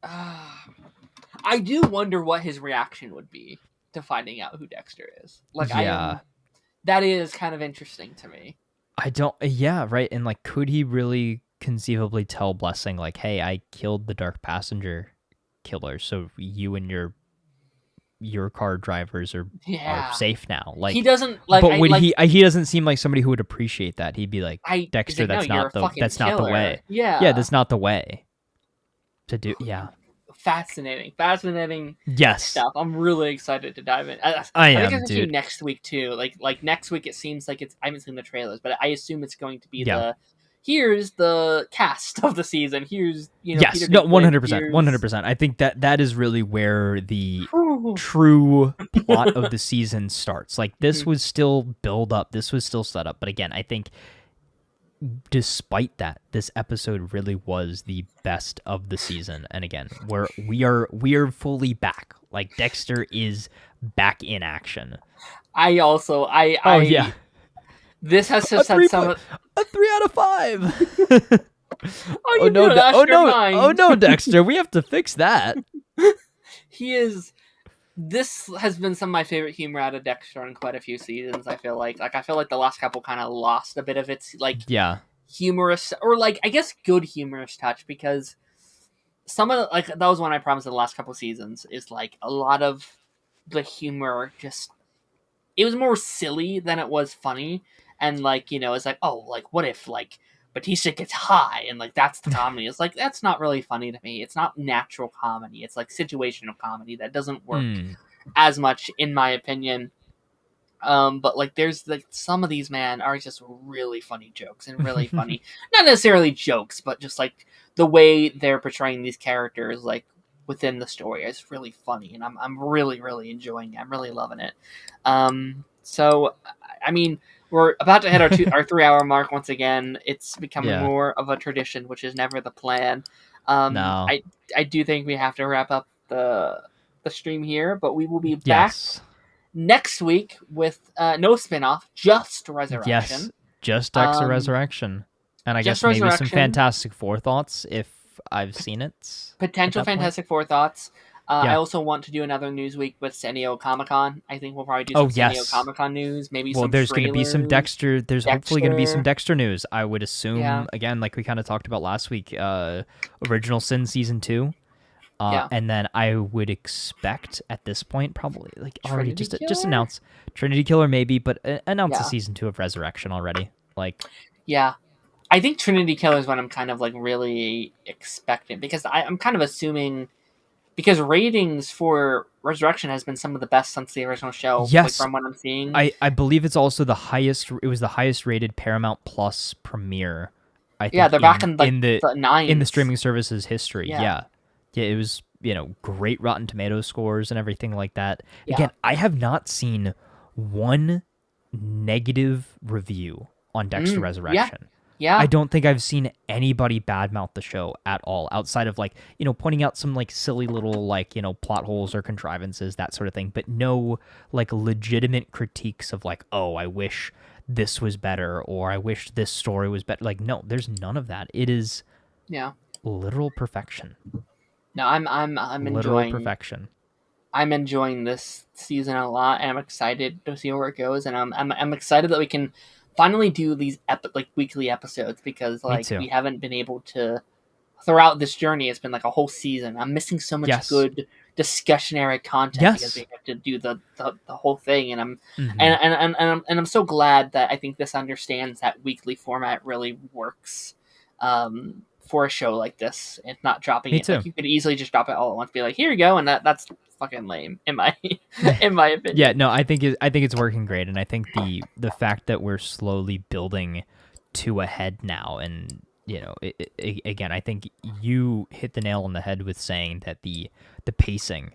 Speaker 1: I do wonder what his reaction would be to finding out who Dexter is. That is kind of interesting to me.
Speaker 2: Right. And could he really conceivably tell Blessing hey, I killed the Dark Passenger killer, so you and your car drivers are safe now.
Speaker 1: He doesn't
Speaker 2: but he doesn't seem like somebody who would appreciate that. He'd be like, Dexter, that's not the way.
Speaker 1: Yeah,
Speaker 2: that's not the way to do.
Speaker 1: Fascinating
Speaker 2: yes
Speaker 1: stuff. I'm really excited to dive in.
Speaker 2: I
Speaker 1: think
Speaker 2: am,
Speaker 1: it's
Speaker 2: dude.
Speaker 1: Next week too. Like next week, it seems like I haven't seen the trailers, but I assume it's going to be here's the cast of the season. Here's
Speaker 2: yes,
Speaker 1: Peter
Speaker 2: 100%. I think that is really where the true plot of the season starts. This was still build up. This was still set up. But again, I think despite that, this episode really was the best of the season. And again, we are fully back. Dexter is back in action.
Speaker 1: This has just had
Speaker 2: a 3 out of 5. Oh no, Dexter, we have to fix that.
Speaker 1: This has been some of my favorite humor out of Dexter in quite a few seasons. I feel like the last couple kind of lost a bit of its humorous, or I guess good humorous touch, because some of that was one I promised in the last couple seasons is a lot of the humor it was more silly than it was funny, and it's what if Batista gets high and that's the comedy. It's that's not really funny to me. It's not natural comedy. It's situational comedy that doesn't work as much in my opinion. But there's some of these are just really funny jokes and really funny, not necessarily jokes, but just the way they're portraying these characters within the story is really funny, and I'm really, really enjoying it. I'm really loving it. So I mean, we're about to hit our 3 hour mark once again. It's becoming more of a tradition, which is never the plan.
Speaker 2: No.
Speaker 1: I do think we have to wrap up the stream here, but we will be back next week with no spinoff, just Resurrection.
Speaker 2: Yes, just Dexter Resurrection. And I guess maybe some Fantastic Four thoughts if I've seen it.
Speaker 1: Potential Fantastic Four thoughts. I also want to do another news week with San Diego Comic-Con. I think we'll probably do some San Diego Comic-Con news. Maybe some
Speaker 2: there's going to be some Dexter. There's hopefully going to be some Dexter news. I would assume, again, like we kind of talked about last week, Original Sin Season 2. And then I would expect at this point probably like already just announce Trinity Killer maybe, but announce a Season 2 of Resurrection already. Like,
Speaker 1: yeah. I think Trinity Killer is what I'm kind of like really expecting, because I'm kind of assuming, because ratings for Resurrection has been some of the best since the original show.
Speaker 2: Yes,
Speaker 1: like, from what I'm seeing.
Speaker 2: I believe it's also the highest. It was the highest rated Paramount Plus premiere. I think,
Speaker 1: they're back in the 9s.
Speaker 2: In the streaming services history. Yeah, it was great Rotten Tomatoes scores and everything like that. Yeah. Again, I have not seen one negative review on Dexter Resurrection.
Speaker 1: Yeah.
Speaker 2: I don't think I've seen anybody badmouth the show at all, outside of like, pointing out some like silly little like, plot holes or contrivances, that sort of thing, but no like legitimate critiques of like, oh, I wish this was better, or I wish this story was better. Like, no, there's none of that. It is literal perfection.
Speaker 1: No, I'm
Speaker 2: literal
Speaker 1: enjoying
Speaker 2: perfection.
Speaker 1: I'm enjoying this season a lot, and I'm excited to see where it goes, and I'm excited that we can finally do these weekly episodes, because like we haven't been able to throughout this journey. It's been like a whole season. I'm missing so much good discussionary content because we have to do the whole thing, and I'm so glad that I think this understands that weekly format really works for a show like this. It's not dropping it. Like, you could easily just drop it all at once, be like, here you go, and that's fucking lame in my opinion.
Speaker 2: Yeah, no, I think it's working great, and I think the fact that we're slowly building to a head now, and again, I think you hit the nail on the head with saying that the pacing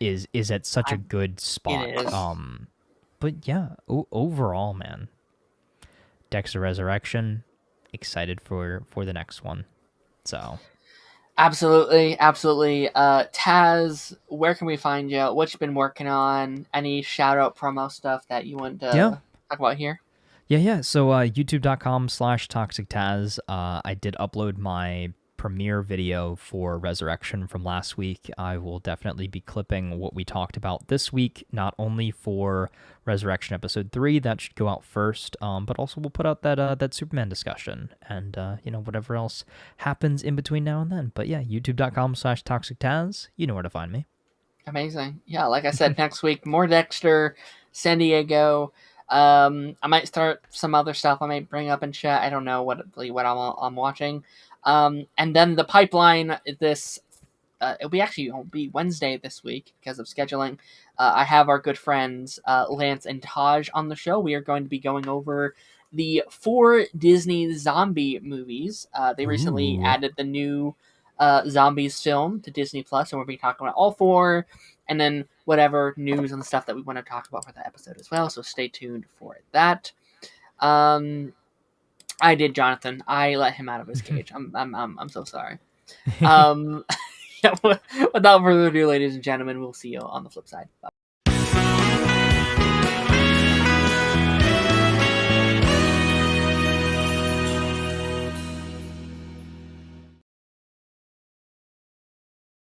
Speaker 2: is at such a good spot.
Speaker 1: It is.
Speaker 2: But yeah, overall, man, Dexter Resurrection, excited for the next one. So
Speaker 1: absolutely. Taz, where can we find you? What you been working on? Any shout out promo stuff that you want to talk about here?
Speaker 2: Yeah. So youtube.com/ToxicTaz. I did upload my premiere video for Resurrection from last week. I will definitely be clipping what we talked about this week, not only for Resurrection episode 3, that should go out first, but also we'll put out that Superman discussion and whatever else happens in between now and then. But yeah, youtube.com/ToxicTaz. You know where to find me.
Speaker 1: Amazing. Yeah, like I said, next week more Dexter, San Diego. I might start some other stuff I might bring up in chat. I don't know what I'm watching. And then the pipeline, it'll be Wednesday this week because of scheduling. I have our good friends Lance and Taj on the show. We are going to be going over the 4 Disney zombie movies. They recently added the new Zombies film to Disney Plus, and we'll be talking about all 4, and then whatever news and stuff that we want to talk about for that episode as well. So stay tuned for that. I did, Jonathan. I let him out of his cage. I'm so sorry. Without further ado, ladies and gentlemen, we'll see you on the flip side. Bye.